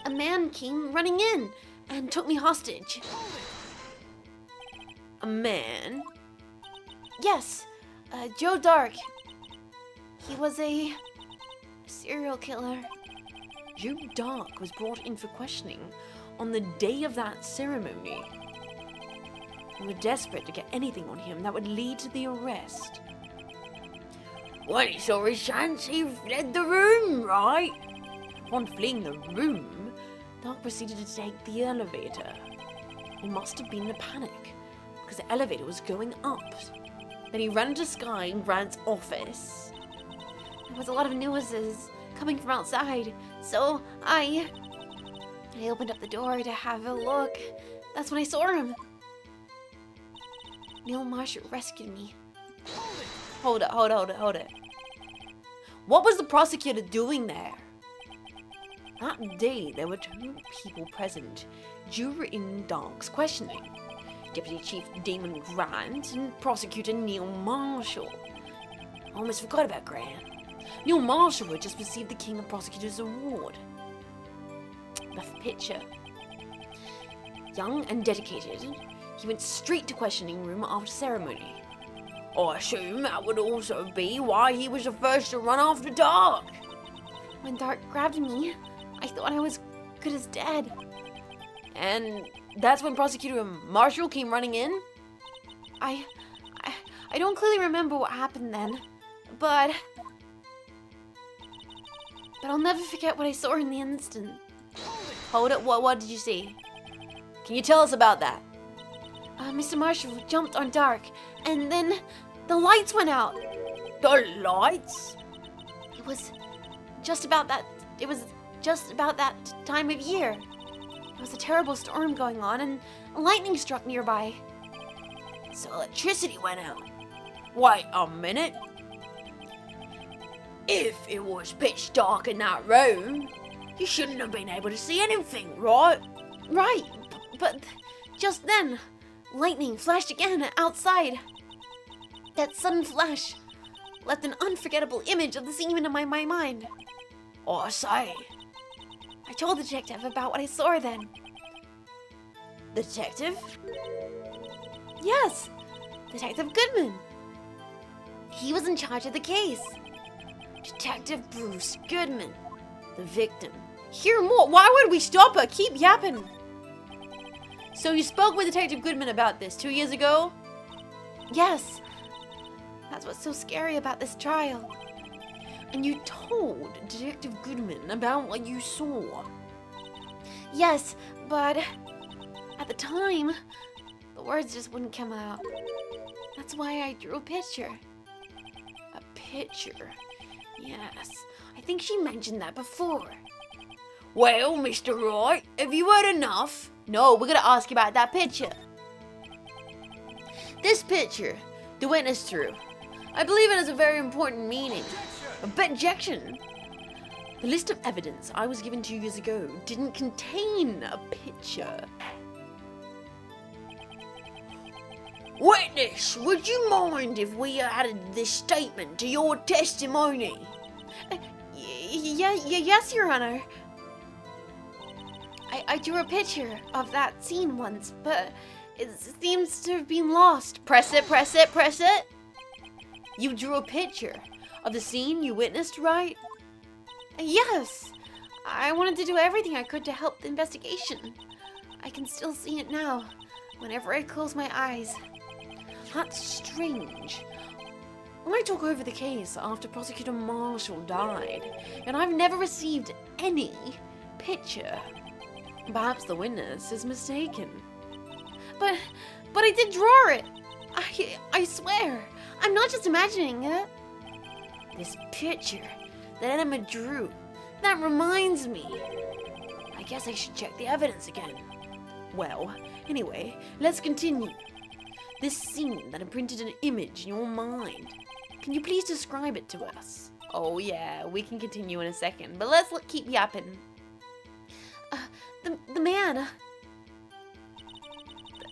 A man came running in and took me hostage. A man? Yes, Joe Dark. He was a serial killer. Joe Dark was brought in for questioning on the day of that ceremony. We were desperate to get anything on him that would lead to the arrest. When he saw his chance, he fled the room, right? Upon fleeing the room, Dark proceeded to take the elevator. He must have been in a panic, because the elevator was going up. Then he ran into Sky and Grant's office. There was a lot of noises coming from outside, so I opened up the door to have a look. That's when I saw him. Neil Marshall rescued me. Hold it. What was the prosecutor doing there? That day, there were 2 people present during Dark's questioning. Deputy Chief Damon Grant and Prosecutor Neil Marshall. I almost forgot about Grant. Neil Marshall had just received the King of Prosecutors Award. The picture. Young and dedicated, he went straight to questioning room after ceremony. I assume that would also be why he was the first to run after Dark. When Dark grabbed me, I thought I was good as dead. And that's when Prosecutor Marshall came running in? I don't clearly remember what happened then, but I'll never forget what I saw in the instant. Hold it, what did you see? Can you tell us about that? Mr. Marshall jumped on Dark, and then the lights went out. The lights? It was just about that time of year. There was a terrible storm going on, and lightning struck nearby. So electricity went out. Wait a minute. If it was pitch dark in that room, you shouldn't have been able to see anything, right? Right, but just then, lightning flashed again outside. That sudden flash left an unforgettable image of the scene in my mind. I say. I told the detective about what I saw then. The detective? Yes, Detective Goodman. He was in charge of the case. Detective Bruce Goodman, the victim. Hear more. Why would we stop her? Keep yapping. So you spoke with Detective Goodman about this 2 years ago? Yes. That's what's so scary about this trial. And you told Detective Goodman about what you saw? Yes, but at the time, the words just wouldn't come out. That's why I drew a picture. A picture? Yes, I think she mentioned that before. Well, Mr. Wright, have you heard enough? No, we're gonna ask you about that picture. This picture, the witness drew. I believe it has a very important meaning. Objection! The list of evidence I was given 2 years ago didn't contain a picture. Witness, would you mind if we added this statement to your testimony? Yes, Your Honor. I drew a picture of that scene once, but it seems to have been lost. Press it, press it, press it. You drew a picture of the scene you witnessed, right? Yes. I wanted to do everything I could to help the investigation. I can still see it now, whenever I close my eyes. That's strange. I took over the case after Prosecutor Marshall died, and I've never received any picture. Perhaps the witness is mistaken. But I did draw it. I swear. I'm not just imagining it. This picture that Emma drew, that reminds me. I guess I should check the evidence again. Well, anyway, let's continue. This scene that imprinted an image in your mind. Can you please describe it to us? Oh yeah, we can continue in a second, but let's keep yapping. The man.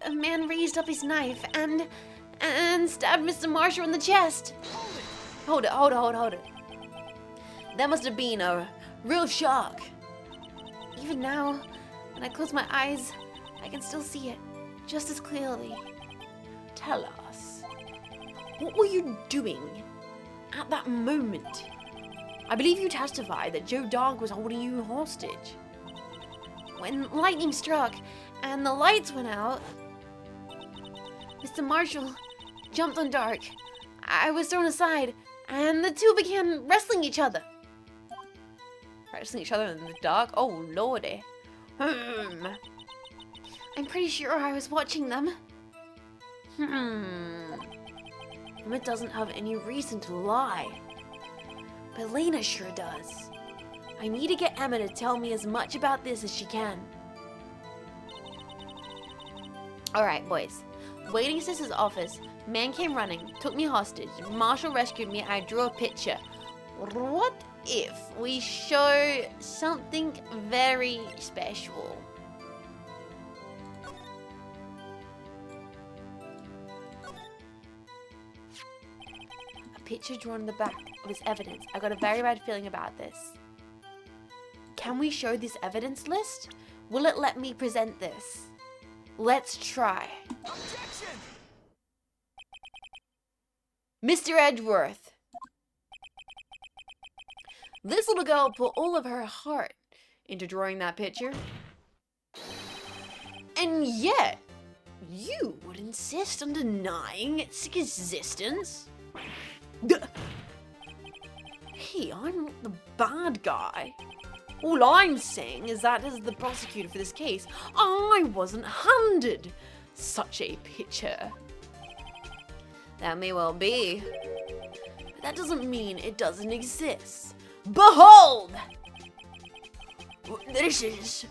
A man raised up his knife and stabbed Mr. Marshall in the chest. Hold it. That must have been a real shock. Even now, when I close my eyes, I can still see it just as clearly. Tell us, what were you doing at that moment? I believe you testified that Joe Dog was holding you hostage. When lightning struck and the lights went out, Mr. Marshall jumped on Dark. I was thrown aside, and the two began wrestling each other. Wrestling each other in the dark? Oh lordy. I'm pretty sure I was watching them. Emma doesn't have any reason to lie. But Lena sure does. I need to get Emma to tell me as much about this as she can. Alright, boys. Waiting at sister's office, man came running, took me hostage, Marshall rescued me, and I drew a picture. What if we show something very special? A picture drawn on the back of his evidence. I got a very bad feeling about this. Can we show this evidence list? Will it let me present this? Let's try. Mr. Edgeworth. This little girl put all of her heart into drawing that picture. And yet, you would insist on denying its existence? Hey, I'm not the bad guy. All I'm saying is that as the prosecutor for this case, I wasn't handed such a picture. That may well be, but that doesn't mean it doesn't exist. Behold! This is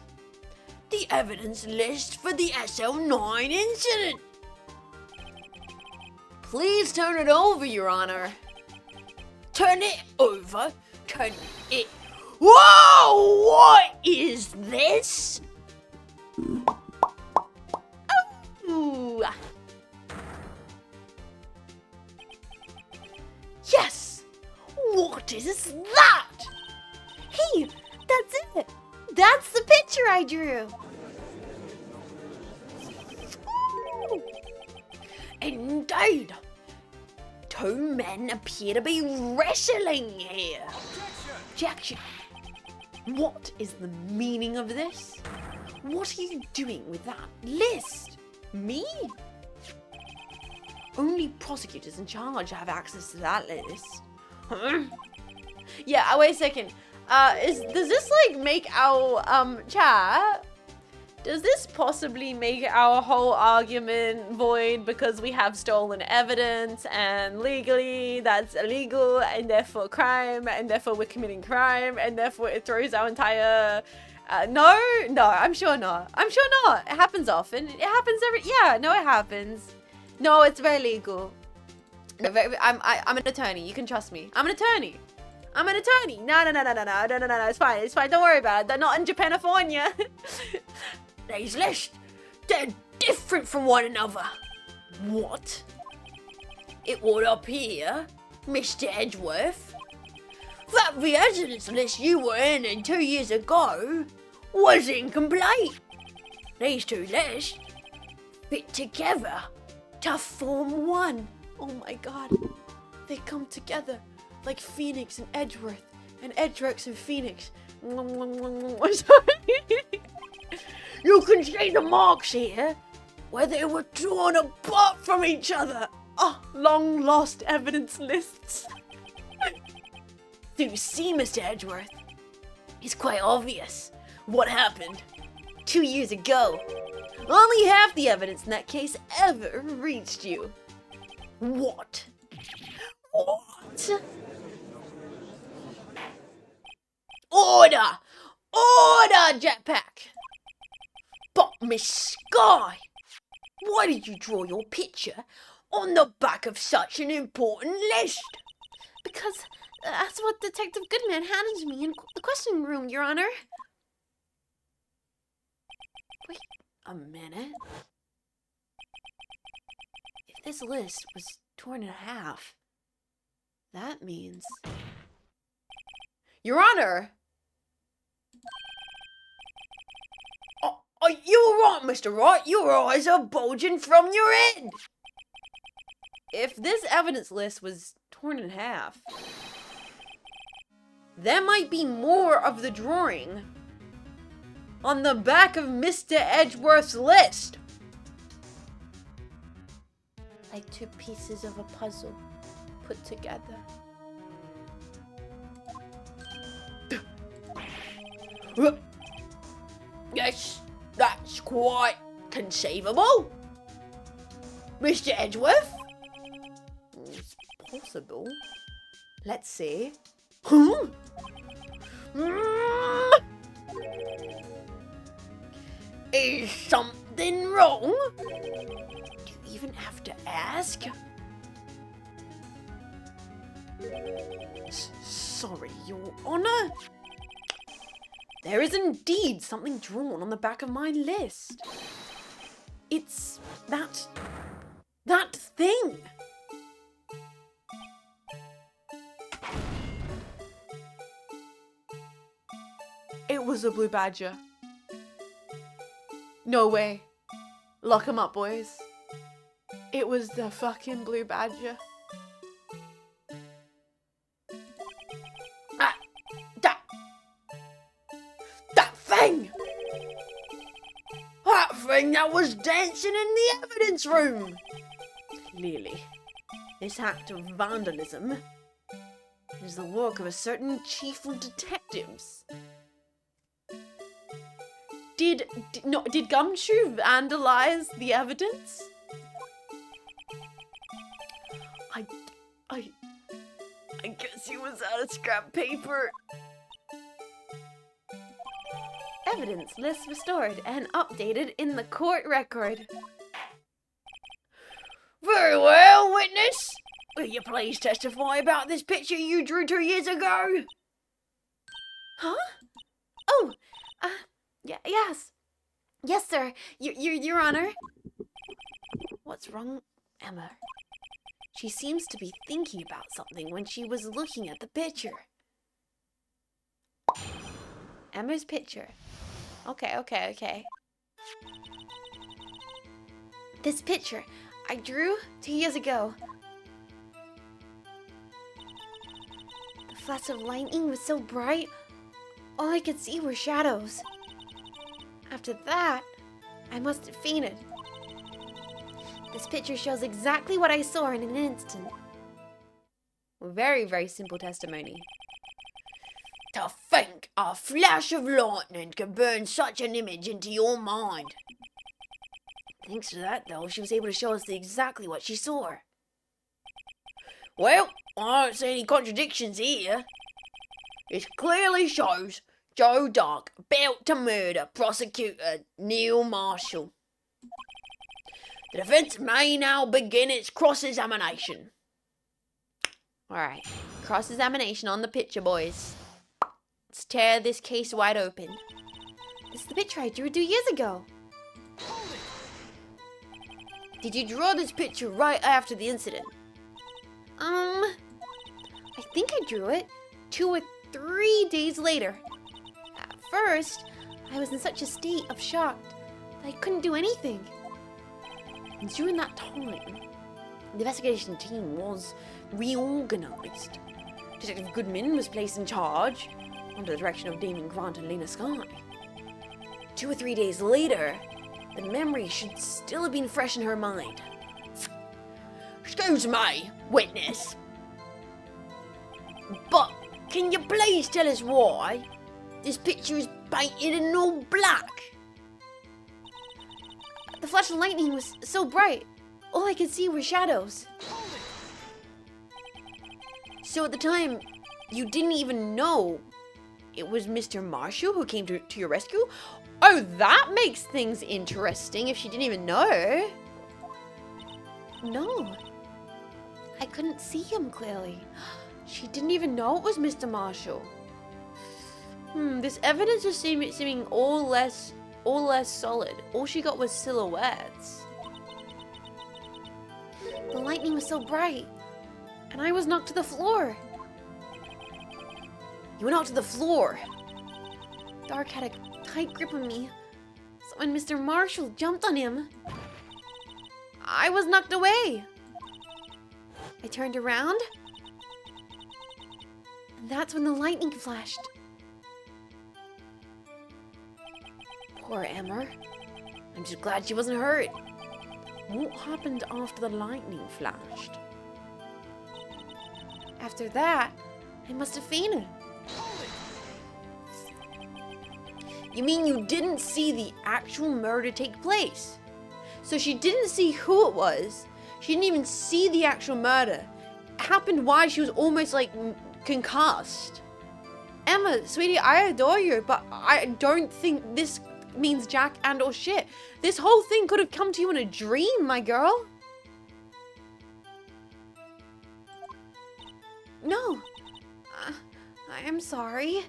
the evidence list for the SL9 incident. Please turn it over, Your Honor. Turn it over. Turn it. Whoa! What is this? Ooh. Yes! What is that? Hey, that's it. That's the picture I drew. Indeed. Two men appear to be wrestling here. Objection. What is the meaning of this? What are you doing with that list? Me? Only prosecutors in charge have access to that list. Huh? Yeah, wait a second. Does this like make our chat? Does this possibly make our whole argument void because we have stolen evidence and legally that's illegal and therefore crime and therefore we're committing crime and therefore it throws our entire no, I'm sure not. I'm sure not. It happens often. It happens it happens. No, it's very legal. No, I'm an attorney. You can trust me. I'm an attorney. No, it's fine. Don't worry about it. They're not in Japanifornia. These lists, they're different from one another. What? It would appear, Mr. Edgeworth, that the evidence list you were in 2 years ago was incomplete. These two lists fit together to form one. Oh my god. They come together like Phoenix and Edgeworth and Edgeworth and Phoenix. Sorry. You can see the marks here where they were drawn apart from each other. Oh, long lost evidence lists. Do you see, Mr. Edgeworth? It's quite obvious what happened 2 years ago. Only half the evidence in that case ever reached you. What? Order! Order, Jetpack! But, Miss Sky, why did you draw your picture on the back of such an important list? Because that's what Detective Goodman handed me in the questioning room, Your Honor. Wait a minute. If this list was torn in half, that means... Your Honor! Are you alright, Mr. Wright? Your eyes are bulging from your head. If this evidence list was torn in half, there might be more of the drawing on the back of Mr. Edgeworth's list. Like two pieces of a puzzle put together. Yes, that's quite conceivable. Mr. Edgeworth? It's possible. Let's see. Huh? Is something wrong? Do you even have to ask? Sorry, Your Honor. There is indeed something drawn on the back of my list. It's that thing. It was a blue badger. No way. Lock him up, boys. It was the fucking blue badger. Ah, that thing! That thing that was dancing in the evidence room! Clearly, this act of vandalism is the work of a certain chief of detectives. Did Gumshoe vandalize the evidence? I guess he was out of scrap paper. Evidence list restored and updated in the court record. Very well, witness. Will you please testify about this picture you drew 2 years ago? Huh? Oh, yes. Yes, sir. Your Honor. What's wrong, Emma? She seems to be thinking about something when she was looking at the picture. Emma's picture. Okay. This picture I drew 2 years ago. The flash of lightning was so bright, all I could see were shadows. After that, I must have fainted. This picture shows exactly what I saw in an instant. Very, very simple testimony. To think a flash of lightning can burn such an image into your mind. Thanks to that, though, she was able to show us exactly what she saw. Well, I don't see any contradictions here. It clearly shows Joe Dark about to murder prosecutor Neil Marshall. The defense may now begin its cross-examination. Alright, cross-examination on the picture, boys. Let's tear this case wide open. This is the picture I drew 2 years ago. Did you draw this picture right after the incident? I think I drew it 2 or 3 days later. At first, I was in such a state of shock that I couldn't do anything. And during that time, the investigation team was reorganized. Detective Goodman was placed in charge, under the direction of Damon Grant and Lena Sky. 2 or 3 days later, the memory should still have been fresh in her mind. Excuse me, witness. But can you please tell us why this picture is painted in all black? The flash of lightning was so bright, all I could see were shadows. So at the time, you didn't even know it was Mr. Marshall who came to your rescue? Oh, that makes things interesting if she didn't even know. No, I couldn't see him clearly. She didn't even know it was Mr. Marshall. This evidence is seeming all less solid. All she got was silhouettes. The lightning was so bright, and I was knocked to the floor. You went out to the floor. Dark had a tight grip on me, so when Mr. Marshall jumped on him, I was knocked away. I turned around, and that's when the lightning flashed. Poor Emma. I'm just glad she wasn't hurt. What happened after the lightning flashed? After that, I must have fainted. You mean you didn't see the actual murder take place? So she didn't see who it was. She didn't even see the actual murder. It happened while she was almost like concussed. Emma, sweetie, I adore you, but I don't think this means jack and or shit. This whole thing could have come to you in a dream, my girl. No. I am sorry.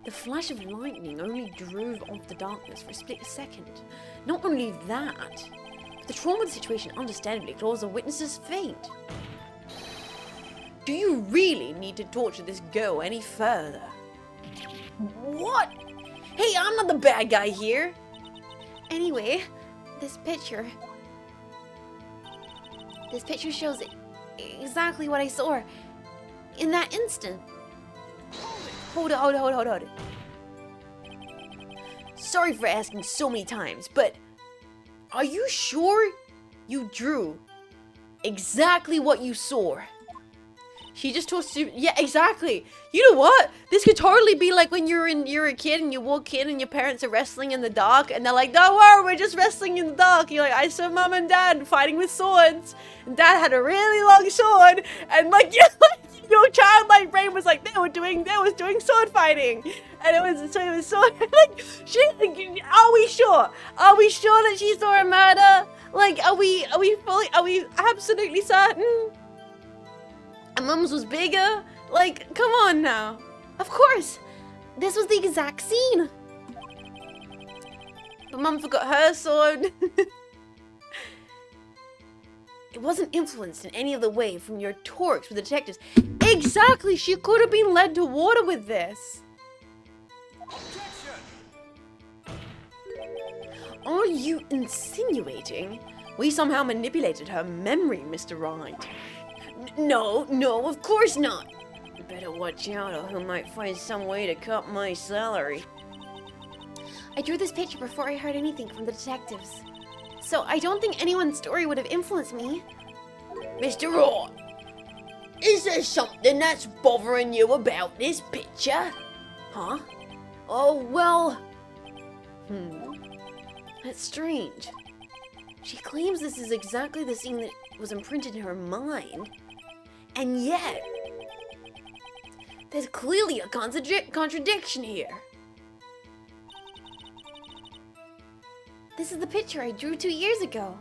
The flash of lightning only drove off the darkness for a split second. Not only that, the trauma of the situation understandably caused the witness's faint. Do you really need to torture this girl any further? What? Hey, I'm not the bad guy here. Anyway, this picture shows exactly what I saw in that instant. Hold it. Sorry for asking so many times, but are you sure you drew exactly what you saw? She just told yeah, exactly. You know what? This could totally be like when you're a kid and you walk in and your parents are wrestling in the dark and they're like, don't worry, we're just wrestling in the dark. You're like, I saw mom and dad fighting with swords. And dad had a really long sword. And like, your childlike brain was like, they was doing sword fighting. And it was sword, like, are we sure? Are we sure that she saw a murder? Like, are we absolutely certain? And Mum's was bigger? Like, come on now. Of course, this was the exact scene. But Mum forgot her sword. It wasn't influenced in any other way from your talks with the detectives. Exactly, she could have been led to water with this. Are you insinuating we somehow manipulated her memory, Mr. Wright? No, of course not. Better watch out or who might find some way to cut my salary. I drew this picture before I heard anything from the detectives. So I don't think anyone's story would have influenced me. Mr. Wright, is there something that's bothering you about this picture? Huh? Oh, well... That's strange. She claims this is exactly the scene that was imprinted in her mind. And yet... there's clearly a contradiction here. This is the picture I drew 2 years ago.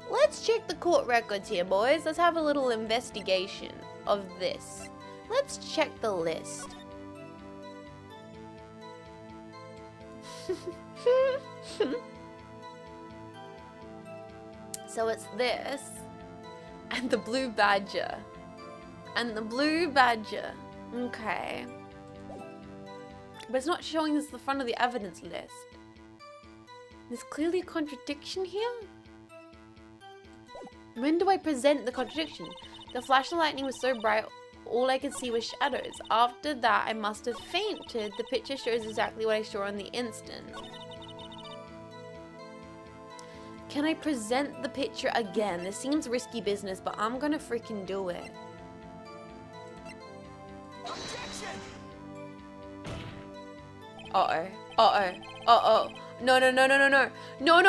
Let's check the court records here, boys. Let's have a little investigation of this. Let's check the list. So it's this, and the blue badger, and the blue badger. Okay. But it's not showing us the front of the evidence list. There's clearly a contradiction here. When do I present the contradiction? The flash of lightning was so bright, all I could see was shadows. After that, I must have fainted. The picture shows exactly what I saw on the instant. Can I present the picture again? This seems risky business, but I'm gonna freaking do it. Uh-oh. No.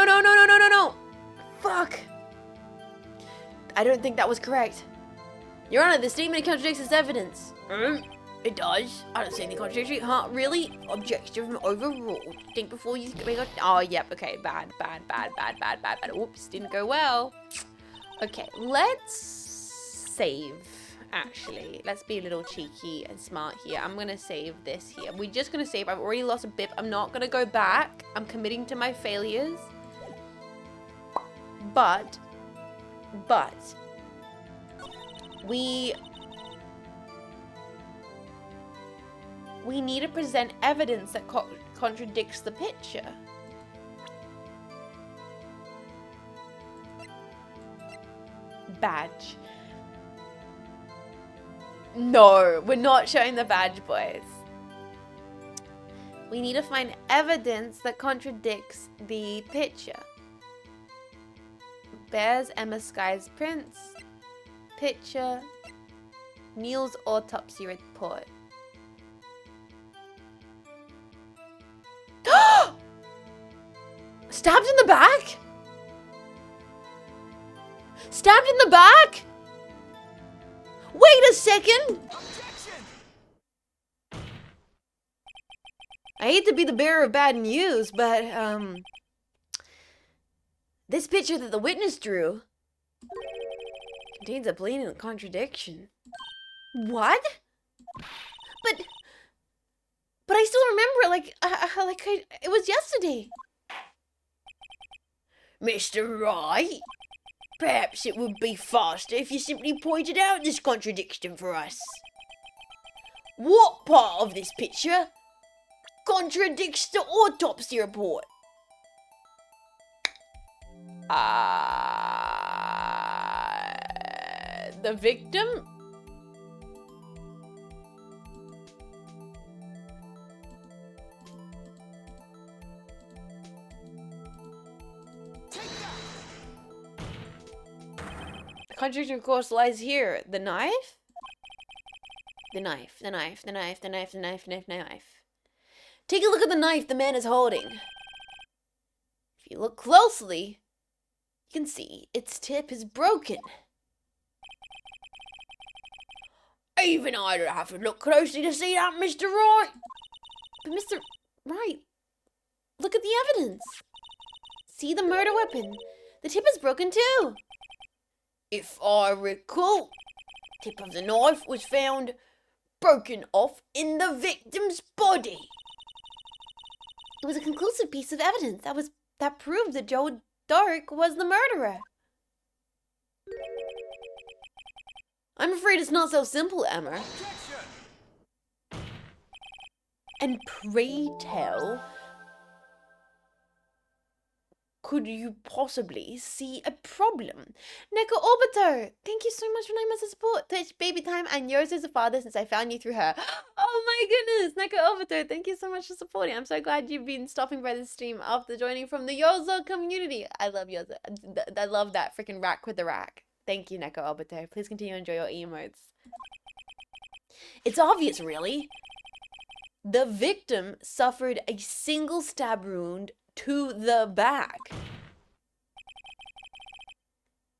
Fuck. I don't think that was correct. Your Honor, the statement contradicts this evidence. It does. I don't see any contradiction. Huh? Really? Objection overruled. Think before you make a... Oh, yep. Okay. Bad. Oops. Didn't go well. Okay. Let's save. Actually, let's be a little cheeky and smart here. I'm going to save this here. We're just going to save. I've already lost a bip. I'm not going to go back. I'm committing to my failures. But we need to present evidence that contradicts the picture. Badge. No, we're not showing the badge, boys. We need to find evidence that contradicts the picture. Bears Emma Sky's prints. Picture. Neil's autopsy report. Stabbed in the back? Stabbed in the back? Wait a second! I hate to be the bearer of bad news, but, this picture that the witness drew contains a blatant contradiction. What? But I still remember, it was yesterday. Mr. Wright, perhaps it would be faster if you simply pointed out this contradiction for us. What part of this picture contradicts the autopsy report? The victim? The contradiction, of course, lies here. The knife? The knife. Take a look at the knife the man is holding. If you look closely, you can see its tip is broken. Even I'd have to look closely to see that, Mr. Wright. But Mr. Wright, look at the evidence. See the murder weapon. The tip is broken too. If I recall, the tip of the knife was found broken off in the victim's body. It was a conclusive piece of evidence that proved that Joe Dark was the murderer. I'm afraid it's not so simple, Emma. And pray tell, could you possibly see a problem? Neko Obiter, thank you so much for 9 months of support. Twitch baby time and yours as a father since I found you through her. Oh my goodness, Neko Obiter, thank you so much for supporting. I'm so glad you've been stopping by the stream after joining from the Yozo community. I love Yozo. I love that freaking rack with the rack. Thank you, Neko Obiter. Please continue to enjoy your emotes. It's obvious, really. The victim suffered a single stab wound to the back.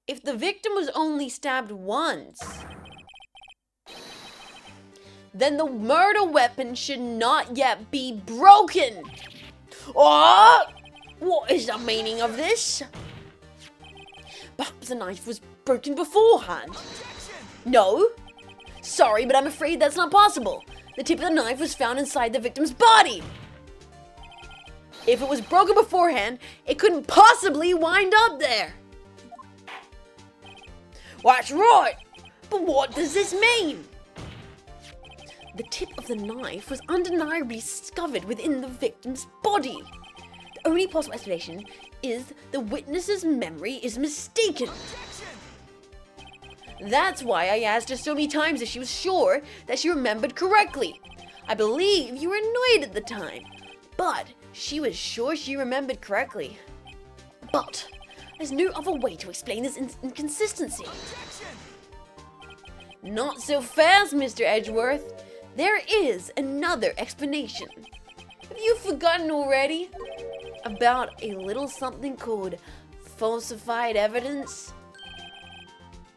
If the victim was only stabbed once, then the murder weapon should not yet be broken. Oh! What is the meaning of this? Perhaps the knife was broken beforehand. No. Sorry, but I'm afraid that's not possible. The tip of the knife was found inside the victim's body. If it was broken beforehand, it couldn't possibly wind up there. That's right. But what does this mean? The tip of the knife was undeniably discovered within the victim's body. The only possible explanation is the witness's memory is mistaken. That's why I asked her so many times if she was sure that she remembered correctly. I believe you were annoyed at the time, but she was sure she remembered correctly. But there's no other way to explain this inconsistency. Not so fast, Mr. Edgeworth. There is another explanation. Have you forgotten already? About a little something called falsified evidence?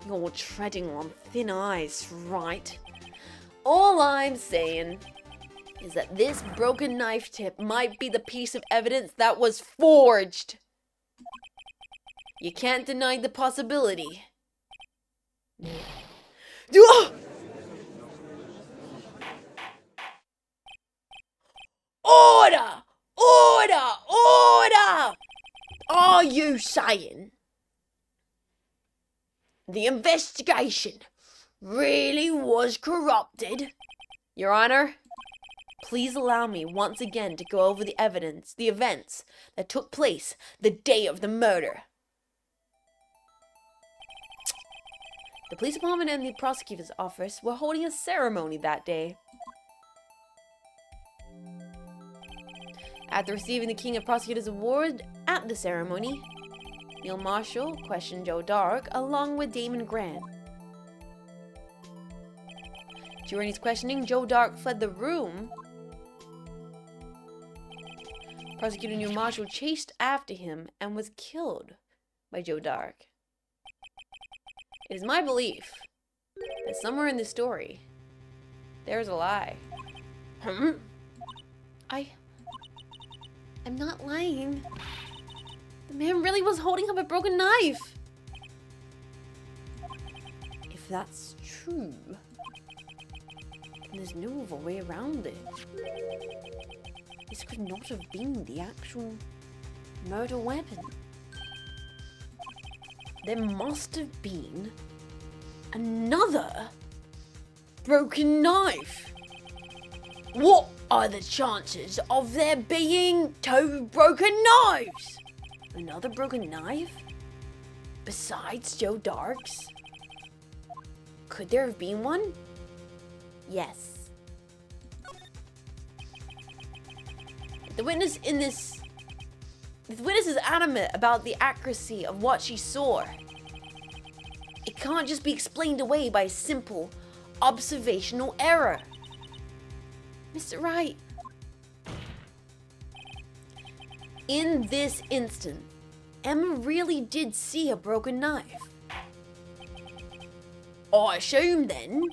You're treading on thin ice, right? All I'm saying is that this broken knife tip might be the piece of evidence that was forged. You can't deny the possibility. Order! Order! Order! Are you saying the investigation really was corrupted? Your Honor, please allow me once again to go over the events that took place the day of the murder. The police department and the prosecutor's office were holding a ceremony that day. After receiving the King of Prosecutors Award at the ceremony, Neil Marshall questioned Joe Dark along with Damon Grant. During his questioning, Joe Dark fled the room. Prosecutor Neil Marshall chased after him and was killed by Joe Dark. It is my belief that somewhere in this story, there's a lie. I'm not lying. The man really was holding up a broken knife. If that's true, then there's no other way around it. This could not have been the actual murder weapon. There must have been another broken knife. What are the chances of there being 2 broken knives? Another broken knife? Besides Joe Dark's? Could there have been one? Yes. The witness is adamant about the accuracy of what she saw. It can't just be explained away by simple observational error. Mr. Wright. In this instant, Emma really did see a broken knife. I assume then,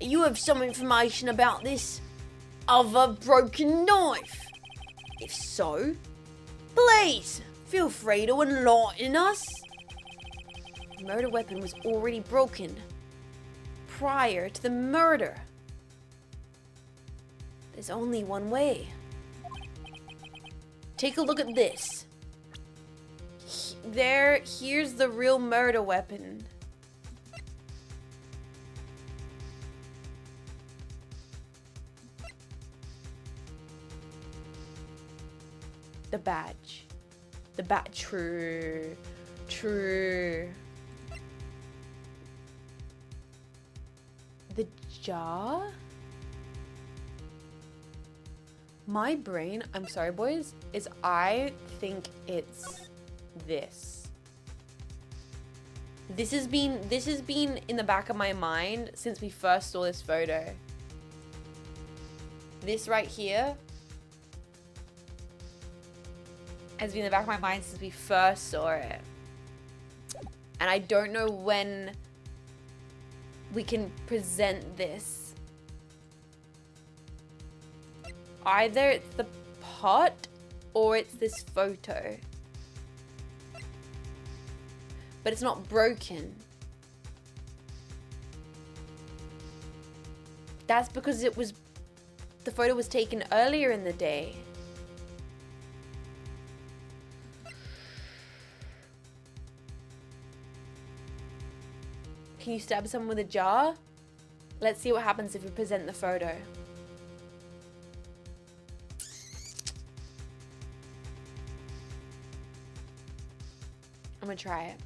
you have some information about this other broken knife. If so, please feel free to enlighten us. The murder weapon was already broken prior to the murder. There's only one way. Take a look at this. Here's the real murder weapon. The badge. True. The jar? My brain, I'm sorry boys, I think it's this. This has been in the back of my mind since we first saw this photo. This right here has been in the back of my mind since we first saw it. And I don't know when we can present this. Either it's the pot or it's this photo. But it's not broken. That's because the photo was taken earlier in the day. Can you stab someone with a jar? Let's see what happens if we present the photo. I'm gonna try it.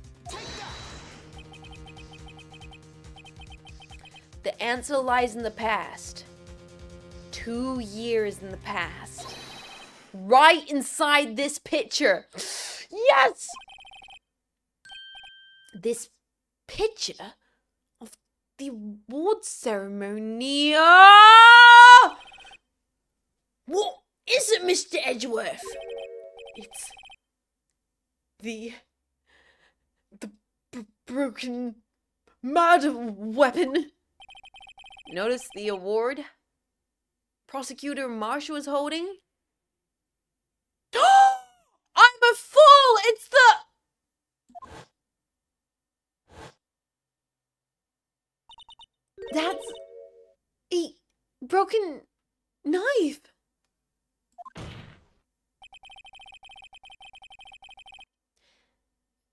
The answer lies in the past. 2 years in the past. Right inside this picture. Yes! This picture of the award ceremony. What is it, Mr. Edgeworth? It's the broken murder weapon. Notice the award Prosecutor Marshall is holding. I'm a fool! It's That's a broken knife.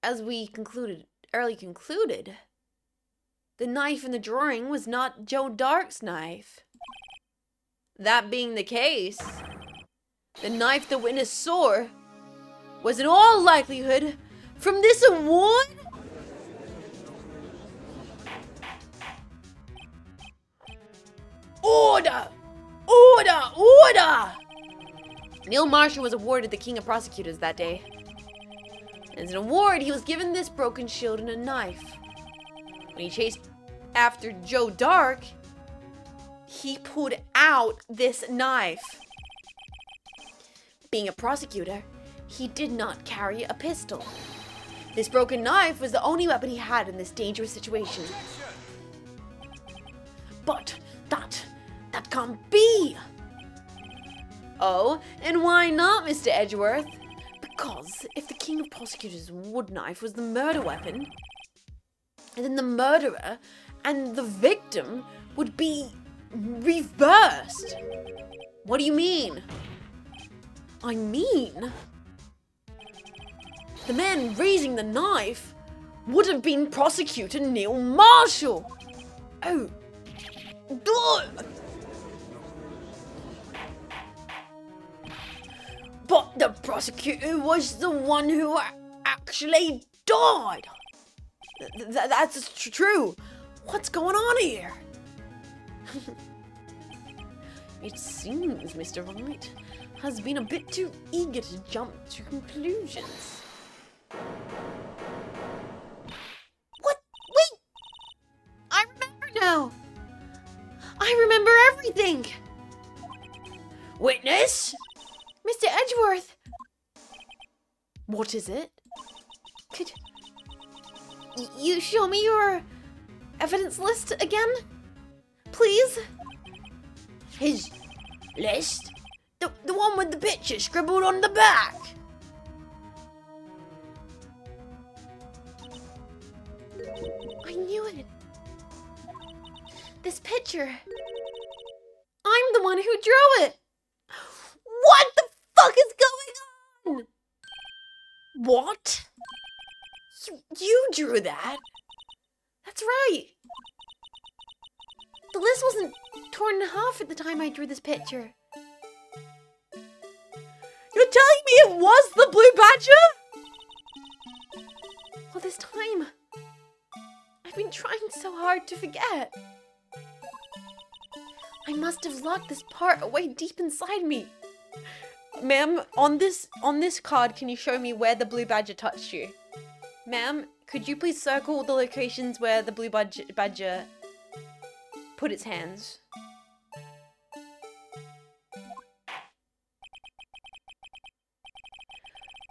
As we early concluded, the knife in the drawing was not Joe Dark's knife. That being the case, the knife the witness saw was in all likelihood from this award. Order! Order! Order! Neil Marshall was awarded the King of Prosecutors that day. As an award, he was given this broken shield and a knife. When he chased after Joe Dark, he pulled out this knife. Being a prosecutor, he did not carry a pistol. This broken knife was the only weapon he had in this dangerous situation. But that can't be! Oh, and why not, Mr. Edgeworth? Because if the King of Prosecutors' wood knife was the murder weapon, then the murderer and the victim would be reversed. What do you mean? I mean, the man raising the knife would have been Prosecutor Neil Marshall. Oh, prosecutor was the one who actually died. That's true. What's going on here? It seems Mr. Wright has been a bit too eager to jump to conclusions. What? Wait! I remember now! I remember everything! Witness? Mr. Edgeworth! What is it? Could you show me your evidence list again? Please? His list? The one with the picture scribbled on the back? I knew it. This picture. I'm the one who drew it. What the fuck is going on? What? You drew that? That's right. The list wasn't torn in half at the time I drew this picture. You're telling me it was the Blue Badger? All this time, I've been trying so hard to forget. I must have locked this part away deep inside me. Ma'am, on this card, can you show me where the Blue Badger touched you? Ma'am, could you please circle the locations where the Blue Badger put its hands?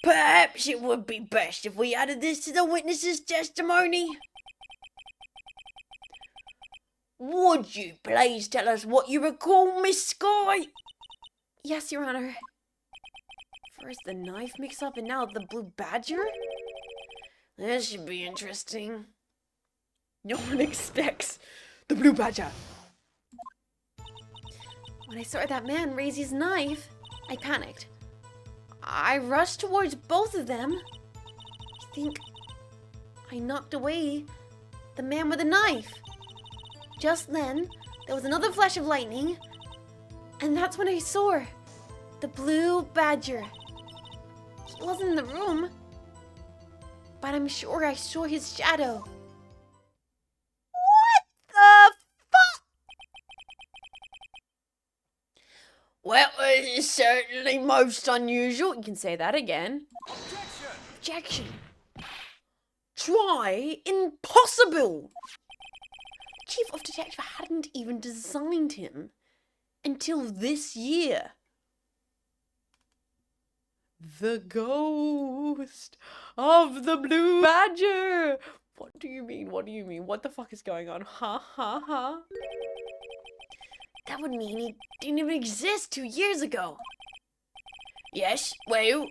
Perhaps it would be best if we added this to the witness's testimony. Would you please tell us what you recall, Miss Sky? Yes, Your Honor. First the knife mix-up and now the Blue Badger? This should be interesting. No one expects the Blue Badger. When I saw that man raise his knife, I panicked. I rushed towards both of them. I think I knocked away the man with the knife. Just then, there was another flash of lightning, and that's when I saw the Blue Badger. He wasn't in the room, but I'm sure I saw his shadow. The fuck? Well, it is certainly most unusual. You can say that again. Objection. Try impossible. Chief of Detective hadn't even designed him until this year. The ghost of the Blue Badger. What do you mean? What do you mean? What the fuck is going on? Ha ha ha. That would mean he didn't even exist 2 years ago. Yes, well,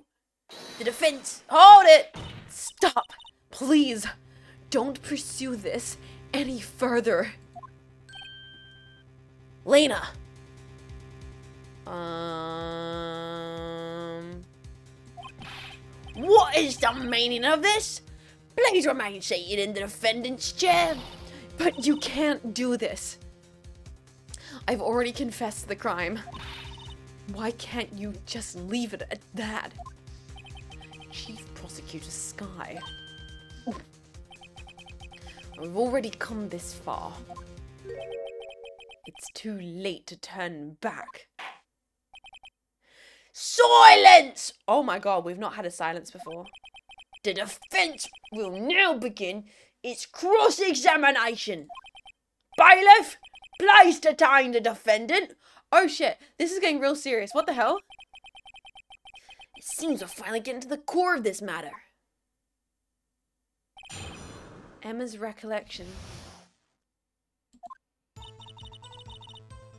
the defense. Hold it! Stop! Please, don't pursue this any further. Lena. What is the meaning of this? Please remain seated in the defendant's chair. But you can't do this. I've already confessed the crime. Why can't you just leave it at that? Chief Prosecutor Sky. Ooh. I've already come this far. It's too late to turn back. Silence! Oh my god, we've not had a silence before. The defense will now begin its cross-examination. Bailiff, please detain the defendant. Oh shit, this is getting real serious. What the hell? It seems we're finally getting to the core of this matter. Emma's recollection.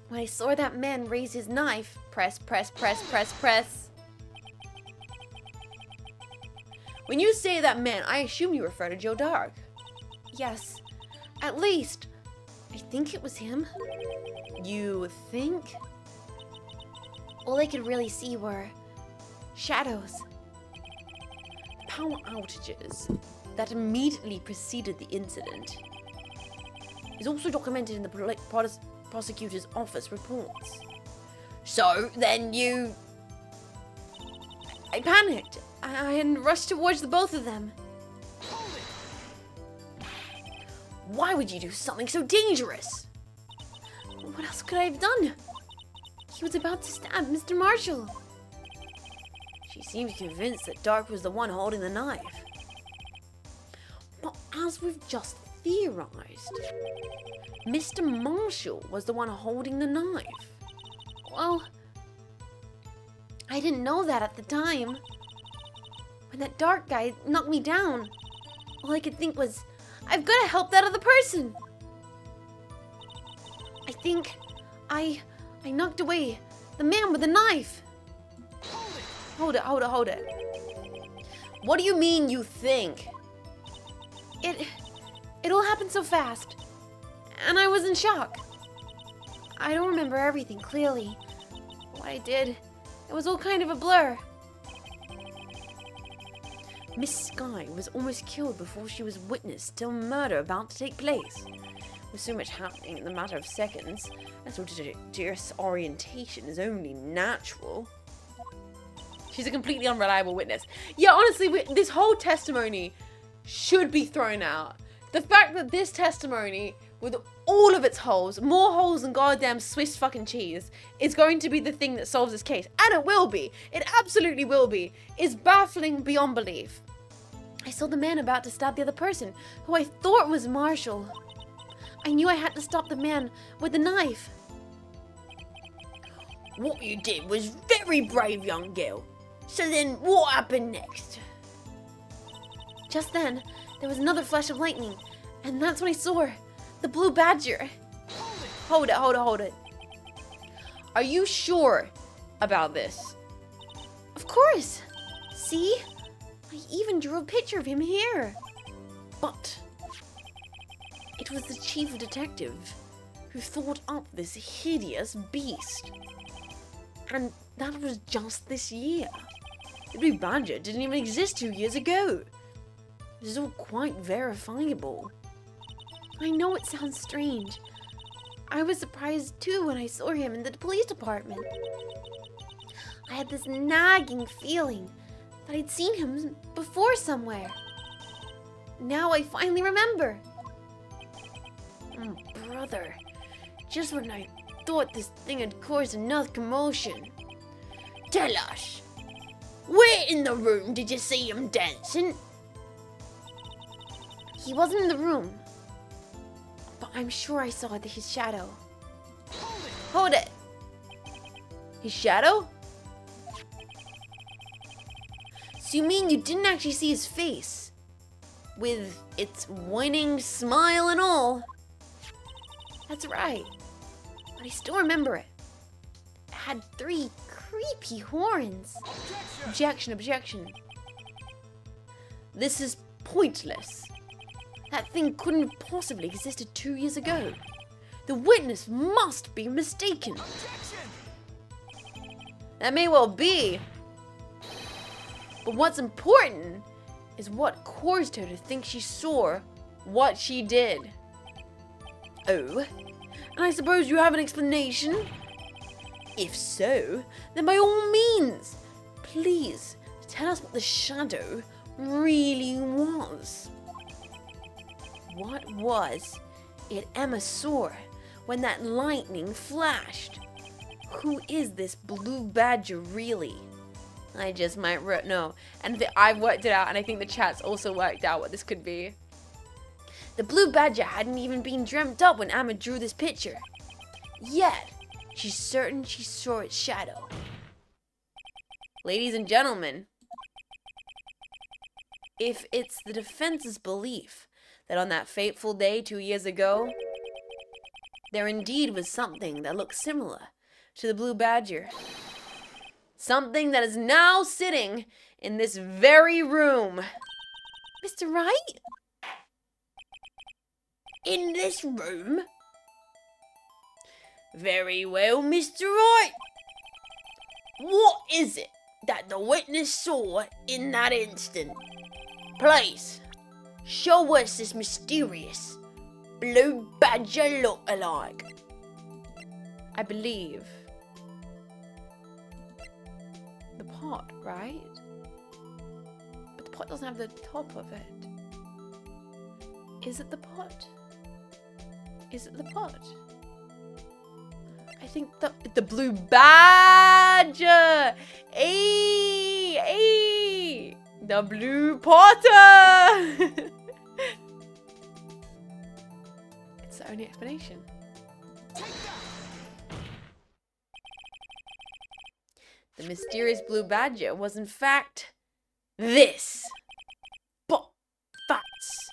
When I saw that man raise his knife, press, press, press, press, press. When you say that man, I assume you refer to Joe Dark. Yes, at least. I think it was him. You think? All I could really see were shadows. Power outages that immediately preceded the incident is also documented in the prosecutor's office reports. So, then you... I panicked. I rushed towards the both of them. Why would you do something so dangerous? What else could I have done? He was about to stab Mr. Marshall. She seems convinced that Dark was the one holding the knife. But as we've just theorized, Mr. Marshall was the one holding the knife. Well, I didn't know that at the time. When that Dark guy knocked me down, all I could think was, I've got to help that other person. I think I knocked away the man with the knife. Hold it. What do you mean you think? It all happened so fast, and I was in shock. I don't remember everything clearly. What I did, it was all kind of a blur. Miss Sky was almost killed before she was witness to a murder about to take place. With so much happening in a matter of seconds, that sort of disorientation is only natural. She's a completely unreliable witness. Yeah, honestly, this whole testimony should be thrown out. The fact that this testimony, with all of its holes, more holes than goddamn Swiss fucking cheese, is going to be the thing that solves this case. And it will be. It absolutely will be. Is baffling beyond belief. I saw the man about to stab the other person, who I thought was Marshall. I knew I had to stop the man with the knife. What you did was very brave, young girl. So then, what happened next? Just then, there was another flash of lightning, and that's when I saw the blue badger. Hold it. Are you sure about this? Of course. See? I even drew a picture of him here. But it was the chief detective who thought up this hideous beast. And that was just this year. The blue badger didn't even exist 2 years ago. This is all quite verifiable. I know it sounds strange. I was surprised too when I saw him in the police department. I had this nagging feeling that I'd seen him before somewhere. Now I finally remember. Brother, just when I thought this thing had caused enough commotion. Tell us, where in the room did you see him dancing? He wasn't in the room, but I'm sure I saw his shadow. Hold it! His shadow? So you mean you didn't actually see his face? With its winning smile and all? That's right, but I still remember it. It had 3 creepy horns. Objection. This is pointless. That thing couldn't have possibly existed 2 years ago. The witness must be mistaken. That may well be. But what's important is what caused her to think she saw what she did. Oh, and I suppose you have an explanation? If so, then by all means, please tell us what the shadow really was. What was it Emma saw when that lightning flashed? Who is this blue badger really? I just might know. And I've worked it out, and I think the chat's also worked out what this could be. The blue badger hadn't even been dreamt up when Emma drew this picture. Yet, she's certain she saw its shadow. Ladies and gentlemen, if it's the defense's belief that on that fateful day 2 years ago, there indeed was something that looked similar to the blue badger. Something that is now sitting in this very room. Mr. Wright? In this room? Very well, Mr. Wright. What is it that the witness saw in that instant? Please, show us this mysterious blue badger look-alike. I believe the pot, right? pot doesn't have the top of it. Is it the pot? Is it the pot? I think the blue badger! Ayy! Ayy! The blue potter! It's the only explanation. The mysterious blue badger was in fact this. But that's...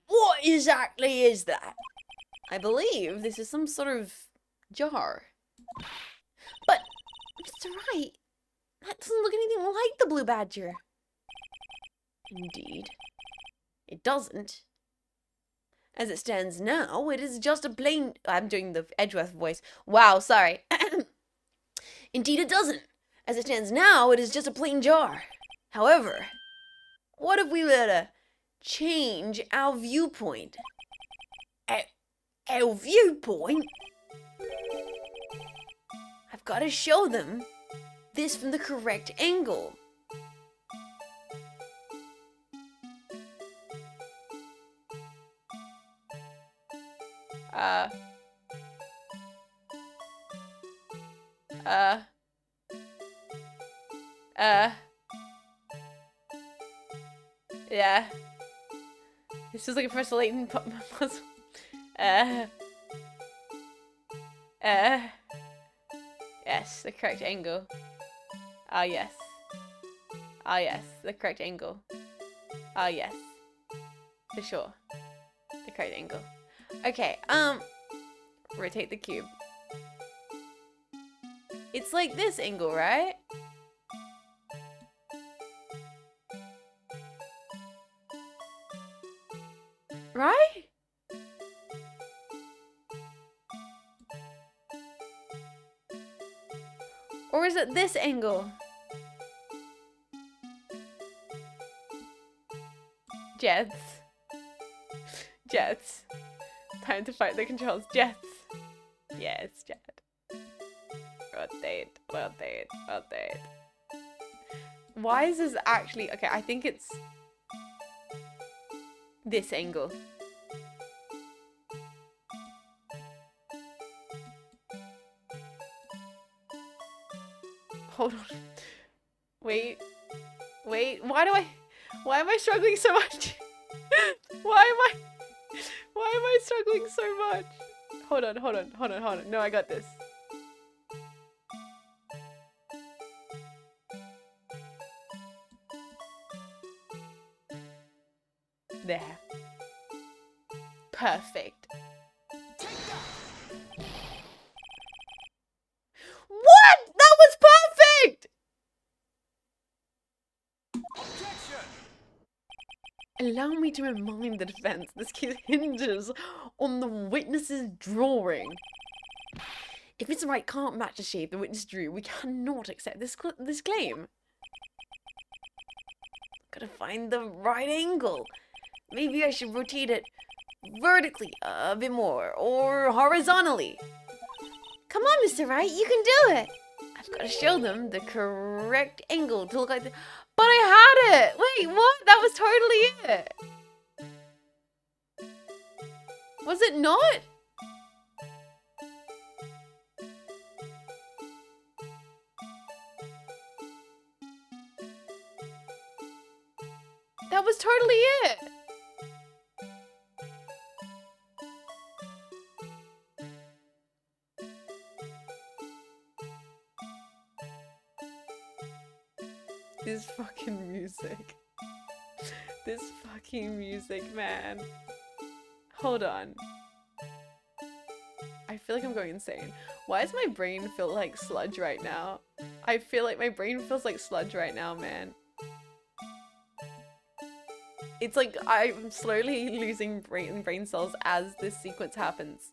what exactly is that? I believe this is some sort of jar. But, Mr. Wright, that doesn't look anything like the blue badger. Indeed, it doesn't. As it stands now, it is just a plain... I'm doing the Edgeworth voice. Wow, sorry. Indeed, it doesn't. As it stands now, it is just a plain jar. However, what if we were to change our viewpoint? Our viewpoint? I've got to show them this from the correct angle. Yeah. This feels like a Professor Layton puzzle. Yes, the correct angle. Ah, yes. Ah, yes, the correct angle. Ah, yes. For sure. The correct angle. Okay, rotate the cube. It's like this angle, right? Right? Or is it this angle? Jets. Jets. Time to fight the controls. Jets. Yeah, it's Jet. Rotate, rotate, rotate. Why is this actually... Okay, I think it's this angle. Hold on. Wait. Wait. Why am I struggling so much? Why am I struggling so much? Hold on. No, I got this. There. Perfect. What? That was perfect! Allow me to remind the defense, this case hinges on the witness's drawing. If Mr. Wright can't match the shape the witness drew, we cannot accept this claim. Gotta find the right angle. Maybe I should rotate it vertically a bit more, or horizontally. Come on, Mr. Wright, you can do it. I've got to show them the correct angle to look like the... But I had it! Wait, what? That was totally it! Was it not? That was totally it! This fucking music. This fucking music, man. Hold on. I feel like I'm going insane. Why does my brain feel like sludge right now? I feel like my brain feels like sludge right now, man. It's like I'm slowly losing brain cells as this sequence happens.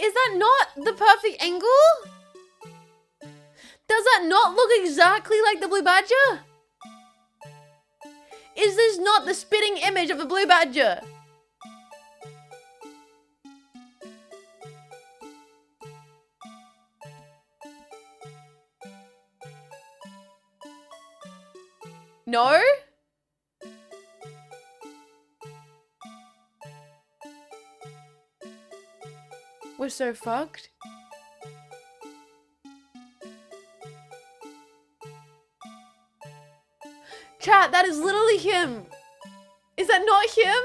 Is that not the perfect angle? Does that not look exactly like the blue badger? Is this not the spitting image of the blue badger? No? We're so fucked. Chat, that is literally him. Is that not him?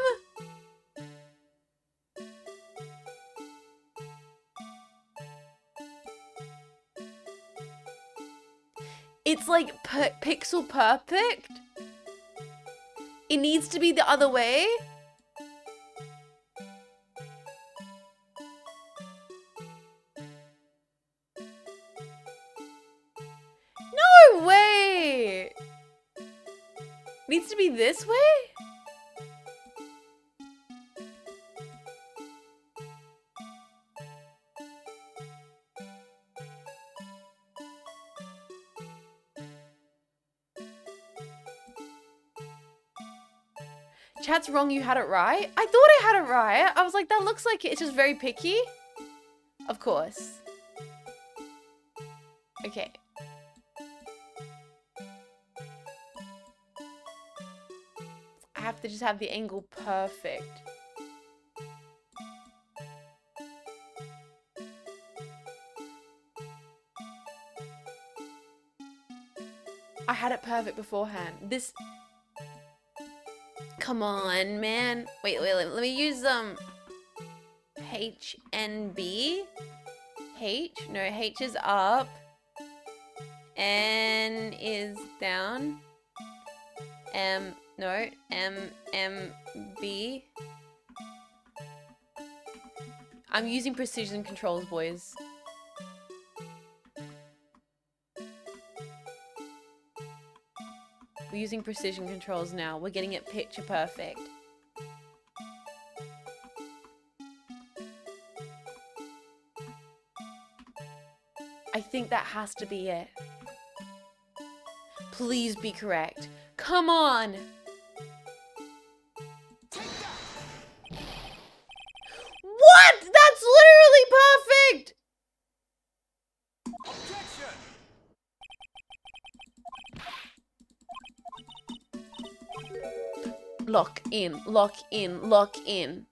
It's like pixel perfect. It needs to be the other way. No way. Needs to be this way? Chat's wrong, you had it right. I thought I had it right. I was like, that looks like it. It's just very picky. Of course. Okay. I have to just have the angle perfect. I had it perfect beforehand. This... Come on, man. Wait, let me use, H and B. H? No, H is up. N is down. No, M, B. I'm using precision controls, boys. We're using precision controls now. We're getting it picture perfect. I think that has to be it. Please be correct. Come on! What? That's literally perfect! Lock in, lock in, lock in.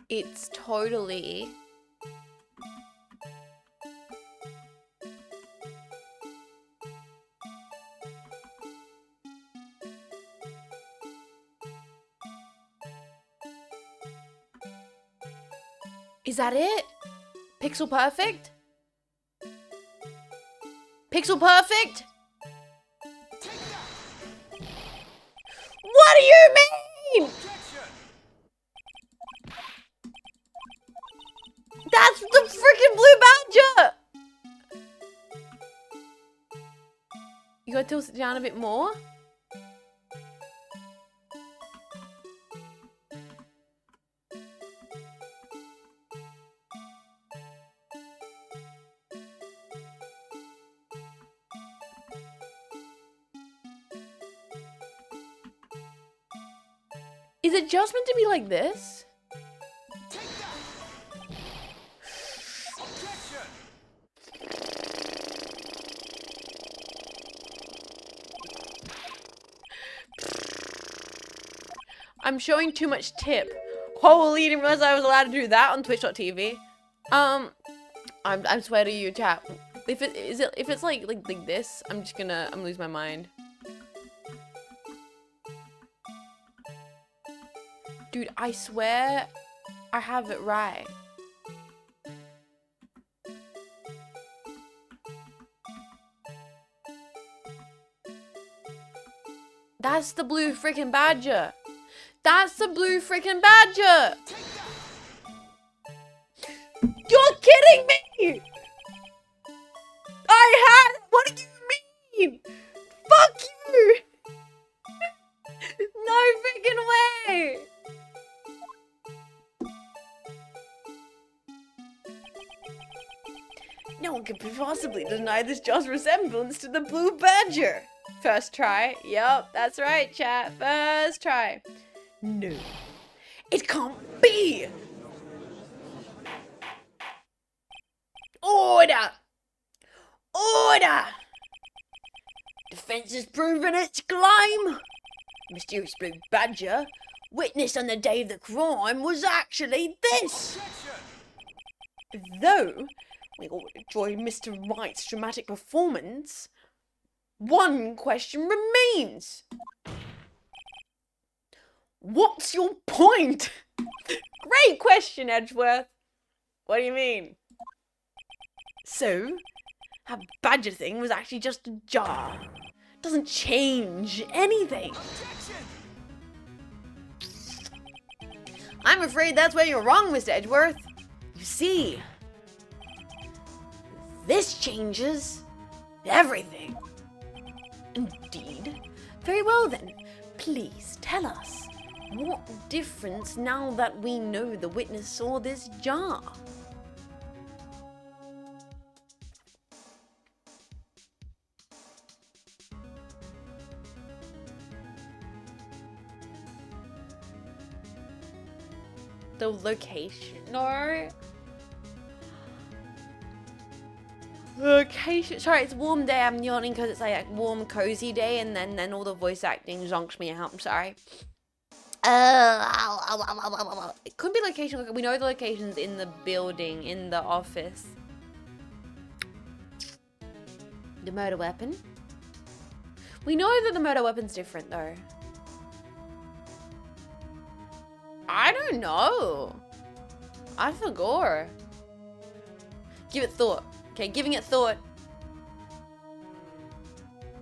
It's totally... Is that it? Pixel perfect? Pixel perfect? What do you mean? That's the freaking blue badger! You gotta tilt it down a bit more? Is it just meant to be like this? I'm showing too much tip. Holy, didn't realize I was allowed to do that on twitch.tv. I swear to you, chat. If it's like this, I'm gonna lose my mind. Dude, I swear I have it right. That's the blue freaking badger. That's the blue freaking badger. You're kidding me. I had, what do you mean? Fuck you. No freaking way. No one could possibly deny this jaw's resemblance to the blue badger. First try. Yup, that's right, chat. First try. No. It can't be! Order! Order! Defense has proven its claim. Mysterious Blue Badger, witness on the day of the crime, was actually this. Though we all enjoy Mr. Wright's dramatic performance, one question remains. What's your point? Great question, Edgeworth. What do you mean? So, that badger thing was actually just a jar. Doesn't change anything. I'm afraid that's where you're wrong, Mr. Edgeworth. You see, this changes everything. Indeed. Very well then, please tell us, what difference now that we know the witness saw this jar? The location. No. Location. Sorry, it's a warm day. I'm yawning because it's like a warm, cozy day, and then all the voice acting zonks me out. I'm sorry. It could be location. We know the location's in the building, in the office. The murder weapon. We know that the murder weapon's different, though. I don't know. I forgot. Give it thought. Okay, giving it thought.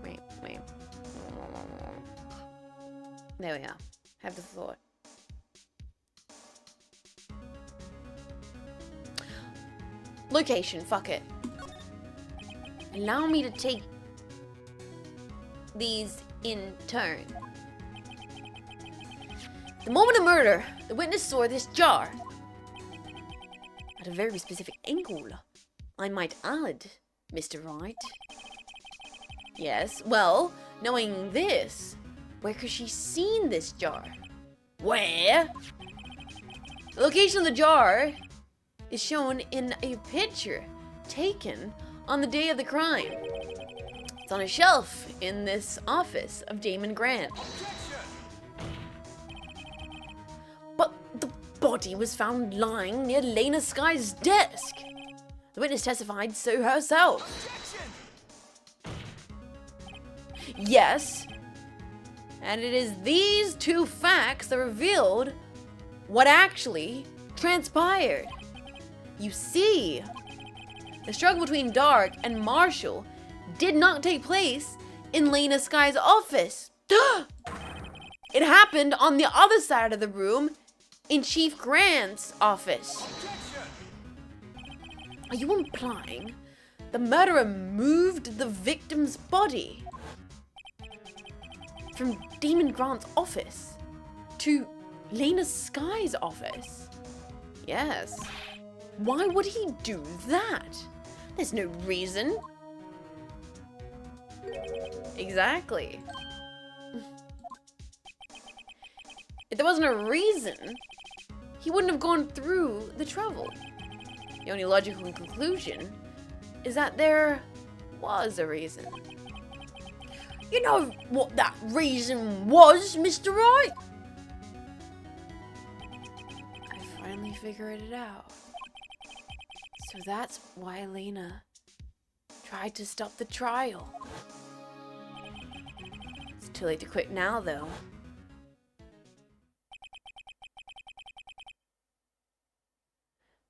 Wait. There we are. Have the thought. Location, fuck it. Allow me to take these in turn. The moment of murder, the witness saw this jar. At a very specific angle, I might add, Mr. Wright. Yes, well, knowing this, where could she seen this jar? Where? The location of the jar is shown in a picture taken on the day of the crime. It's on a shelf in this office of Damon Grant. But the body was found lying near Lena Sky's desk. The witness testified so herself. Yes, and it is these two facts that revealed what actually transpired. You see, the struggle between Dark and Marshall did not take place in Lena Sky's office. It happened on the other side of the room in Chief Grant's office. Are you implying the murderer moved the victim's body from Damon Grant's office to Lena Sky's office? Yes. Why would he do that? There's no reason. Exactly. If there wasn't a reason, he wouldn't have gone through the trouble. The only logical conclusion is that there was a reason. You know what that reason was, Mr. Wright? I finally figured it out. So that's why Lena tried to stop the trial. It's too late to quit now, though.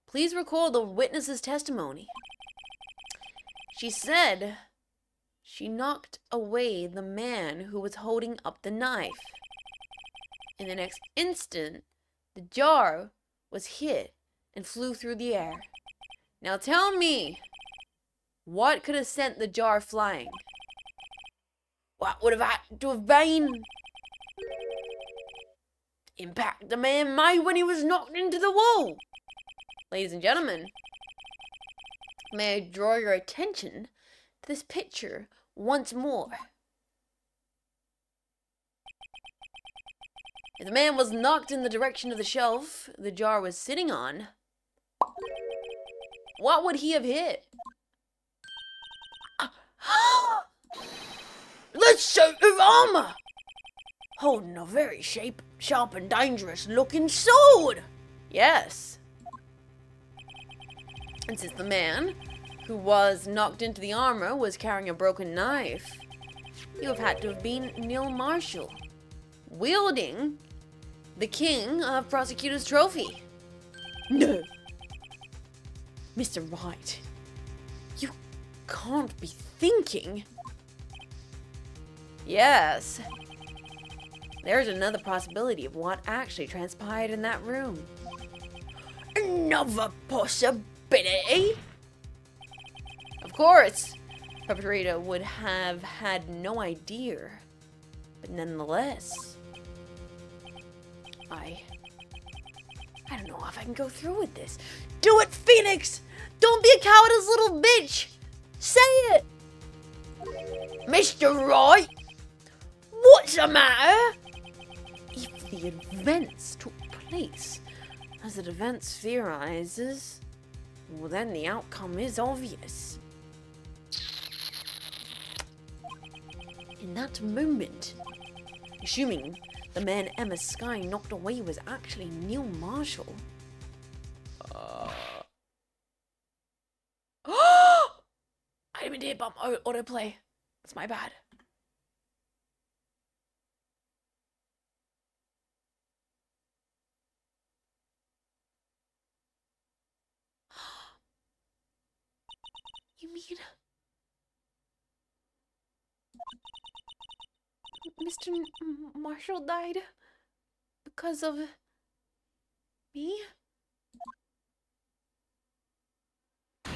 Please record the witness's testimony. She said she knocked away the man who was holding up the knife. In the next instant, the jar was hit and flew through the air. Now tell me, what could have sent the jar flying? What would have had to have been? Impact the man made when he was knocked into the wall. Ladies and gentlemen, may I draw your attention to this picture once more. If the man was knocked in the direction of the shelf the jar was sitting on, what would he have hit? The suit of armour! Holding a very sharp and dangerous looking sword! Yes. And since the man who was knocked into the armor was carrying a broken knife, you have had to have been Neil Marshall, wielding the King of Prosecutor's Trophy. No. Mr. Wright, you can't be thinking. Yes. There's another possibility of what actually transpired in that room. Another possibility? Of course, perpetrator would have had no idea. But nonetheless, I don't know if I can go through with this. Do it, Phoenix! Don't be a cowardice little bitch! Say it! Mr. Wright? What's the matter? If the events took place as the events theorizes, well then the outcome is obvious. In that moment, assuming the man Emma Sky knocked away was actually Neil Marshall. I didn't mean to bump autoplay. That's my bad. You mean Mr. Marshall died because of me? No!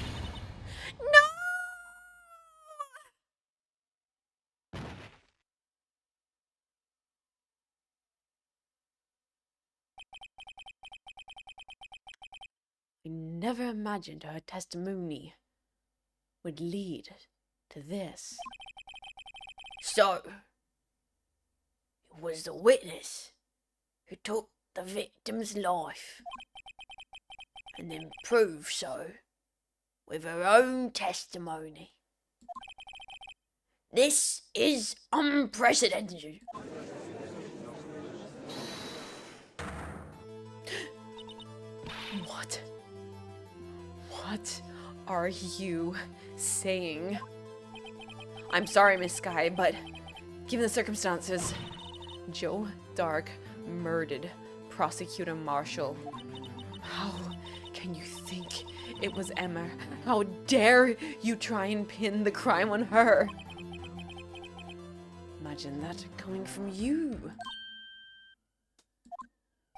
I never imagined her testimony would lead to this. So, it was the witness who took the victim's life and then proved so with her own testimony. This is unprecedented. What are you saying? I'm sorry, Miss Sky, but given the circumstances, Joe Dark murdered Prosecutor Marshall. How can you think it was Emma? How dare you try and pin the crime on her? Imagine that coming from you.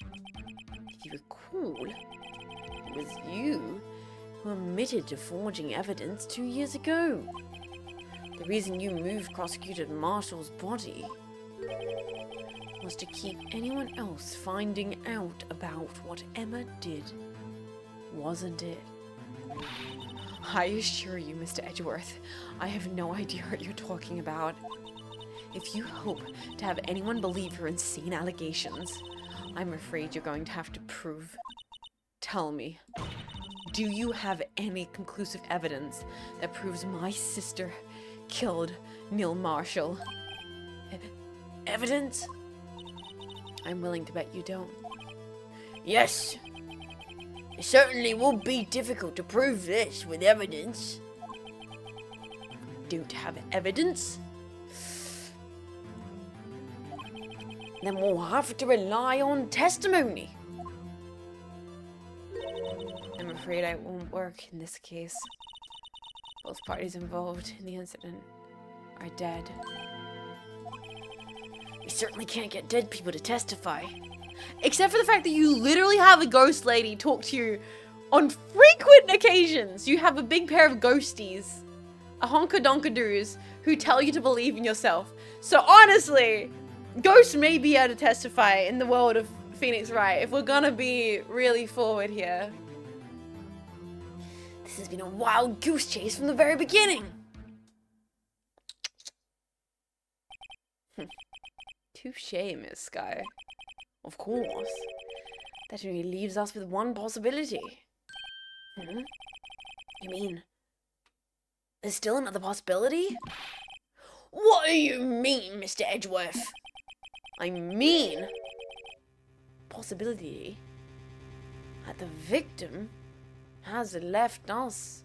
If you recall, it was you who admitted to forging evidence 2 years ago. The reason you moved Prosecutor Marshall's body was to keep anyone else finding out about what Emma did, wasn't it? I assure you, Mr. Edgeworth, I have no idea what you're talking about. If you hope to have anyone believe your insane allegations, I'm afraid you're going to have to prove. Tell me, do you have any conclusive evidence that proves my sister killed Neil Marshall? Evidence? I'm willing to bet you don't. Yes, it certainly will be difficult to prove this with evidence. Don't have evidence? Then we'll have to rely on testimony. I'm afraid I won't work in this case. Both parties involved in the incident are dead. We certainly can't get dead people to testify. Except for the fact that you literally have a ghost lady talk to you on frequent occasions. You have a big pair of ghosties, a honka-donka-doos, who tell you to believe in yourself. So honestly, ghosts may be able to testify in the world of Phoenix Wright if we're gonna be really forward here. This has been a wild goose chase from the very beginning. Touché, Miss Sky. Of course. That only leaves us with one possibility. You mean There's still another possibility? What do you mean, Mr. Edgeworth? I mean, possibility that the victim has left us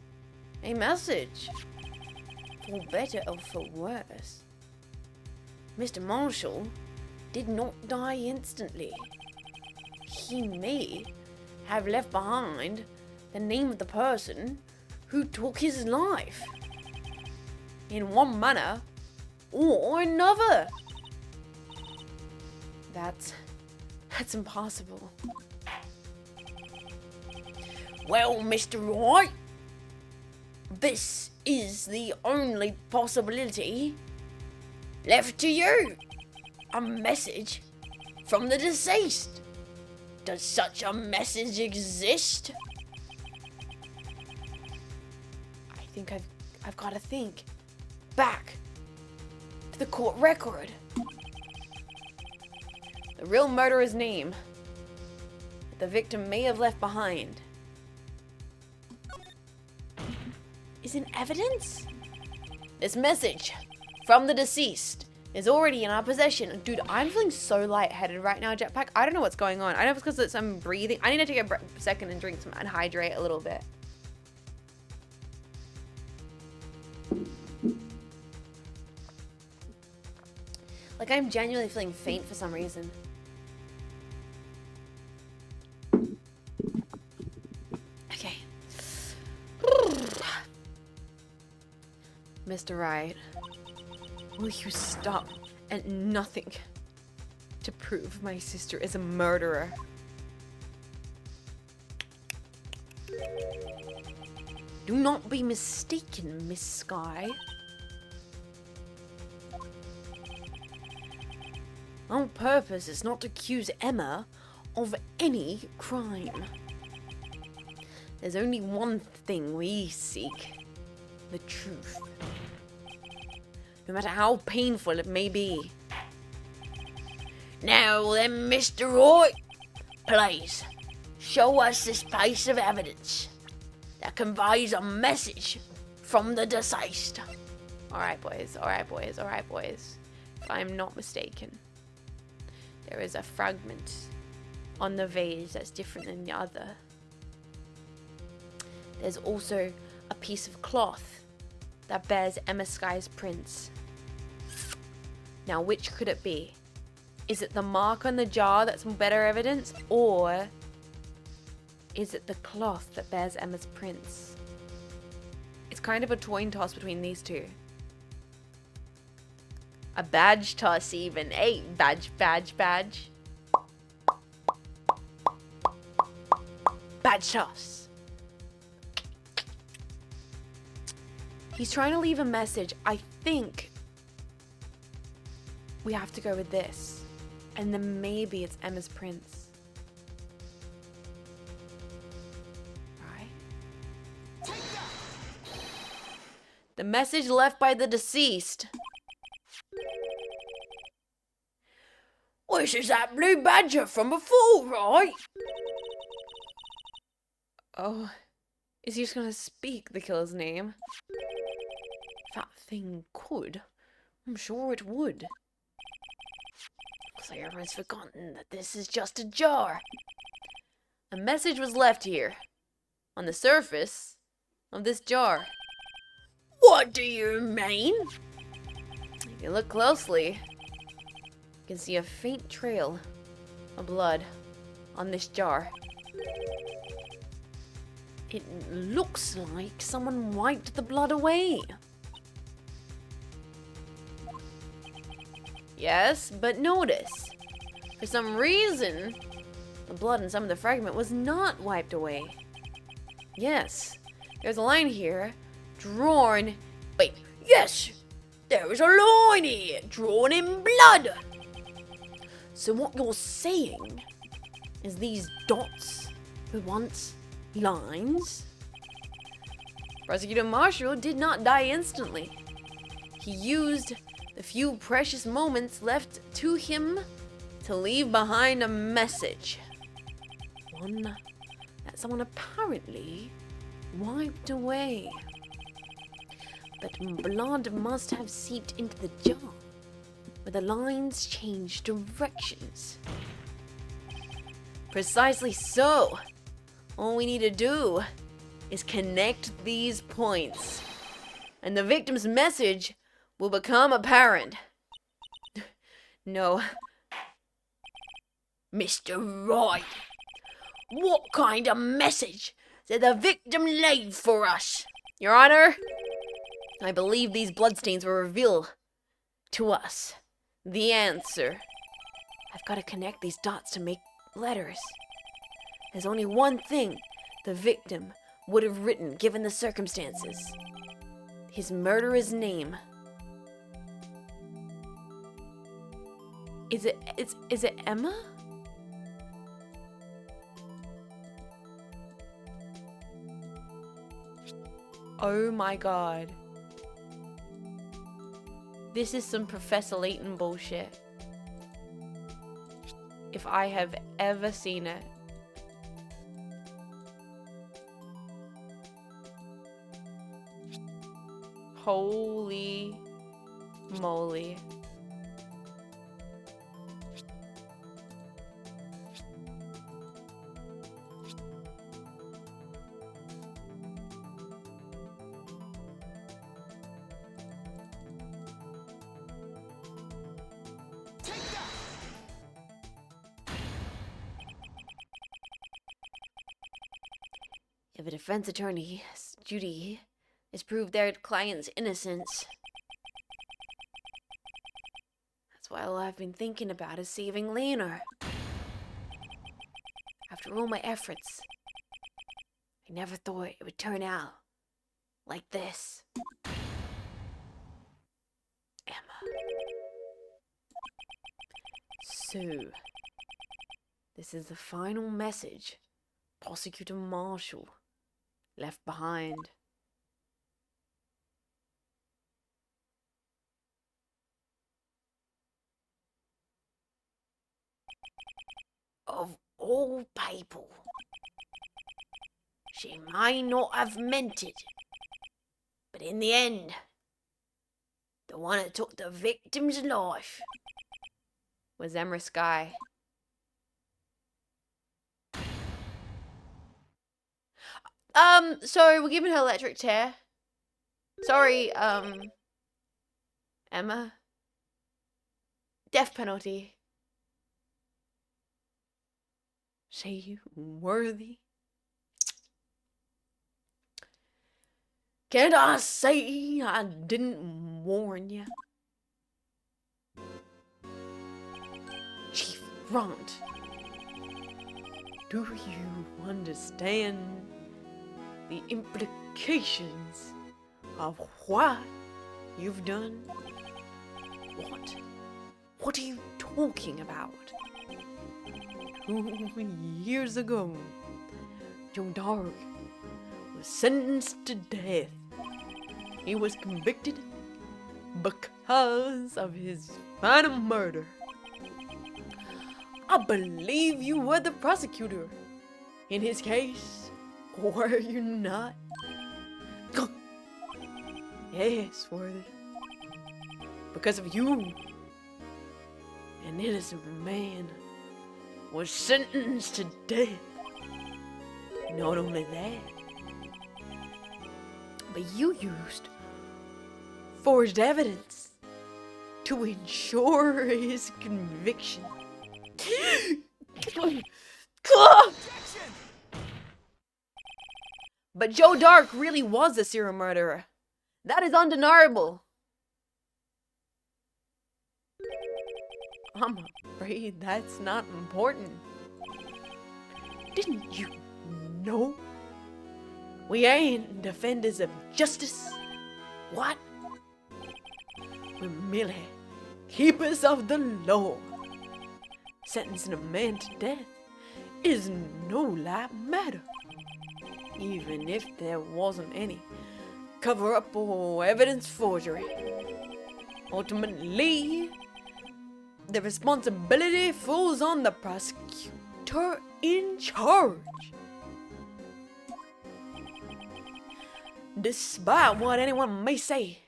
a message. For better or for worse. Mr. Marshall did not die instantly. He may have left behind the name of the person who took his life. In one manner or another. That's impossible. Well, Mr. Wright, this is the only possibility left to you. A message from the deceased. Does such a message exist? I think I've got to think back to the court record. The real murderer's name that the victim may have left behind is in evidence. This message from the deceased is already in our possession. Dude, I'm feeling so lightheaded right now, Jetpack. I don't know what's going on. I know it's because I'm breathing. I need to take a second and drink some and hydrate a little bit. Like, I'm genuinely feeling faint for some reason. Okay. Mr. Wright, will you stop at nothing to prove my sister is a murderer? Do not be mistaken, Miss Sky. Our purpose is not to accuse Emma of any crime. There's only one thing we seek: the truth. No matter how painful it may be. Now then, Mr. Wright, please show us this piece of evidence that conveys a message from the deceased. Alright, boys. Alright, boys. Alright, boys. If I'm not mistaken, there is a fragment on the vase that's different than the other. There's also a piece of cloth that bears Emma Sky's prints. Now, which could it be? Is it the mark on the jar that's better evidence, or is it the cloth that bears Emma's prints? It's kind of a coin toss between these two. A badge toss even. Hey, badge. Badge toss. He's trying to leave a message. I think we have to go with this. And then maybe it's Emma's prints. Right? The message left by the deceased. This is that blue badger from before, right? Oh, is he just gonna speak the killer's name? That thing could. I'm sure it would. Looks like everyone's forgotten that this is just a jar. A message was left here, on the surface of this jar. What do you mean? If you look closely, you can see a faint trail of blood on this jar. It looks like someone wiped the blood away. Yes, but notice, for some reason, the blood in some of the fragment was not wiped away. Yes, there's a line here, drawn. Wait, yes, there is a line here, drawn in blood. So what you're saying is these dots were once lines? Prosecutor Marshall did not die instantly. He used the few precious moments left to him to leave behind a message. One that someone apparently wiped away. But blood must have seeped into the jar, where the lines changed directions. Precisely so. All we need to do is connect these points, and the victim's message will become apparent. No. Mr. Wright, what kind of message did the victim leave for us? Your Honor, I believe these bloodstains will reveal to us the answer. I've got to connect these dots to make letters. There's only one thing the victim would have written given the circumstances. His murderer's name. Is it Emma? Oh my god. This is some Professor Layton bullshit. If I have ever seen it. Holy moly. If a defense attorney's duty is prove their client's innocence, that's why all I've been thinking about is saving Lena. After all my efforts, I never thought it would turn out like this. Emma. So, this is the final message Prosecutor Marshall left behind. Of all people, she may not have meant it, but in the end, the one that took the victim's life Was Emma Sky. Sorry, we're giving her electric chair. Sorry, Emma. Death penalty. She worthy? Can't I say I didn't warn you? Chief Runt, do you understand the implications of what you've done? What are you talking about? 2 years ago, Joe Dark was sentenced to death. He was convicted because of his final murder. I believe you were the prosecutor in his case, were you not? Yes, Worthy. Because of you, an innocent man was sentenced to death. Not only that, but you used forged evidence to ensure his conviction. But Joe Dark really was a serial murderer. That is undeniable. I'm afraid that's not important. Didn't you know? We ain't defenders of justice. What? We're merely keepers of the law. Sentencing a man to death is no light matter. Even if there wasn't any cover-up or evidence forgery. Ultimately, the responsibility falls on the prosecutor in charge. Despite what anyone may say,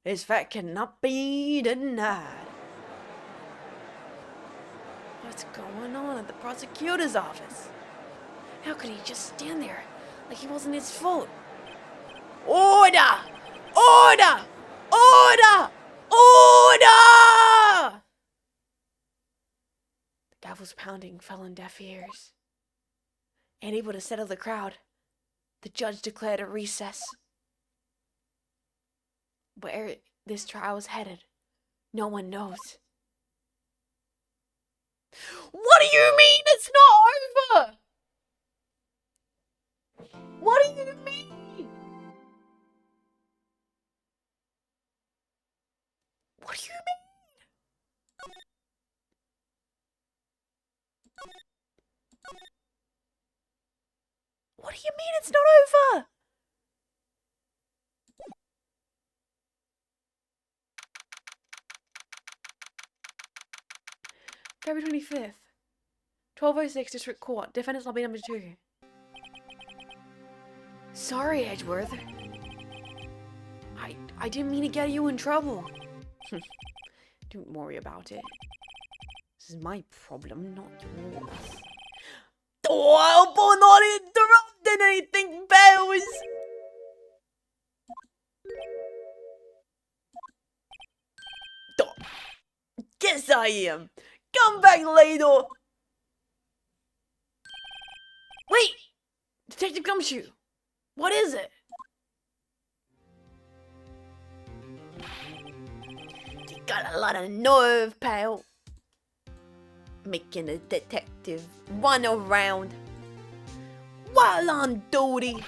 this fact cannot be denied. What's going on at the prosecutor's office? How could he just stand there like he wasn't his fault? Order! Order! Order! Order! The gavel's pounding fell on deaf ears. Unable to settle the crowd, the judge declared a recess. Where this trial is headed, no one knows. What do you mean it's not over? What do you mean? What do you mean? What do you mean it's not over? February 25th, 12:06 District Court, Defendant's Lobby number 2. Sorry, Edgeworth. I didn't mean to get you in trouble. Don't worry about it. This is my problem, not yours. Oh, I hope I'm not interrupting anything, Bells! Guess I am. Come back later. Wait! Detective Gumshoe, what is it? You got a lot of nerve, pal. Making a detective run around while on duty.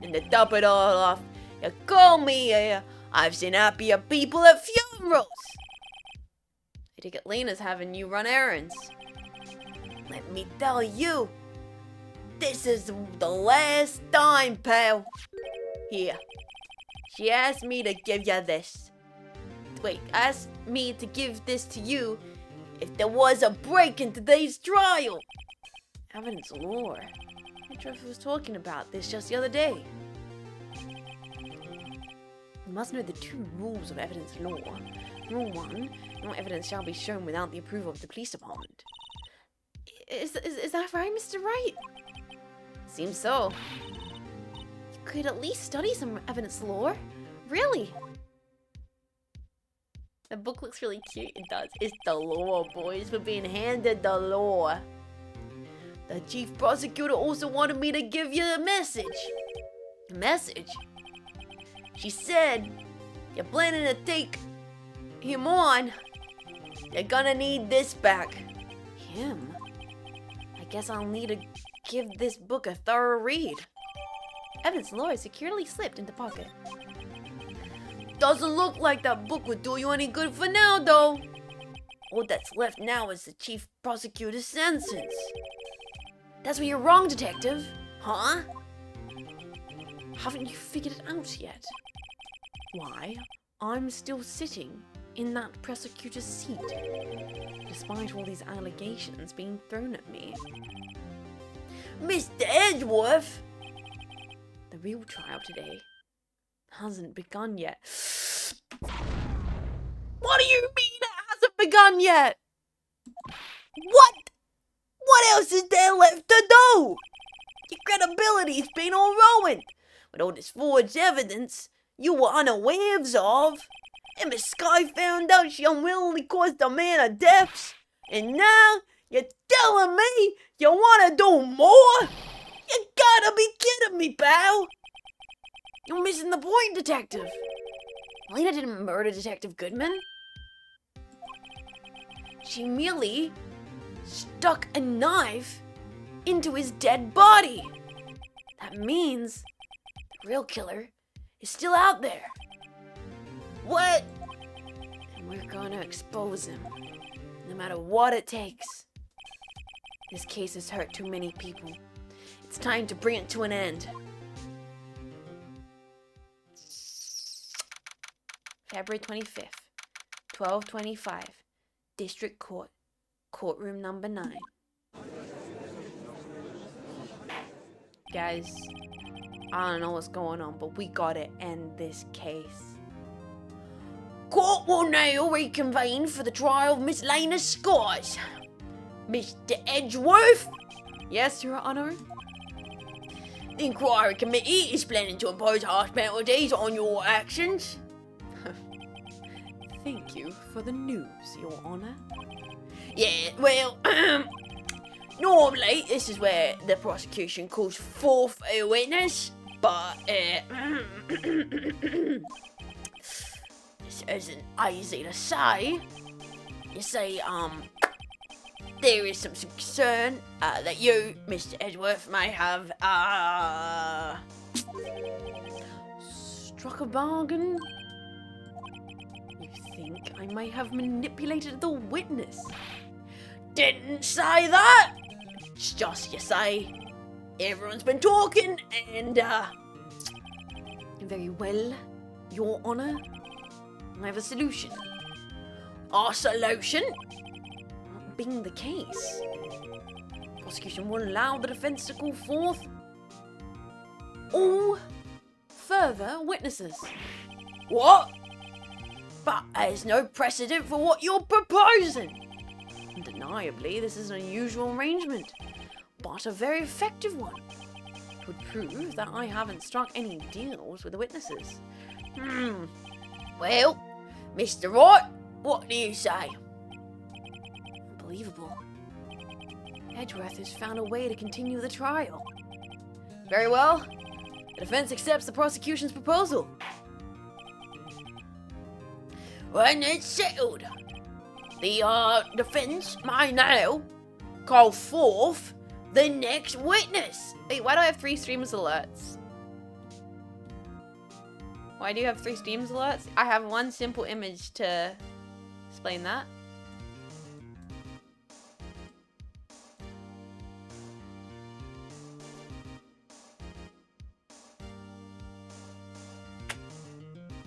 And to top it all off, you call me here. I've seen happier people at funerals. I think Lena's having you run errands. Let me tell you, this is the last time, pal. Here. She asked me to give you this. Wait, asked me to give this to you if there was a break in today's trial. Evidence lore. I wonder if I was talking about this just the other day. You must know the 2 rules of evidence law. Rule 1, no evidence shall be shown without the approval of the police department. Is that right, Mr. Wright? Seems so. You could at least study some evidence lore. Really? The book looks really cute. It does. It's the law, boys. We're being handed the law. The chief prosecutor also wanted me to give you a message. A message? She said, you're planning to take him on. You're gonna need this back. Him? I guess I'll need to give this book a thorough read. Evan's lawyer securely slipped into pocket. Doesn't look like that book would do you any good for now, though. All that's left now is the chief prosecutor's sentence. That's where you're wrong, detective. Huh? Haven't you figured it out yet? Why, I'm still sitting in that prosecutor's seat, despite all these allegations being thrown at me. Mr. Edgeworth! The real trial today hasn't begun yet. What do you mean it hasn't begun yet? What? What else is there left to do? Your credibility's been all ruined. With all this forged evidence you were unawares of. And Miss Sky found out she unwillingly caused a man a death. And now you're telling me you want to do more? You gotta be kidding me, pal. You're missing the point, detective. Lena didn't murder Detective Goodman. She merely stuck a knife into his dead body. That means the real killer is still out there. What? And we're gonna expose him, no matter what it takes. This case has hurt too many people. It's time to bring it to an end. February 25th, 12:25, District Court, courtroom number 9. Guys, I don't know what's going on, but we gotta end this case. Court will now reconvene for the trial of Miss Lena Scott. Mr. Edgeworth? Yes, Your Honor? The inquiry committee is planning to impose harsh penalties on your actions. Thank you for the news, Your Honor. Yeah, well, normally this is where the prosecution calls forth a witness, but this isn't easy to say. You see, there is some concern that you, Mr. Edgeworth, may have Struck a bargain? You think I may have manipulated the witness? didn't say that. It's just you say everyone's been talking and Very well, Your Honor. I have a solution. our solution. Being the case, prosecution will allow the defense to call forth all further witnesses. What? But there's no precedent for what you're proposing. Undeniably, this is an unusual arrangement, but a very effective one. It would prove that I haven't struck any deals with the witnesses. Well, Mr. Wright, what do you say? Unbelievable. Edgeworth has found a way to continue the trial. Very well. The defense accepts the prosecution's proposal. When it's settled, the defense may now call forth the next witness. Wait, why do I have 3 streams alerts? Why do you have 3 streams alerts? I have one simple image to explain that.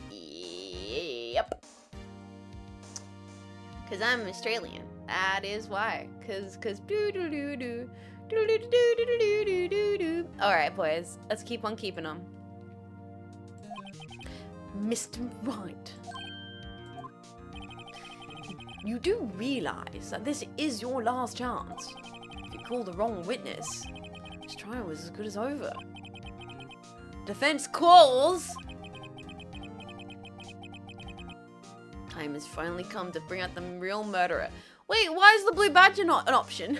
Yep. Cause I'm Australian. That is why. Cause do do do do do do do do do do do do. All right, boys. Let's keep on keeping them. Mr. Wright, you do realize that this is your last chance. If you call the wrong witness, this trial is as good as over. Defense calls. Time has finally come to bring out the real murderer. Wait, why is the blue badger not an option?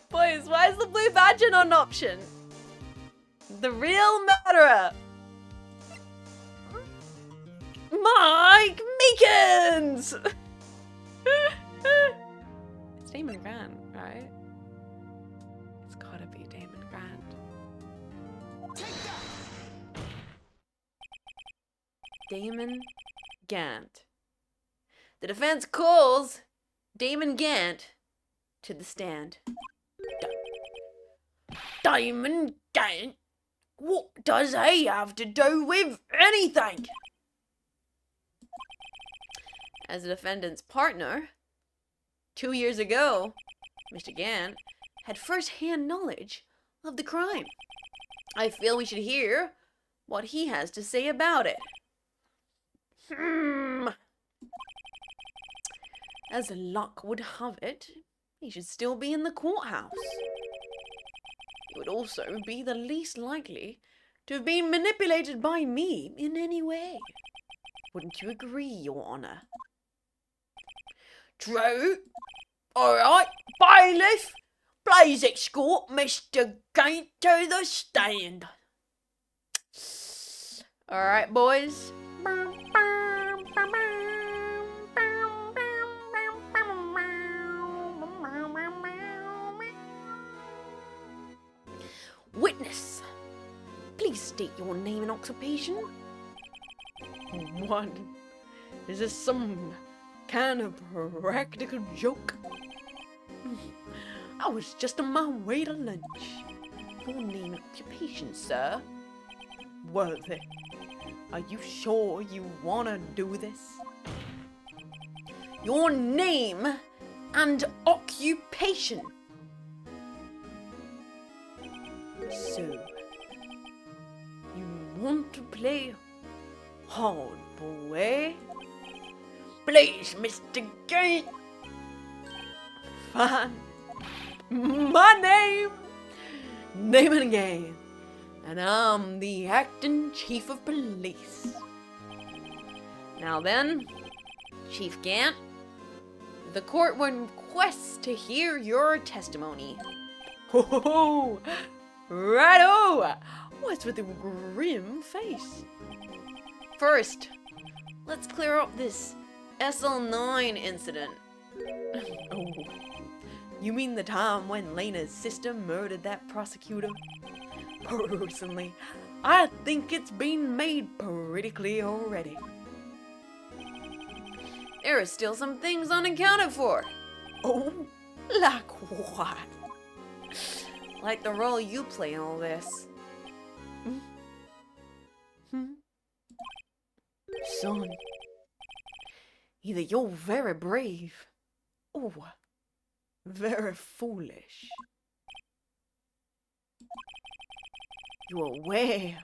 Boys, why is the blue badger not an option? The real murderer! Mike Meekins! It's Damon Grant, right? It's gotta be Damon Grant. Damon Gant. The defense calls Damon Gant to the stand. Damon Gant? What does he have to do with anything? As the defendant's partner, 2 years ago, Mr. Gant had first-hand knowledge of the crime. I feel we should hear what he has to say about it. As luck would have it, he should still be in the courthouse. He would also be the least likely to have been manipulated by me in any way. Wouldn't you agree, Your Honor? True. Alright, bailiff, please escort Mr. Gant to the stand. Alright, boys. Witness, please state your name and occupation. What? Is this some kind of practical joke? I was just on my way to lunch. Your name and occupation, sir? Worthy. Are you sure you want to do this? Your name and occupation. want to play hard, boy? Please, Mr. Gate. Fine. My name and game, and I'm the acting chief of police. Now then, Chief Gant, the court requests to hear your testimony. Ho ho ho! Righto! What's with the grim face? First, let's clear up this SL9 incident. Oh, you mean the time when Lena's sister murdered that prosecutor? Personally, I think it's been made pretty clear already. There are still some things unaccounted for. Oh, like what? Like the role you play in all this. Son, either you're very brave, or very foolish. You're aware,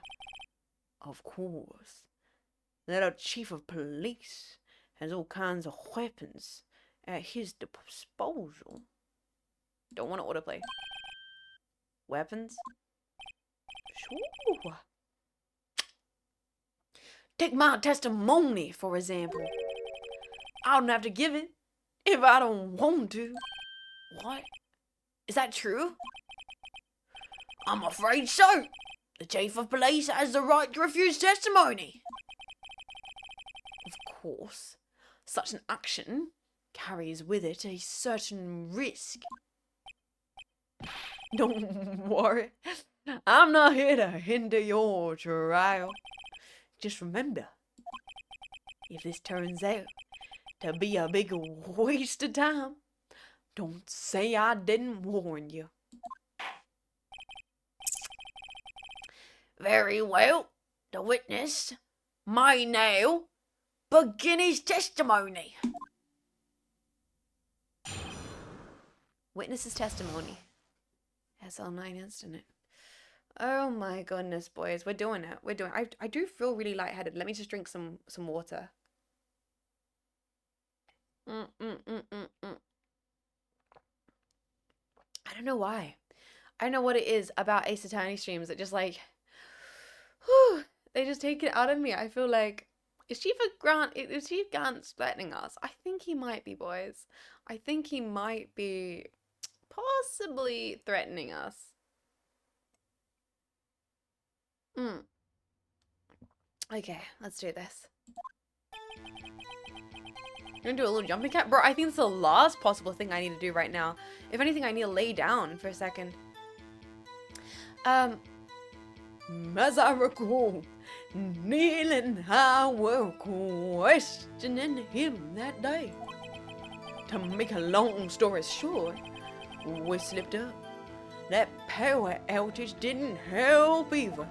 of course, that our chief of police has all kinds of weapons at his disposal. Don't want to autoplay. Weapons? Sure. Take my testimony, for example. I don't have to give it if I don't want to. What? Is that true? I'm afraid so. The chief of police has the right to refuse testimony. Of course, such an action carries with it a certain risk. Don't worry, I'm not here to hinder your trial. Just remember, if this turns out to be a big waste of time, don't say I didn't warn you. Very well, the witness may now begin his testimony. Witness's testimony. SL9 incident. Oh my goodness, boys. We're doing it. We're doing it. I do feel really lightheaded. Let me just drink some water. I don't know why. I don't know what it is about Ace Attorney streams that just like, whew, they just take it out of me. I feel like, is Chief Grant threatening us? I think he might be, boys. I think he might be possibly threatening us. Okay, let's do this. I'm gonna do a little jumping cat. Bro, I think it's the last possible thing I need to do right now. If anything, I need to lay down for a second. As I recall, Neil and I were questioning him that day. To make a long story short, we slipped up. That power outage didn't help either.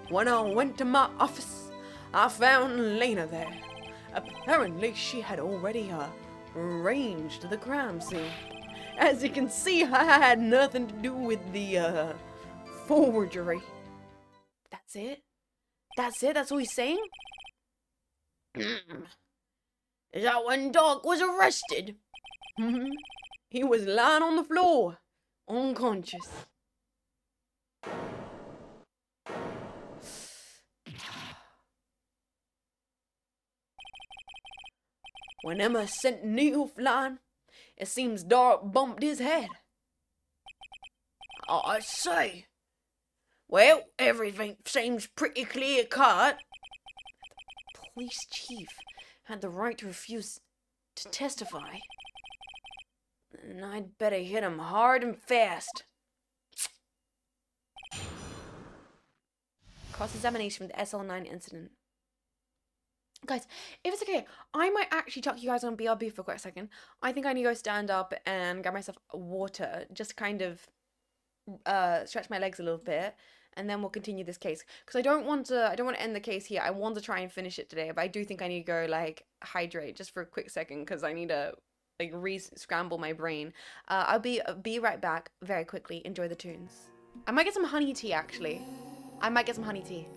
When I went to my office, I found Lena there. Apparently, she had already arranged the crime scene. As you can see, I had nothing to do with the forgery. That's it? That's it? That's all he's saying? Is that when Doc was arrested? He was lying on the floor, unconscious. When Emma sent Neil flying, it seems Doc bumped his head. I see. Well, everything seems pretty clear cut. The police chief had the right to refuse to testify. And I'd better hit him hard and fast. Cross-examination with the SL9 incident. Guys, if it's okay, I might actually chuck you guys on BRB for a quick second. I think I need to go stand up and grab myself water, just kind of stretch my legs a little bit, and then we'll continue this case. Because I don't want to end the case here. I want to try and finish it today, but I do think I need to go like hydrate just for a quick second because I need to like re-scramble my brain. I'll be right back very quickly. Enjoy the tunes. I might get some honey tea, actually. I might get some honey tea.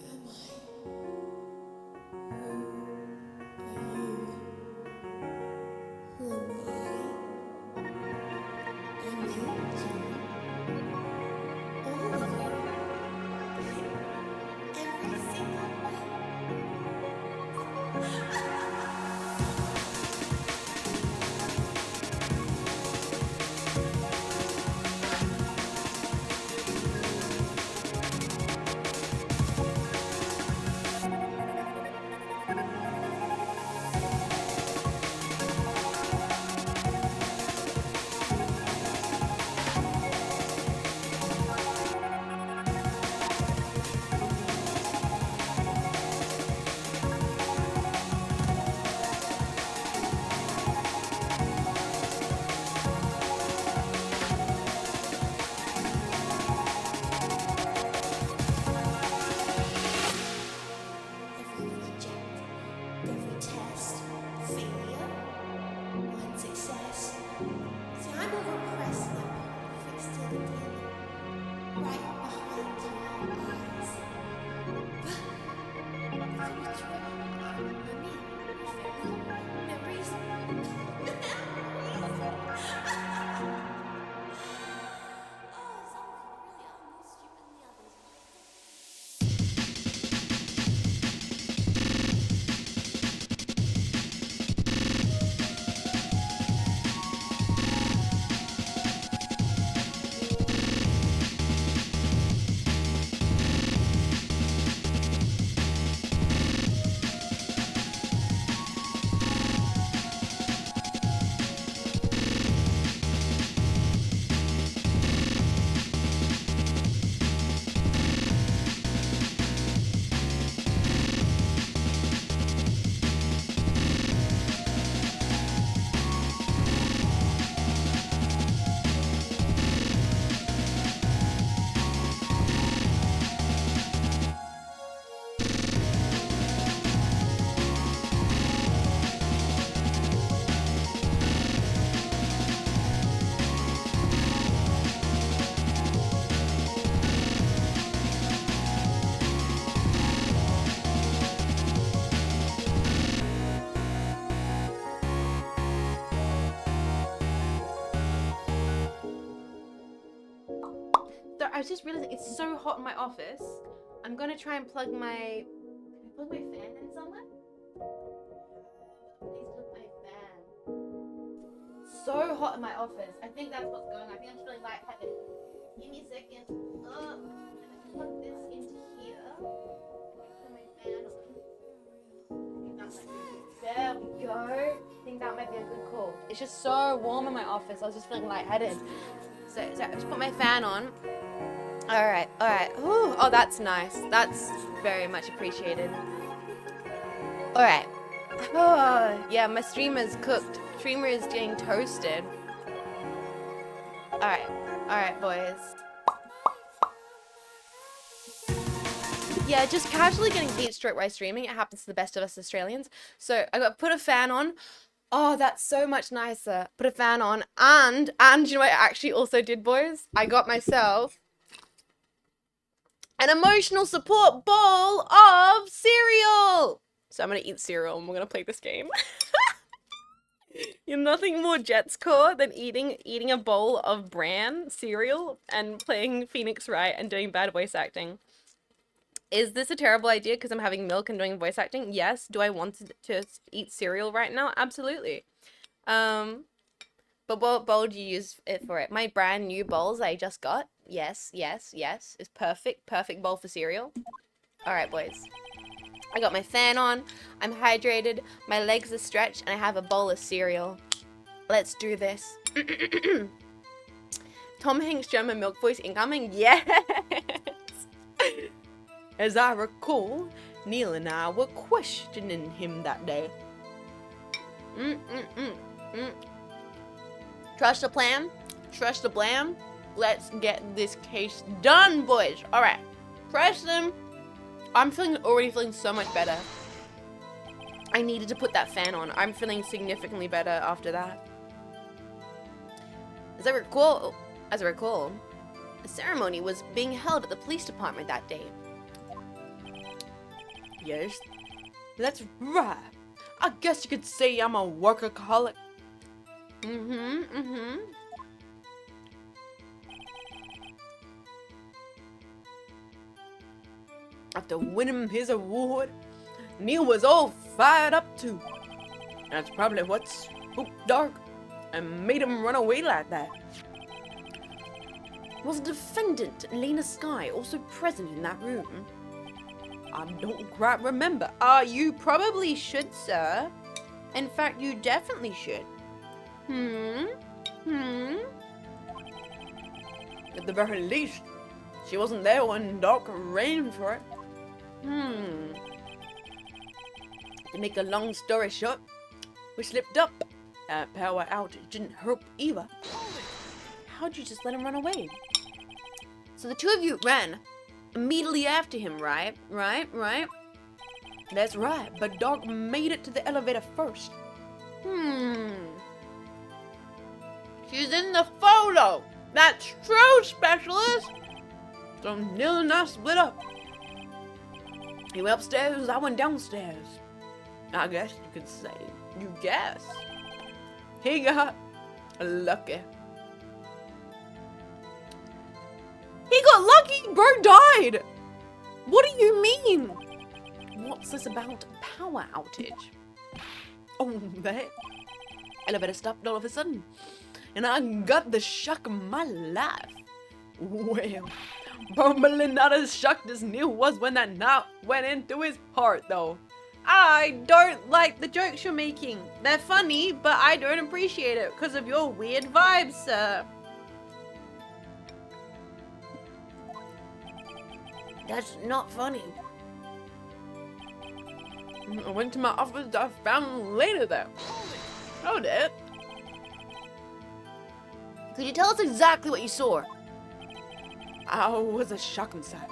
So I was just realizing it's so hot in my office. I'm gonna try and plug my... Can I plug my fan in somewhere? Please plug my fan. So hot in my office. I think that's what's going on. I think I'm just feeling lightheaded. Give me a second. Plug this into here. Put my fan on. There we go. I think that might be a good call. It's just so warm in my office. I was just feeling lightheaded. So I just put my fan on. All right. Ooh, oh, that's nice. That's very much appreciated. All right. Oh, yeah, my streamer's cooked. Streamer is getting toasted. All right, boys. Yeah, just casually getting heat stroke while streaming. It happens to the best of us Australians. So I got put a fan on. Oh, that's so much nicer. Put a fan on, and you know what I actually also did, boys? I got myself an emotional support bowl of cereal. So I'm gonna eat cereal and we're gonna play this game. You're nothing more Jets core than eating a bowl of bran cereal and playing Phoenix Wright and doing bad voice acting. Is this a terrible idea because I'm having milk and doing voice acting? Yes. Do I want to eat cereal right now? Absolutely. But what bowl do you use it for it? My brand new bowls I just got. Yes. It's perfect. Perfect bowl for cereal. All right, boys. I got my fan on. I'm hydrated. My legs are stretched, and I have a bowl of cereal. Let's do this. Tom Hanks' German milk voice incoming. Yes. As I recall, Neil and I were questioning him that day. Trust the plan. Trust the blam. Let's get this case done, boys. All right. Press them. I'm already feeling so much better. I needed to put that fan on. I'm feeling significantly better after that. As I recall, A ceremony was being held at the police department that day. Yes, that's right. I guess you could say I'm a workaholic. After winning his award, Neil was all fired up too. That's probably what spooked Dark and made him run away like that. Was the defendant, Lena Sky, also present in that room? I don't quite remember. You probably should, sir. In fact, you definitely should. At the very least, she wasn't there when Doc arranged for it. To make a long story short, we slipped up. That power outage didn't help either. How'd you just let him run away? So the two of you ran immediately after him, right? Right? That's right, but Doc made it to the elevator first. She's in the photo! That's true, Specialist! So Neil and I split up. He went upstairs, I went downstairs. I guess you could say. You guess. He got lucky. He got lucky? Bert died! What do you mean? What's this about power outage? Oh, that elevator stopped all of a sudden. And I got the shock of my life. Well, probably not as shocked as Neil was when that knot went into his heart, though. I don't like the jokes you're making. They're funny, but I don't appreciate it because of your weird vibes, sir. That's not funny. I went to my office, I found Lena there. Oh, Dad. Could you tell us exactly what you saw? I was a shocking sight.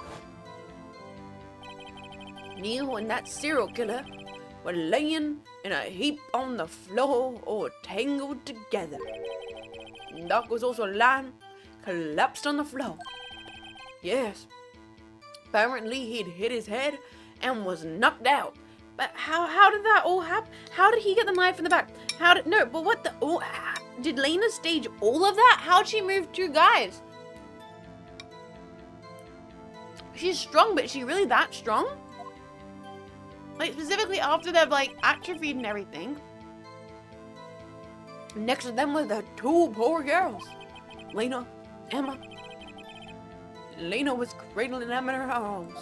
Neil and that serial killer were laying in a heap on the floor, all tangled together. Doc was also lying, collapsed on the floor. Yes, apparently he'd hit his head and was knocked out. But how did that all happen? How did he get the knife in the back? Did Lena stage all of that? How'd she move two guys? She's strong, but is she really that strong? Like, specifically after they've, like, atrophied and everything. Next to them were the two poor girls. Lena, Emma. Lena was cradling Emma in her arms.